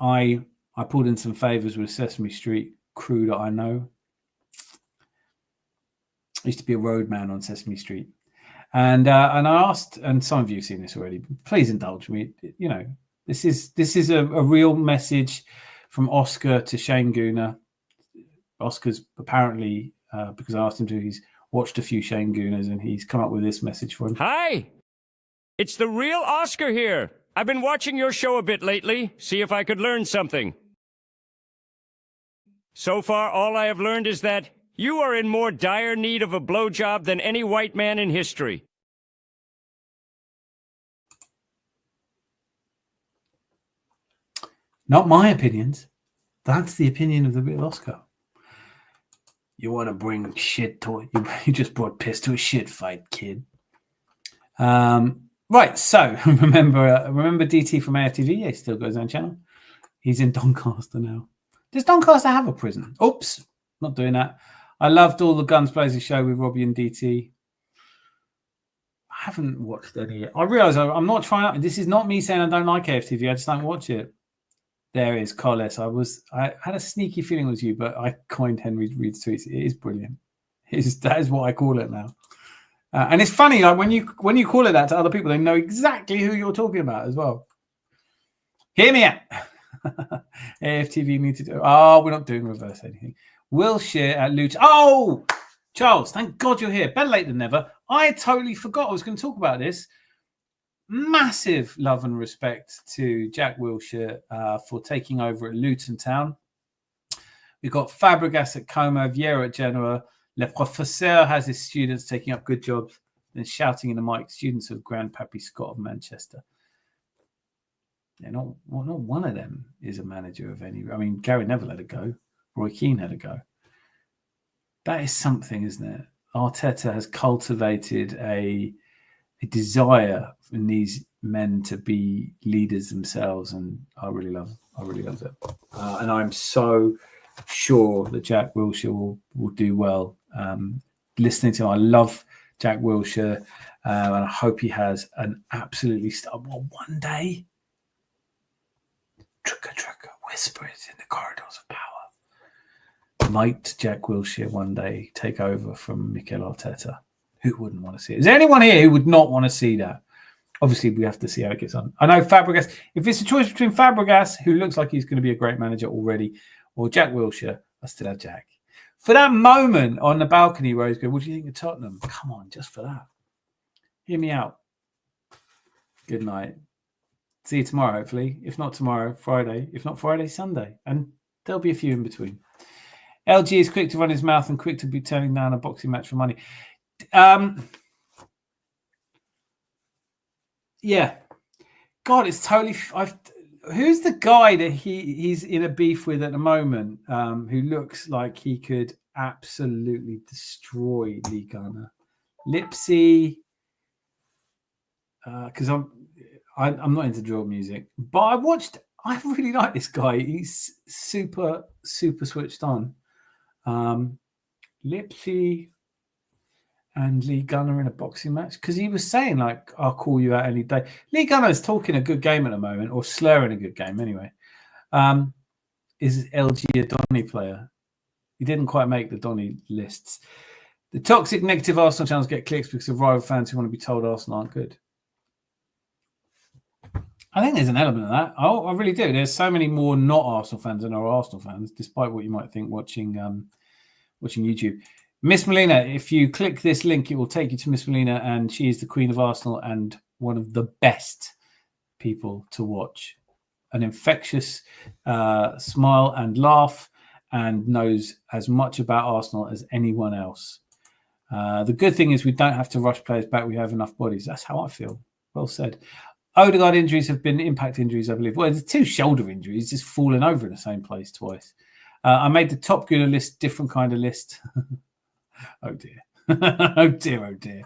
pulled in some favors with Sesame Street crew that I know. used to be a roadman on Sesame Street. And I asked, and some of you have seen this already, please indulge me. You know, this is a real message from Oscar to Shane Gooner. Oscar's apparently, because I asked him to, he's watched a few Shane Gooners and he's come up with this message for him. Hi, it's the real Oscar here. I've been watching your show a bit lately, see if I could learn something. So far, all I have learned is that you are in more dire need of a blowjob than any white man in history. Not my opinions. That's the opinion of the real Oscar. You want to bring shit to it? You just brought piss to a shit fight, kid. Right, so remember DT from AFTV? Yeah, he still goes on channel. He's in Doncaster now. Does Doncaster have a prison? Oops, not doing that. I loved all the Guns Blazing show with Robbie and DT. I haven't watched any yet. I realise I'm not trying out. This is not me saying I don't like AFTV. I just don't watch it. There is Collis. I had a sneaky feeling it was you, but I coined Henry Reid's tweets. It is brilliant. That is what I call it now. And it's funny, like when you call it that to other people, they know exactly who you're talking about as well. Hear me out. AFTV need to do. Oh, we're not doing reverse anything. Wilshire at Luton. Oh, Charles, thank God you're here. Better late than never. I totally forgot I was going to talk about this. Massive love and respect to Jack Wilshire for taking over at Luton Town. We've got Fabregas at Como, Vieira at Genoa. Le Professeur has his students taking up good jobs and shouting in the mic, students of Grandpappy Scott of Manchester. Yeah, not one of them is a manager of any. I mean, Gary Neville had a go. Roy Keane had a go. That is something, isn't it? Arteta has cultivated a desire in these men to be leaders themselves, and I really love it. And I'm so sure that Jack Wilshire will do well. Listening to him, I love Jack Wilshire, and I hope he has an absolutely one day. Trucker whispers in the corridors of power. Might Jack Wilshire one day take over from Mikel Arteta? Who wouldn't want to see it? Is there anyone here who would not want to see that? Obviously, we have to see how it gets on. I know Fabregas. If it's a choice between Fabregas, who looks like he's going to be a great manager already, or Jack Wilshire, I still have Jack. For that moment on the balcony where he's going, what do you think of Tottenham? Come on, just for that. Hear me out. Good night. See you tomorrow, hopefully. If not tomorrow, Friday. If not Friday, Sunday. And there'll be a few in between. LG is quick to run his mouth and quick to be turning down a boxing match for money. Yeah. God, it's totally... Who's the guy that he's in a beef with at the moment who looks like he could absolutely destroy Lee Gunner? Lipsy. Because I'm not into drill music, but I really like this guy. He's super, super switched on. Lipsy and Lee Gunner in a boxing match, because he was saying, like, I'll call you out any day. Lee Gunner is talking a good game at the moment, or slurring a good game anyway. Is LG a Donny player? He didn't quite make the Donny lists. The toxic negative Arsenal channels get clicks because of rival fans who want to be told Arsenal aren't good. I think there's an element of that. I really do. There's so many more not Arsenal fans than are Arsenal fans, despite what you might think watching YouTube. Miss Molina, if you click this link, it will take you to Miss Molina, and she is the Queen of Arsenal and one of the best people to watch. An infectious smile and laugh, and knows as much about Arsenal as anyone else. The good thing is we don't have to rush players back. We have enough bodies. That's how I feel. Well said. Odegaard injuries have been impact injuries, I believe. Well, there's 2 shoulder injuries, just falling over in the same place twice. I made the top Gooner list, different kind of list. Oh, dear. Oh, dear, oh, dear.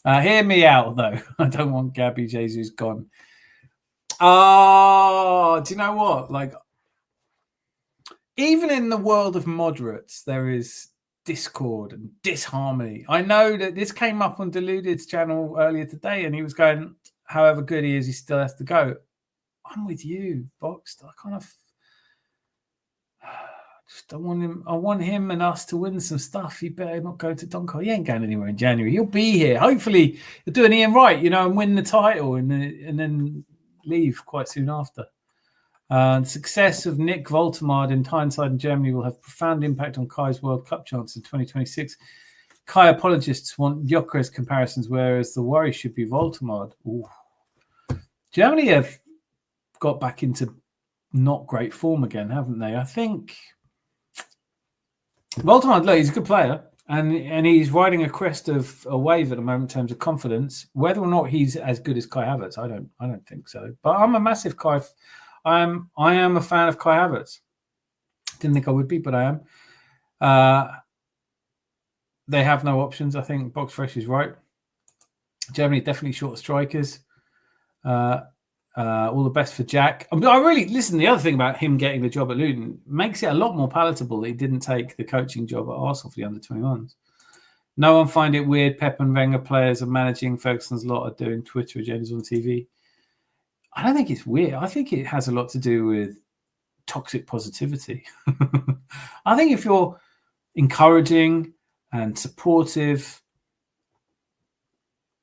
Hear me out, though. I don't want Gabby Jesus gone. Oh, do you know what? Like, even in the world of moderates, there is discord and disharmony. I know that this came up on Deluded's channel earlier today, and he was going, however good he is, he still has to go. I'm with you, Boxed. I kind of... just don't want him. I want him and us to win some stuff. He better not go to Doncaster. He ain't going anywhere in January. He'll be here. Hopefully, he'll do an Ian Wright, and win the title and then leave quite soon after. The success of Nick Woltemade in Tyneside in Germany will have profound impact on Kai's World Cup chances in 2026. Kai apologists want Gyökeres comparisons, whereas the worry should be Woltemade. Ooh. Germany have got back into not great form again, haven't they? I think Woltemade, look, he's a good player, and he's riding a crest of a wave at the moment in terms of confidence. Whether or not he's as good as Kai Havertz, I don't think so. But I'm a massive Kai. I am a fan of Kai Havertz. Didn't think I would be, but I am. They have no options. I think Box Fresh is right. Germany definitely short of strikers. All the best for Jack. I really listen. The other thing about him getting the job at Luton makes it a lot more palatable that he didn't take the coaching job at Arsenal for the under-21s. No one find it weird. Pep and Wenger players are managing. Ferguson's lot are doing Twitter agendas on TV. I don't think it's weird. I think it has a lot to do with toxic positivity. I think if you're encouraging and supportive,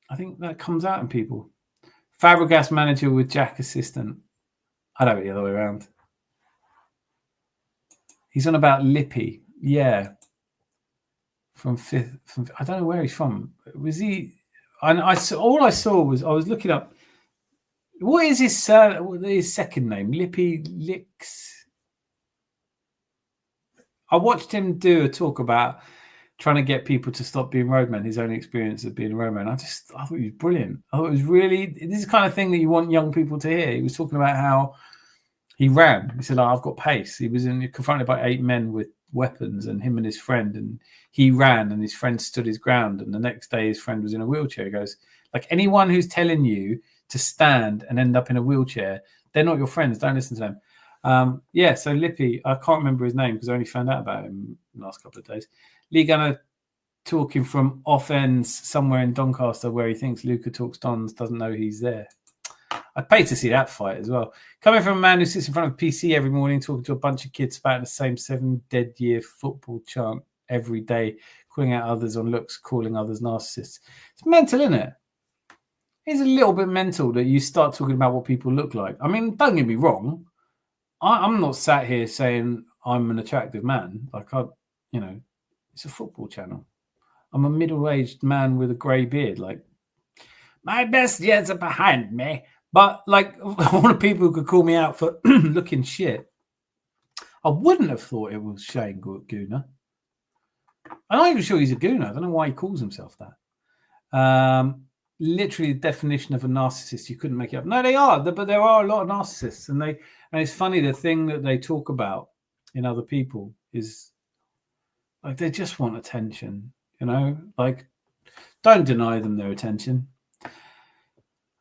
I think that comes out in people. Fabregas manager with Jack assistant. I don't know the other way around. He's on about Lippy. Yeah. From fifth. I don't know where he's from. Was he? All I saw was I was looking up. What is his second name? Lippy Licks. I watched him do a talk about trying to get people to stop being roadmen, his own experience of being a roadman. I thought he was brilliant. I thought it was really, this is the kind of thing that you want young people to hear. He was talking about how he ran. He said, I've got pace. He was confronted by 8 men with weapons and him and his friend, and he ran and his friend stood his ground. And the next day his friend was in a wheelchair. He goes, like, anyone who's telling you to stand and end up in a wheelchair, they're not your friends. Don't listen to them. So Lippy, I can't remember his name because I only found out about him the last couple of days. Lee Gunner talking from off ends somewhere in Doncaster where he thinks Luca talks Dons, doesn't know he's there. I'd pay to see that fight as well. Coming from a man who sits in front of a PC every morning talking to a bunch of kids spouting the same 7 dead year football chant every day, calling out others on looks, calling others narcissists. It's mental, isn't it? It's a little bit mental that you start talking about what people look like. I mean, don't get me wrong. I'm not sat here saying I'm an attractive man. Like, it's a football channel. I'm a middle-aged man with a grey beard. Like, my best years are behind me. But, like, all the people who could call me out for looking shit, I wouldn't have thought it was Shane Gooner. I'm not even sure he's a Gooner. I don't know why he calls himself that. Literally the definition of a narcissist. You couldn't make it up. No, they are. But there are a lot of narcissists. And it's funny, the thing that they talk about in other people is, like, they just want attention, Like, don't deny them their attention.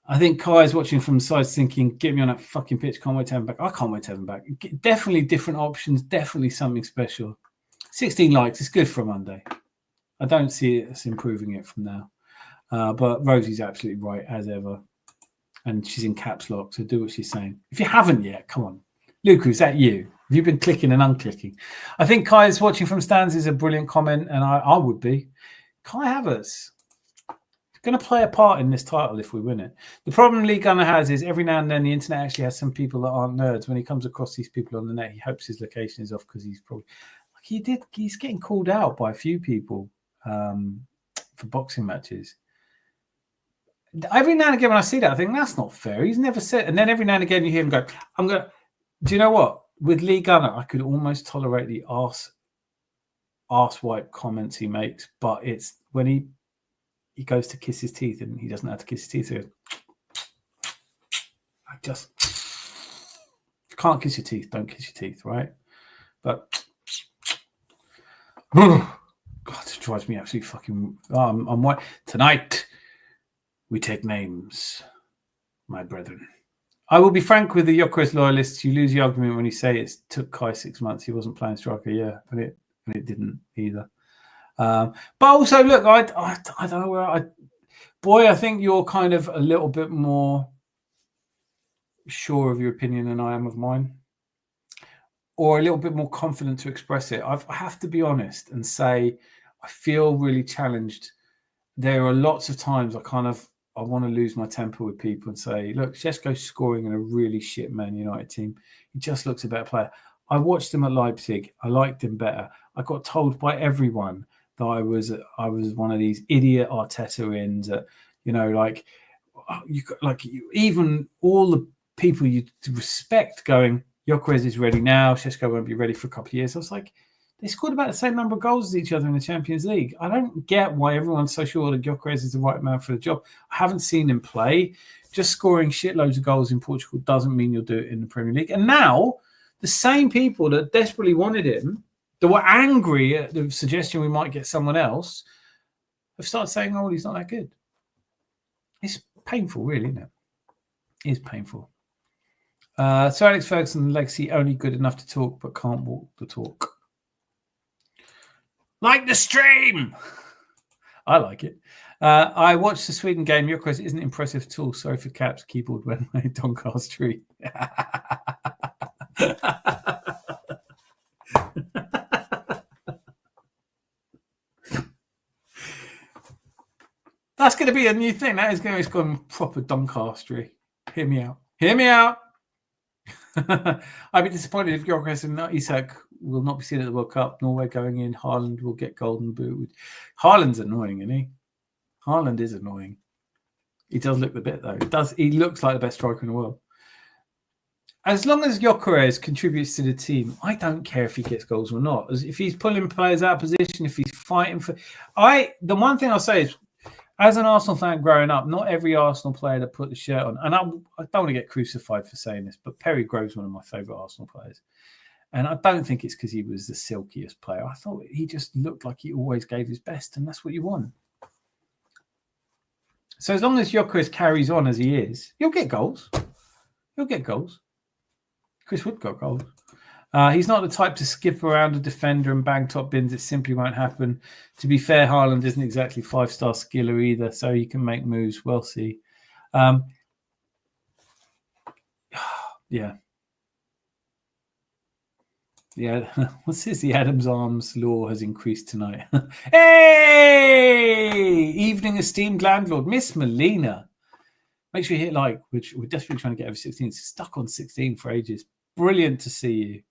I think Kai's watching from the sides thinking, get me on that fucking pitch, can't wait to have him back. I can't wait to have him back. Definitely different options, definitely something special. 16 likes, it's good for a Monday. I don't see us improving it from now. But Rosie's absolutely right, as ever. And she's in caps lock, so do what she's saying. If you haven't yet, come on. Luca, is that you? Have you been clicking and unclicking? I think Kai's watching from stands is a brilliant comment, and I would be. Kai Havertz is going to play a part in this title if we win it. The problem Lee Gunner has is every now and then the internet actually has some people that aren't nerds. When he comes across these people on the net, he hopes his location is off because he's probably he's getting called out by a few people for boxing matches. Every now and again when I see that, I think that's not fair. He's never said, and then every now and again you hear him go, do you know what? With Lee Gunner, I could almost tolerate the arse wipe comments he makes, but it's when he goes to kiss his teeth and he doesn't have to kiss his teeth. He goes, if you can't kiss your teeth, don't kiss your teeth, right? But God, it drives me absolutely fucking. I'm white tonight. We take names, my brethren. I will be frank with the Gyökeres loyalists. You lose the argument when you say it took Kai 6 months. He wasn't playing striker, yeah, and it didn't either. But also, look, I don't know where I think you're kind of a little bit more sure of your opinion than I am of mine. or a little bit more confident to express it. I have to be honest and say I feel really challenged. There are lots of times I want to lose my temper with people and say, look, Šeško's scoring in a really shit Man United team. He just looks a better player. I watched him at Leipzig. I liked him better. I got told by everyone that I was one of these idiot Arteta-ins that, even all the people you respect going, Gyökeres is ready now. Šeško won't be ready for a couple of years. I was like, they scored about the same number of goals as each other in the Champions League. I don't get why everyone's so sure that Gyökeres is the right man for the job. I haven't seen him play. Just scoring shitloads of goals in Portugal doesn't mean you'll do it in the Premier League. And now, the same people that desperately wanted him, that were angry at the suggestion we might get someone else, have started saying, oh, well, he's not that good. It's painful, really, isn't it? It is painful. So Alex Ferguson, legacy, only good enough to talk, but can't walk the talk. Like the stream! I like it. I watched the Sweden game. Gyökeres isn't impressive at all. Sorry for Cap's keyboard when I Doncaster. That's going to be a new thing. That is going to be proper Doncaster. Hear me out. Hear me out. I'd be disappointed if Gyökeres and Isak will not be seen at the World Cup. Norway going in. Haaland will get golden boot. Haaland's annoying, isn't he? Haaland is annoying. He does look the bit, though. He looks like the best striker in the world. As long as Gyökeres contributes to the team, I don't care if he gets goals or not. If he's pulling players out of position, if he's fighting for... The one thing I'll say is, as an Arsenal fan growing up, not every Arsenal player that put the shirt on, and I don't want to get crucified for saying this, but Perry Grove's one of my favourite Arsenal players. And I don't think it's because he was the silkiest player. I thought he just looked like he always gave his best, and that's what you want. So as long as Gyökeres carries on as he is, he'll get goals. He'll get goals. Chris Wood got goals. He's not the type to skip around a defender and bang top bins. It simply won't happen. To be fair, Haaland isn't exactly 5-star skiller either, so he can make moves. We'll see. Yeah. What's this? The Adams Arms law has increased tonight. Hey! Evening esteemed landlord, Miss Melina. Make sure you hit like, which we're desperately trying to get over 16. It's stuck on 16 for ages. Brilliant to see you.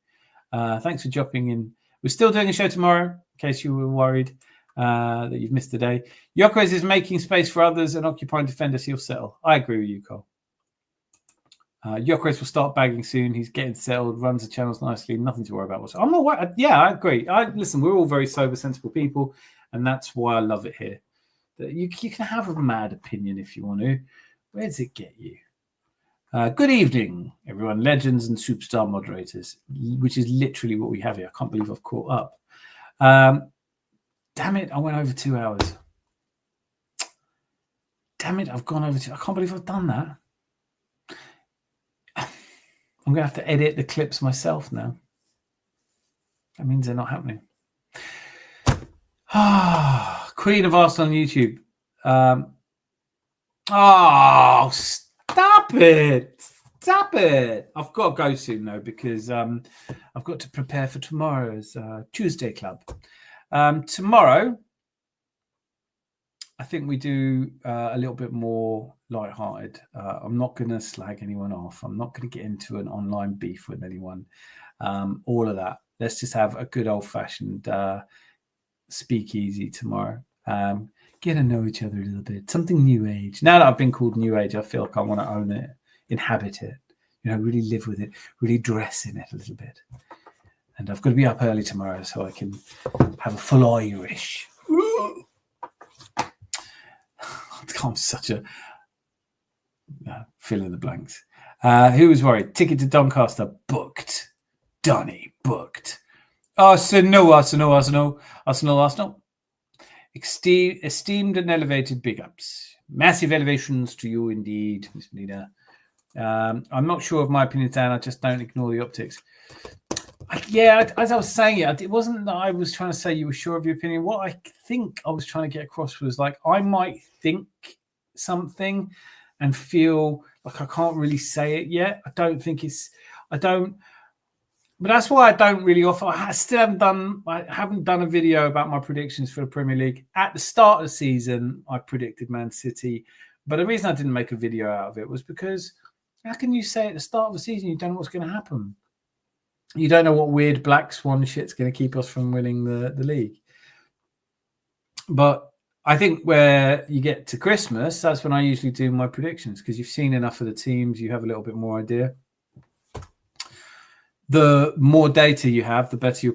Thanks for dropping in. We're still doing a show tomorrow, in case you were worried that you've missed the day. Gyökeres is making space for others and occupying defenders. He'll settle. I agree with you, Cole. Gyökeres will start bagging soon. He's getting settled, runs the channels nicely. Nothing to worry about. I'm not worried. Yeah, I agree. Listen, we're all very sober, sensible people, and that's why I love it here. You can have a mad opinion if you want to. Where does it get you? Good evening, everyone. Legends and superstar moderators, which is literally what we have here. I can't believe I've caught up. Damn it, I went over 2 hours. Damn it, I've gone over 2. I can't believe I've done that. I'm going to have to edit the clips myself now. That means they're not happening. Queen of Arsenal on YouTube. Stop it. Stop it. I've got to go soon, though, because I've got to prepare for tomorrow's Tuesday Club. Tomorrow, I think we do a little bit more lighthearted. I'm not going to slag anyone off. I'm not going to get into an online beef with anyone. All of that. Let's just have a good old-fashioned speakeasy tomorrow. Get to know each other a little bit. Something new age. Now that I've been called new age, I feel like I want to own it, inhabit it, really live with it, really dress in it a little bit. And I've got to be up early tomorrow so I can have a full Irish. I'm such a fill in the blanks. Who was worried? Ticket to Doncaster booked. Donny booked. Arsenal. Esteemed and elevated big ups. Massive elevations to you indeed, Miss Melina. I'm not sure of my opinion, Dan. I just don't ignore the optics. As I was saying it wasn't that I was trying to say you were sure of your opinion. What I think I was trying to get across was like I might think something and feel like I can't really say it yet. I don't. But that's why I don't really offer. I haven't done a video about my predictions for the Premier League. At the start of the season, I predicted Man City. But the reason I didn't make a video out of it was because how can you say at the start of the season you don't know what's going to happen? You don't know what weird black swan shit's going to keep us from winning the league. But I think where you get to Christmas, that's when I usually do my predictions because you've seen enough of the teams, you have a little bit more idea. The more data you have, the better your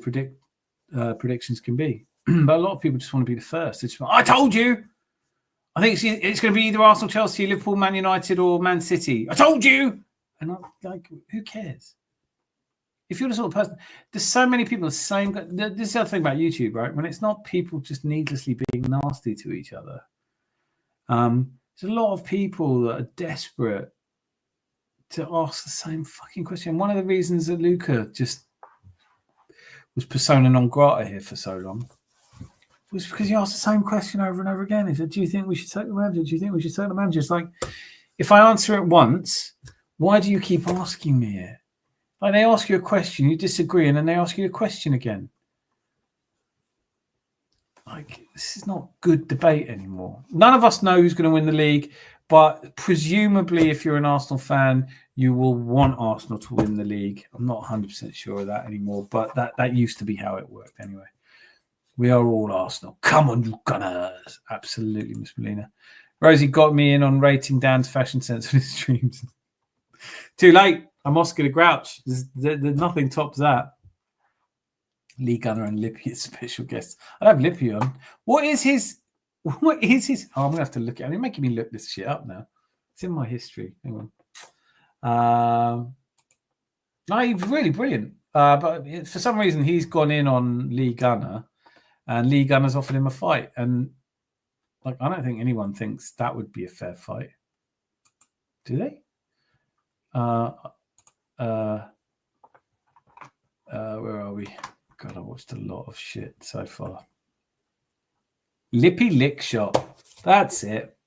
predictions can be. But a lot of people just want to be the first. It's, I told you. I think it's going to be either Arsenal, Chelsea, Liverpool, Man United, or Man City. I told you. And I'm like, who cares? If you're the sort of person, there's so many people the same. This is the other thing about YouTube, right? When it's not people just needlessly being nasty to each other. There's a lot of people that are desperate to ask the same fucking question. One of the reasons that Luca just was persona non grata here for so long was because he asked the same question over and over again. He said, do you think we should take the manager? Do you think we should take the manager? It's like, if I answer it once, why do you keep asking me it? Like they ask you a question, you disagree, and then they ask you a question again. Like, this is not good debate anymore. None of us know who's going to win the league, but presumably if you're an Arsenal fan, you will want Arsenal to win the league. I'm not 100% sure of that anymore, but that used to be how it worked anyway. We are all Arsenal. Come on, you Gunners. Absolutely, Miss Molina. Rosie got me in on rating Dan's fashion sense for his streams. Too late. I'm Oscar the Grouch. There's nothing tops that. Lee Gunner and Lippy as special guests. I'd have Lippy on. What is his? Oh, I'm going to have to look at it. You're making me look this shit up now. It's in my history. Hang on. No, he's really brilliant. But for some reason, he's gone in on Lee Gunner. And Lee Gunner's offered him a fight. And like, I don't think anyone thinks that would be a fair fight. Do they? Where are we? God, I watched a lot of shit so far. Lippy Lick Shop. That's it.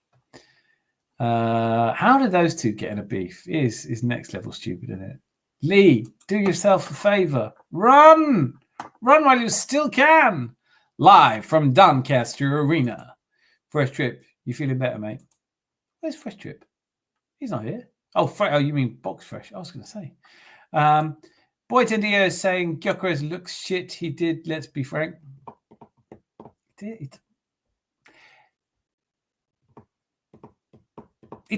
How did those two get in a beef? Is next level stupid, isn't it? Lee, do yourself a favor. Run! Run while you still can. Live from Doncaster Arena. Fresh Trip. You feeling better, mate? Where's Fresh Trip? He's not here. Oh, you mean Box Fresh? I was going to say. Boyd India is saying Gyökeres looks shit. He did, let's be frank. He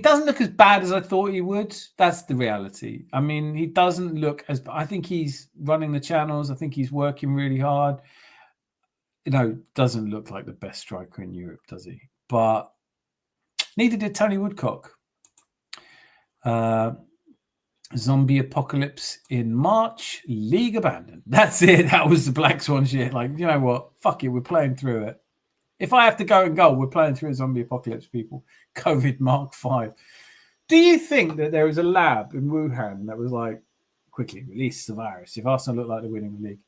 doesn't look as bad as I thought he would. That's the reality. I mean, he doesn't look as... I think he's running the channels. I think he's working really hard. You know, doesn't look like the best striker in Europe, does he? But neither did Tony Woodcock. Zombie apocalypse in March. League abandoned. That's it. That was the Black Swan shit. Like, you know what? Fuck it. We're playing through it. If I have to go and goal, we're playing through a zombie apocalypse, people. COVID Mark 5. Do you think that there was a lab in Wuhan that was like, quickly release the virus if Arsenal look like they're winning the league?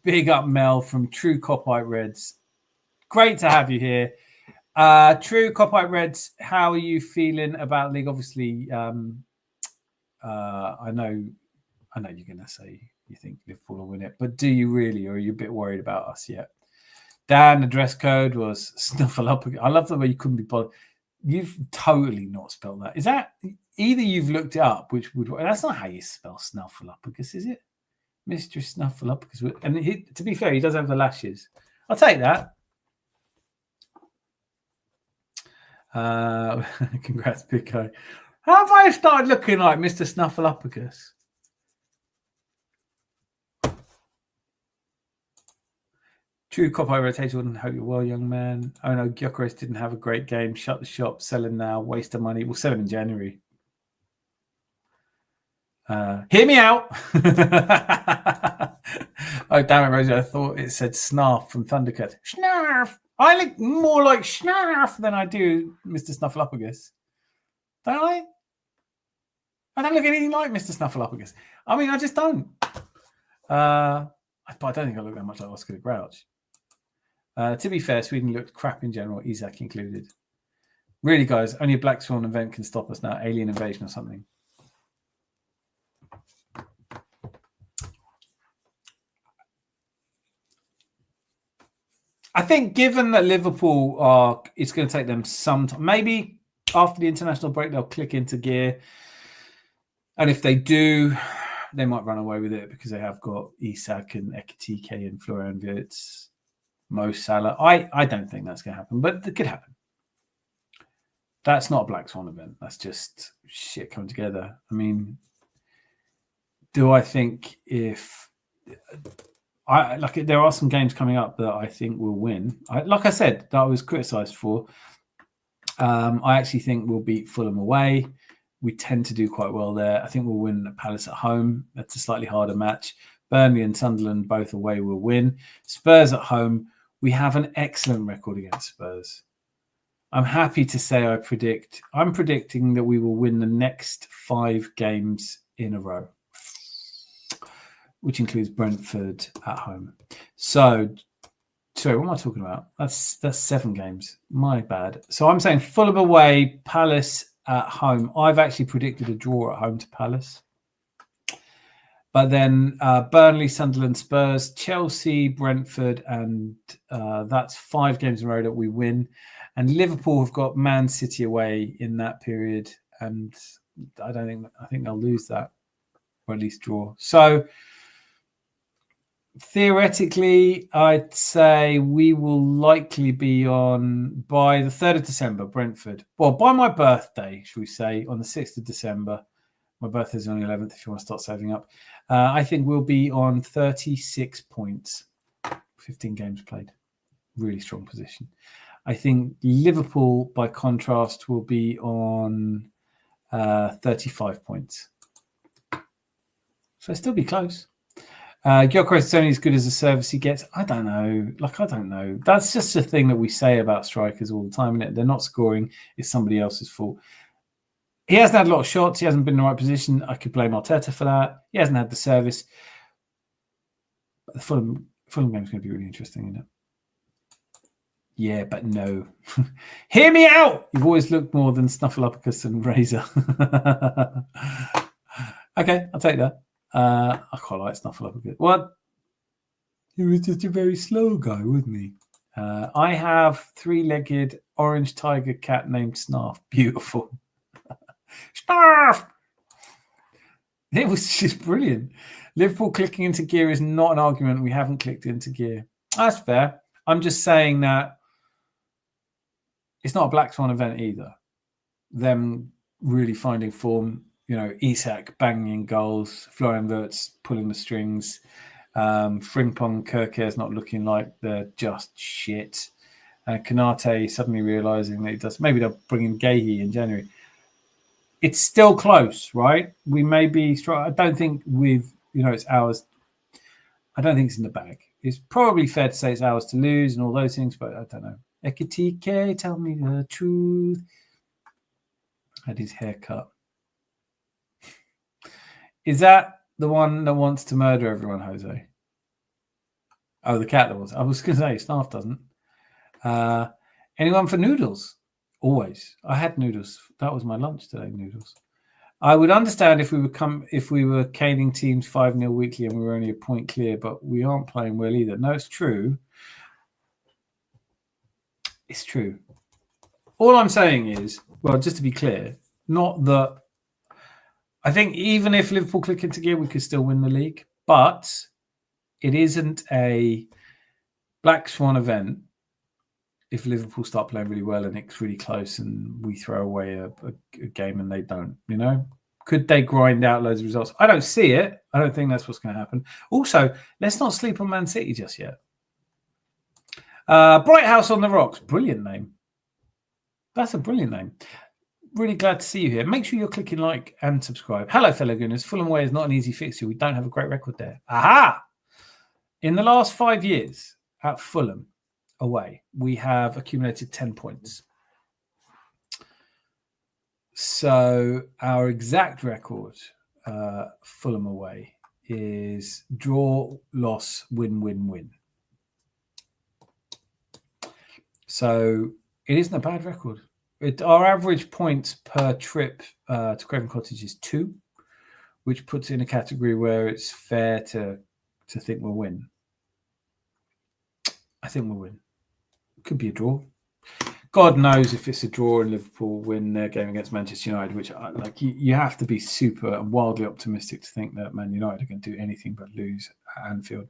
Big up Mel from True Copite Reds. Great to have you here. True Copite Reds, how are you feeling about league? Obviously, I know you're going to say you think Liverpool will win it, but do you really, or are you a bit worried about us yet? Dan, the dress code was Snuffleupagus. I love the way you couldn't be bothered. You've totally not spelled that. Is that either you've looked it up, which would... That's not how you spell Snuffleupagus, is it? Mr. Snuffleupagus. And to be fair, he does have the lashes. I'll take that. Congrats, Big Guy. How have I started looking like Mr. Snuffleupagus? True copy rotator wouldn't hope you're well, young man. Oh no, Gyökeres didn't have a great game. Shut the shop, selling now, waste of money. We'll sell him in January. Hear me out. Oh, damn it, Rosie. I thought it said snarf from Thundercat. Snarf. I look more like Snarf than I do Mr. Snuffleupagus. Don't I? I don't look anything like Mr. Snuffleupagus. I mean, I just don't. But I don't think I look that much like Oscar the Grouch. To be fair, Sweden looked crap in general, Isak included. Really, guys, only a Black Swan event can stop us now. Alien invasion or something. I think given that Liverpool are, it's going to take them some time. Maybe after the international break, they'll click into gear. And if they do, they might run away with it because they have got Isak and Ekitike and Florian Wirtz, Mo Salah. I don't think that's going to happen, but it could happen. That's not a Black Swan event. That's just shit coming together. I mean, do I think if there are some games coming up that I think will win. Like I said, that I was criticised for. I actually think we'll beat Fulham away. We tend to do quite well there. I think we'll win Palace at home. That's a slightly harder match. Burnley and Sunderland both away will win. Spurs at home. We have an excellent record against Spurs. I'm happy to say I'm predicting that we will win the next 5 games in a row, which includes Brentford at home. So, sorry, what am I talking about? That's 7 games. My bad. So I'm saying Fulham away, Palace at home. I've actually predicted a draw at home to Palace. But then Burnley, Sunderland, Spurs, Chelsea, Brentford, and that's 5 games in a row that we win. And Liverpool have got Man City away in that period, and I think they'll lose that, or at least draw. So theoretically, I'd say we will likely be on by the 3rd of December, Brentford. Well, by my birthday, should we say, on the 6th of December. My birthday's on the 11th if you want to start saving up. I think we'll be on 36 points, 15 games played. Really strong position. I think Liverpool, by contrast, will be on 35 points. So still be close. Gyökeres is only as good as the service he gets. I don't know. I don't know. That's just a thing that we say about strikers all the time, isn't it? They're not scoring. It's somebody else's fault. He hasn't had a lot of shots. He hasn't been in the right position. I could blame Arteta for that. He hasn't had the service. But the Fulham game is going to be really interesting, isn't it? Yeah, but no. Hear me out! You've always looked more than Snuffleupagus and Razor. Okay, I'll take that. I quite like Snuffleupagus. What? He was just a very slow guy, wasn't he? I have 3-legged orange tiger cat named Snarf. Beautiful. Snarf! It was just brilliant. Liverpool clicking into gear is not an argument. We haven't clicked into gear. That's fair. I'm just saying that it's not a Black Swan event either. Them really finding form, Isak banging goals, Florian Wirtz pulling the strings, Frimpong Kirke's not looking like they're just shit. Kanate suddenly realising that he does. Maybe they'll bring in Gahey in January. It's still close, right? We may be strong. I don't think it's ours. I don't think it's in the bag. It's probably fair to say it's ours to lose and all those things, but I don't know. Ekitike, tell me the truth. Had his haircut. Is that the one that wants to murder everyone, Jose? Oh, the cat that was. I was going to say, Snarf doesn't. Anyone for noodles? Always. I had noodles. That was my lunch today, noodles. I would understand if we were caning teams 5-0 weekly and we were only a point clear, but we aren't playing well either. No, it's true. It's true. All I'm saying is, well, just to be clear, not that I think even if Liverpool click into gear, we could still win the league, but it isn't a Black Swan event if Liverpool start playing really well and it's really close and we throw away a game and they don't, Could they grind out loads of results? I don't see it. I don't think that's what's going to happen. Also, let's not sleep on Man City just yet. Bright House on the Rocks. Brilliant name. That's a brilliant name. Really glad to see you here. Make sure you're clicking like and subscribe. Hello, fellow Gooners. Fulham away is not an easy fixture. We don't have a great record there. Aha! In the last 5 years at Fulham away, we have accumulated 10 points. So our exact record, Fulham away, is draw, loss, win, win, win. So it isn't a bad record. Our average points per trip to Craven Cottage is 2, which puts in a category where it's fair to think we'll win. I think we'll win. Could be a draw. God knows if it's a draw and Liverpool win their game against Manchester United, which you have to be super and wildly optimistic to think that Man United are going to do anything but lose at Anfield.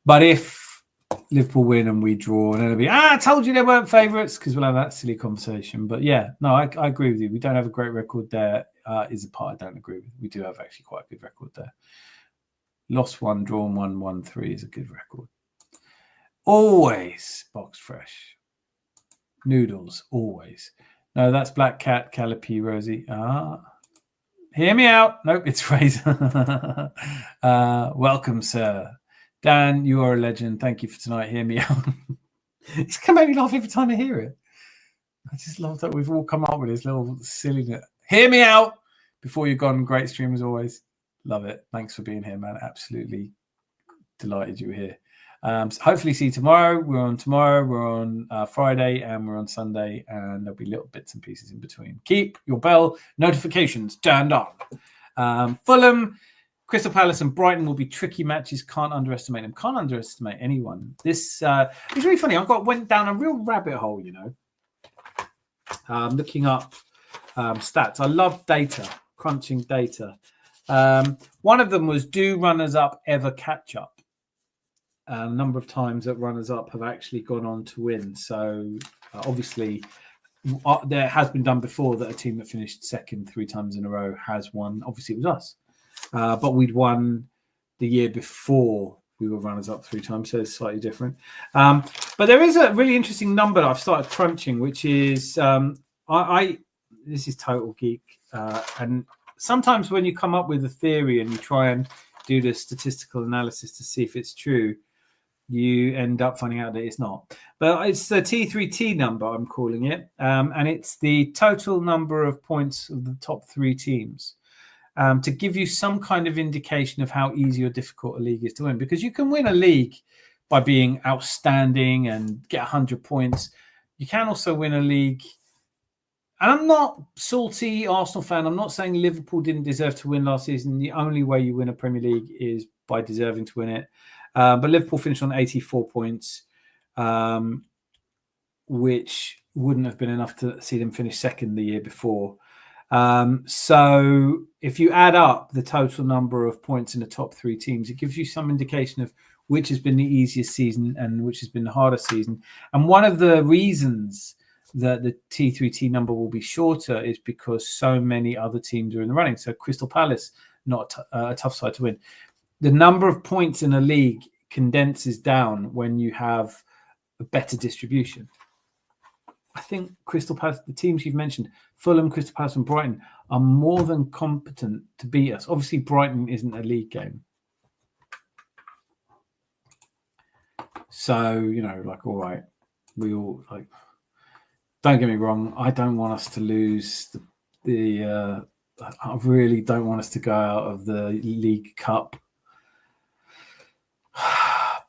But if Liverpool win and we draw, and it'll be, I told you they weren't favourites, because we'll have that silly conversation. But yeah, no, I agree with you. We don't have a great record there. Is a part I don't agree with. We do have actually quite a good record there. Lost 1, drawn 1, won 3 is a good record. Always box fresh. Noodles, always. No, that's Black Cat, Callipee, Rosie. Hear me out. Nope, it's Fraser. Welcome, sir. Dan, you are a legend. Thank you for tonight. Hear me out. It's going to make me laugh every time I hear it. I just love that we've all come up with this little silliness. Hear me out before you're gone. Great stream as always. Love it. Thanks for being here, man. Absolutely delighted you were here. So hopefully see you tomorrow. We're on tomorrow, we're on Friday, and we're on Sunday, and there'll be little bits and pieces in between. Keep your bell notifications turned on. Fulham, Crystal Palace, and Brighton will be tricky matches. Can't underestimate them. Can't underestimate anyone. This it's really funny. Went down a real rabbit hole, looking up stats. I love data, crunching data. One of them was, do runners-up ever catch up? A number of times that runners-up have actually gone on to win. So obviously there has been done before that a team that finished second 3 times in a row has won. Obviously it was us. But we'd won the year before we were runners-up 3 times, so it's slightly different. But there is a really interesting number that I've started crunching, which is, this is total geek. And sometimes when you come up with a theory and you try and do the statistical analysis to see if it's true, you end up finding out that it's not. But it's the T3T number, I'm calling it. And it's the total number of points of the top 3 teams, to give you some kind of indication of how easy or difficult a league is to win. Because you can win a league by being outstanding and get 100 points. You can also win a league. And I'm not salty Arsenal fan. I'm not saying Liverpool didn't deserve to win last season. The only way you win a Premier League is by deserving to win it. But Liverpool finished on 84 points, which wouldn't have been enough to see them finish second the year before. So if you add up the total number of points in the top 3 teams, it gives you some indication of which has been the easiest season and which has been the hardest season. And one of the reasons that the T3T number will be shorter is because so many other teams are in the running. So Crystal Palace, not a tough side to win. The number of points in a league condenses down when you have a better distribution. I think Crystal Palace, the teams you've mentioned, Fulham, Crystal Palace and Brighton, are more than competent to beat us. Obviously, Brighton isn't a league game. So, all right, we all don't get me wrong. I don't want us to lose I really don't want us to go out of the League Cup.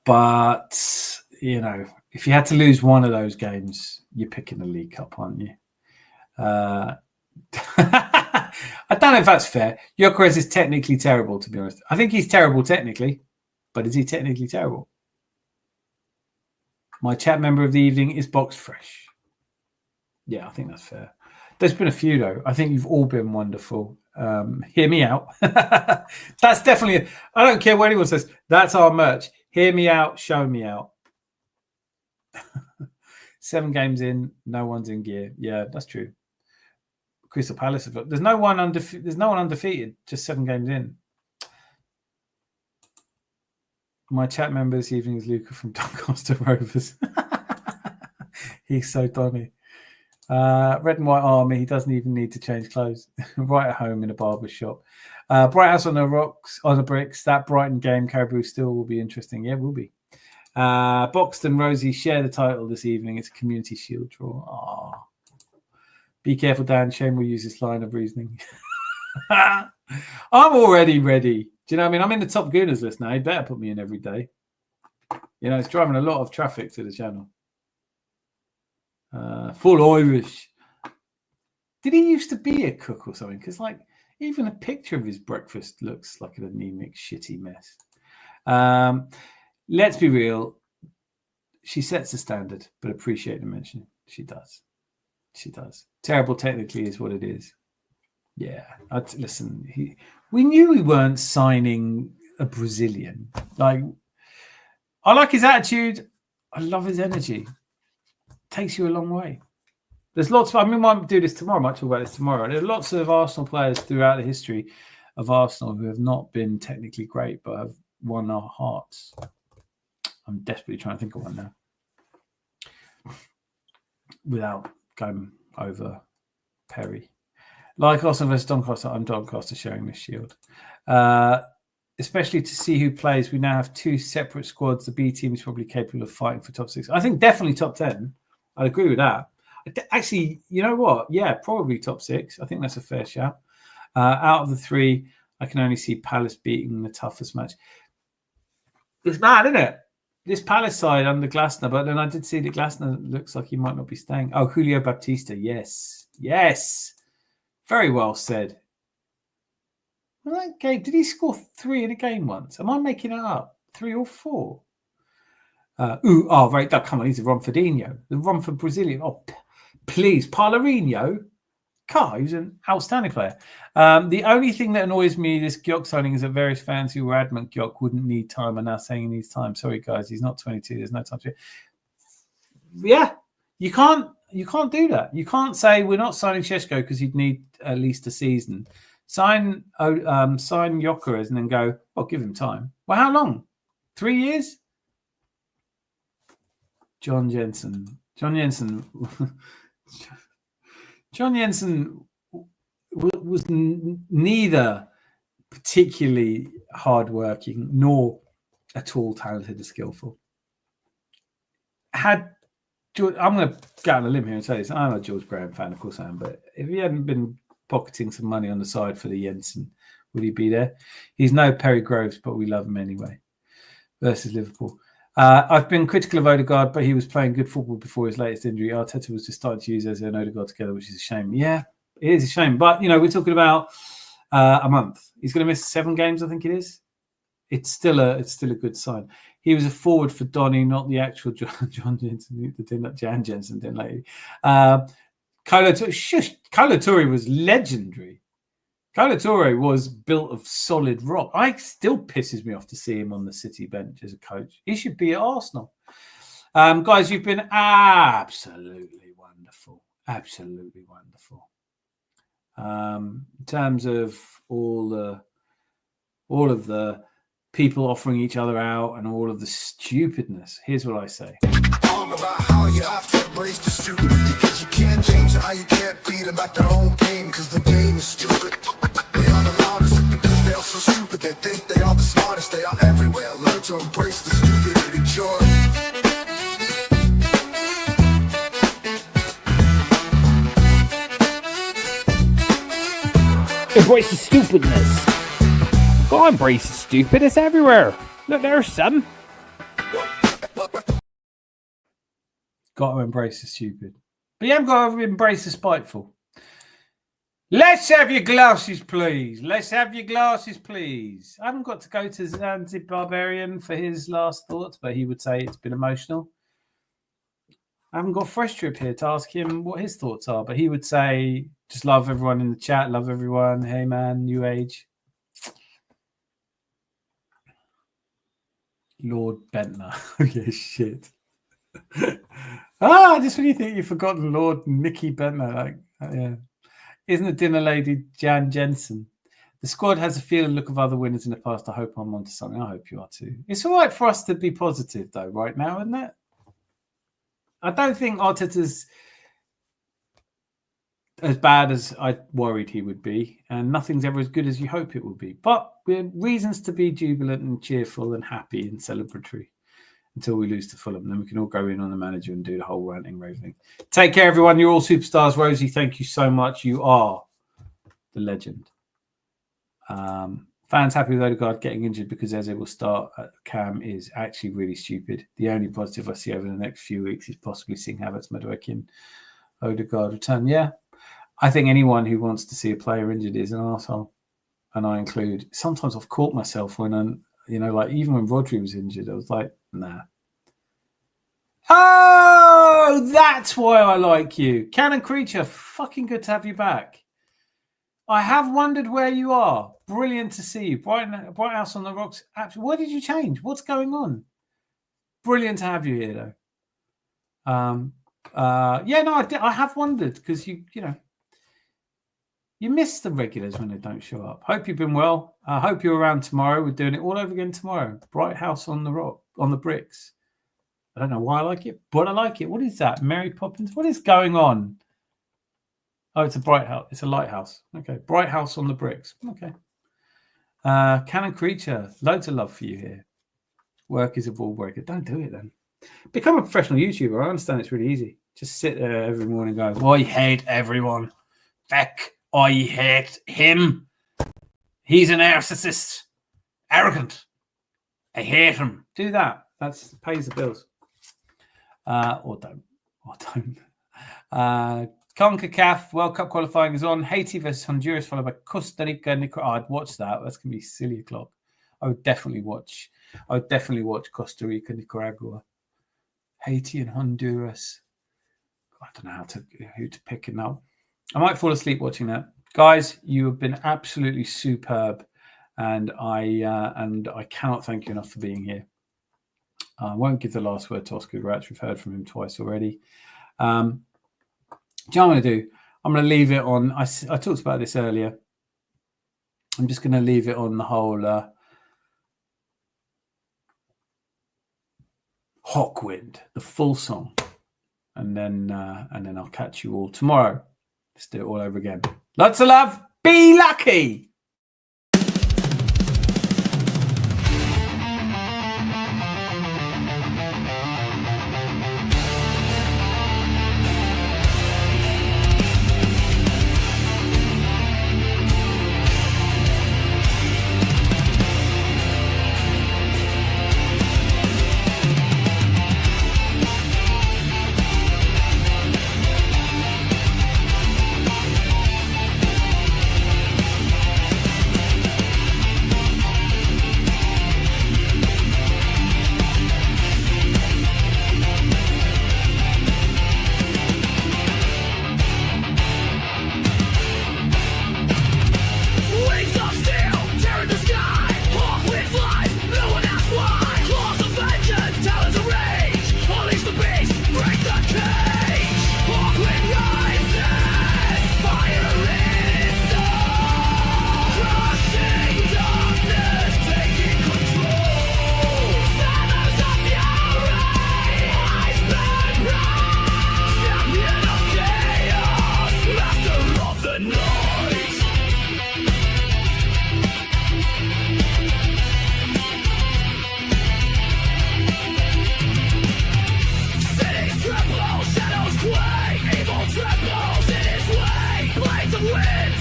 But, if you had to lose one of those games, you're picking the League Cup, aren't you? I don't know if that's fair. Gyökeres is technically terrible, to be honest. I think he's terrible technically, but is he technically terrible? My chat member of the evening is Box Fresh. Yeah, I think that's fair. There's been a few, though. I think you've all been wonderful. Hear me out. That's definitely, I don't care what anyone says. That's our merch. Hear me out, show me out. 7 games in, no one's in gear. Yeah, that's true. Crystal Palace, there's no one undefeated, just 7 games in. My chat member this evening is Luca from Doncaster Rovers. He's so Donny. Red and White Army, he doesn't even need to change clothes. Right at home in a barber shop. Bright House on the Rocks, on the Bricks. That Brighton game, Caribou still will be interesting. Yeah, will be. Boxton Rosie, share the title this evening. It's a Community Shield draw. Aww. Be careful, Dan. Shane will use this line of reasoning. I'm already ready. Do you know what I mean? I'm in the top Gooners list now. You better put me in every day. It's driving a lot of traffic to the channel. Full Irish. Did he used to be a cook or something? Because even a picture of his breakfast looks like an anemic, shitty mess. Let's be real. she sets a standard, but appreciate the mention. She does. She does. Terrible technically is what it is. Yeah. Listen, we knew we weren't signing a Brazilian. Like, I like his attitude. I love his energy. Takes you a long way. There's lots of, we might do this tomorrow. I might talk about this tomorrow. There are lots of Arsenal players throughout the history of Arsenal who have not been technically great, but have won our hearts. I'm desperately trying to think of one now without going over Perry. Like Arsenal versus Doncaster, I'm Doncaster sharing this shield. Especially to see who plays. We now have 2 separate squads. The B team is probably capable of fighting for top 6. I think definitely top 10. I'd agree with that. Actually, you know what? Yeah, probably top 6. I think that's a fair shout. Out of the 3, I can only see Palace beating the toughest match. It's mad, isn't it? This Palace side under Glasner, but then I did see that Glasner looks like he might not be staying. Oh, Julio Baptista. Yes. Yes. Very well said. Well, that game, did he score 3 in a game once? Am I making it up? 3 or 4? Right. Come on, he's a Romfordinho. The Romford Brazilian. Oh, please. Paulinho. He was an outstanding player. The only thing that annoys me this Gyok signing is that various fans who were adamant Gyok wouldn't need time are now saying he needs time. Sorry, guys, he's not 22. There's no time to. Yeah, you can't do that. You can't say we're not signing Šeško because he'd need at least a season. Sign Gyökeres and then go, give him time. Well, how long? 3 years? John Jensen was neither particularly hardworking nor at all talented or skillful. I'm going to go on a limb here and say this. I'm a George Graham fan, of course I am, but if he hadn't been pocketing some money on the side for the Jensen, would he be there? He's no Perry Groves, but we love him anyway. Versus Liverpool. I've been critical of Odegaard, but he was playing good football before his latest injury. Arteta was just starting to use Eze and Odegaard together, which is a shame. Yeah, it is a shame. But, we're talking about a month. He's going to miss 7 games, I think it is. It's still a good sign. He was a forward for Donny, not the actual John Jensen, Jan Jensen, didn't like it. Kolo Toure was legendary. Kolo Toure was built of solid rock. It still pisses me off to see him on the City bench as a coach. He should be at Arsenal. Guys, you've been absolutely wonderful. Absolutely wonderful. In terms of all of the people offering each other out and all of the stupidness, here's what I say. Talk about how you have to embrace the stupid because you can't change how you can't beat them at their own game because the game is stupid. They are the loudest because they are so stupid. They think they are the smartest. They are everywhere. Learn to embrace the stupidity, joy. Embrace the stupidness. Go embrace the stupid. It's everywhere. Look, there's some. Got to embrace the stupid. But you haven't got to embrace the spiteful. Let's have your glasses, please. Let's have your glasses, please. I haven't got to go to Zanzibar Barbarian for his last thoughts, but he would say it's been emotional. I haven't got Fresh Trip here to ask him what his thoughts are, but he would say, just love everyone in the chat, love everyone. Hey, man, new age. Lord Bentner. Yeah, shit. Just when you think you've forgotten Lord Nicky Bentner. Yeah. Isn't the dinner lady Jan Jensen? The squad has a feel and look of other winners in the past. I hope I'm onto something. I hope you are too. It's all right for us to be positive, though, right now, isn't it? I don't think Arteta's as bad as I worried he would be, and nothing's ever as good as you hope it will be. But we have reasons to be jubilant and cheerful and happy and celebratory until we lose to Fulham. Then we can all go in on the manager and do the whole ranting, raving. Take care, everyone. You're all superstars. Rosie, thank you so much. You are the legend. Fans happy with Odegaard getting injured because Eze will start at Cam is actually really stupid. The only positive I see over the next few weeks is possibly seeing Havertz, Madueke and Odegaard return. Yeah, I think anyone who wants to see a player injured is an arsehole. And I include, sometimes I've caught myself when I'm, like even when Rodri was injured, I was like, nah. Oh, that's why I like you. Cannon Creature, fucking good to have you back. I have wondered where you are. Brilliant to see you. Bright House on the Rocks. What did you change? What's going on? Brilliant to have you here, though. Yeah, no, I have wondered because you miss the regulars when they don't show up. Hope you've been well. I hope you're around tomorrow. We're doing it all over again tomorrow. Bright House on the Bricks. I don't know why I like it, but I like it. What is that? Mary Poppins? What is going on? Oh, it's a bright house. It's a lighthouse. Okay. Bright House on the Bricks. Okay. Cannon Creature. Loads of love for you here. Work is a ball breaker. Don't do it then. Become a professional YouTuber. I understand it's really easy. Just sit there every morning going, I hate everyone. Feck. I hate him. He's a narcissist. Arrogant. I hate him. Do that. That pays the bills. Or don't. CONCACAF World Cup qualifying is on. Haiti versus Honduras, followed by Costa Rica. I'd watch that. That's gonna be silly o'clock. I would definitely watch Costa Rica, Nicaragua, Haiti, and Honduras. I don't know who to pick it now. I might fall asleep watching that. Guys, you have been absolutely superb, and I cannot thank you enough for being here. I won't give the last word to Oscar Gratz. We've heard from him twice already. Do you know what I'm going to do? I'm going to leave it on. I talked about this earlier. I'm just going to leave it on the whole Hawkwind, the full song, and then I'll catch you all tomorrow. Let's do it all over again. Lots of love. Be lucky.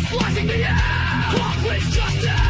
Slicing the air, Hawkwind justice.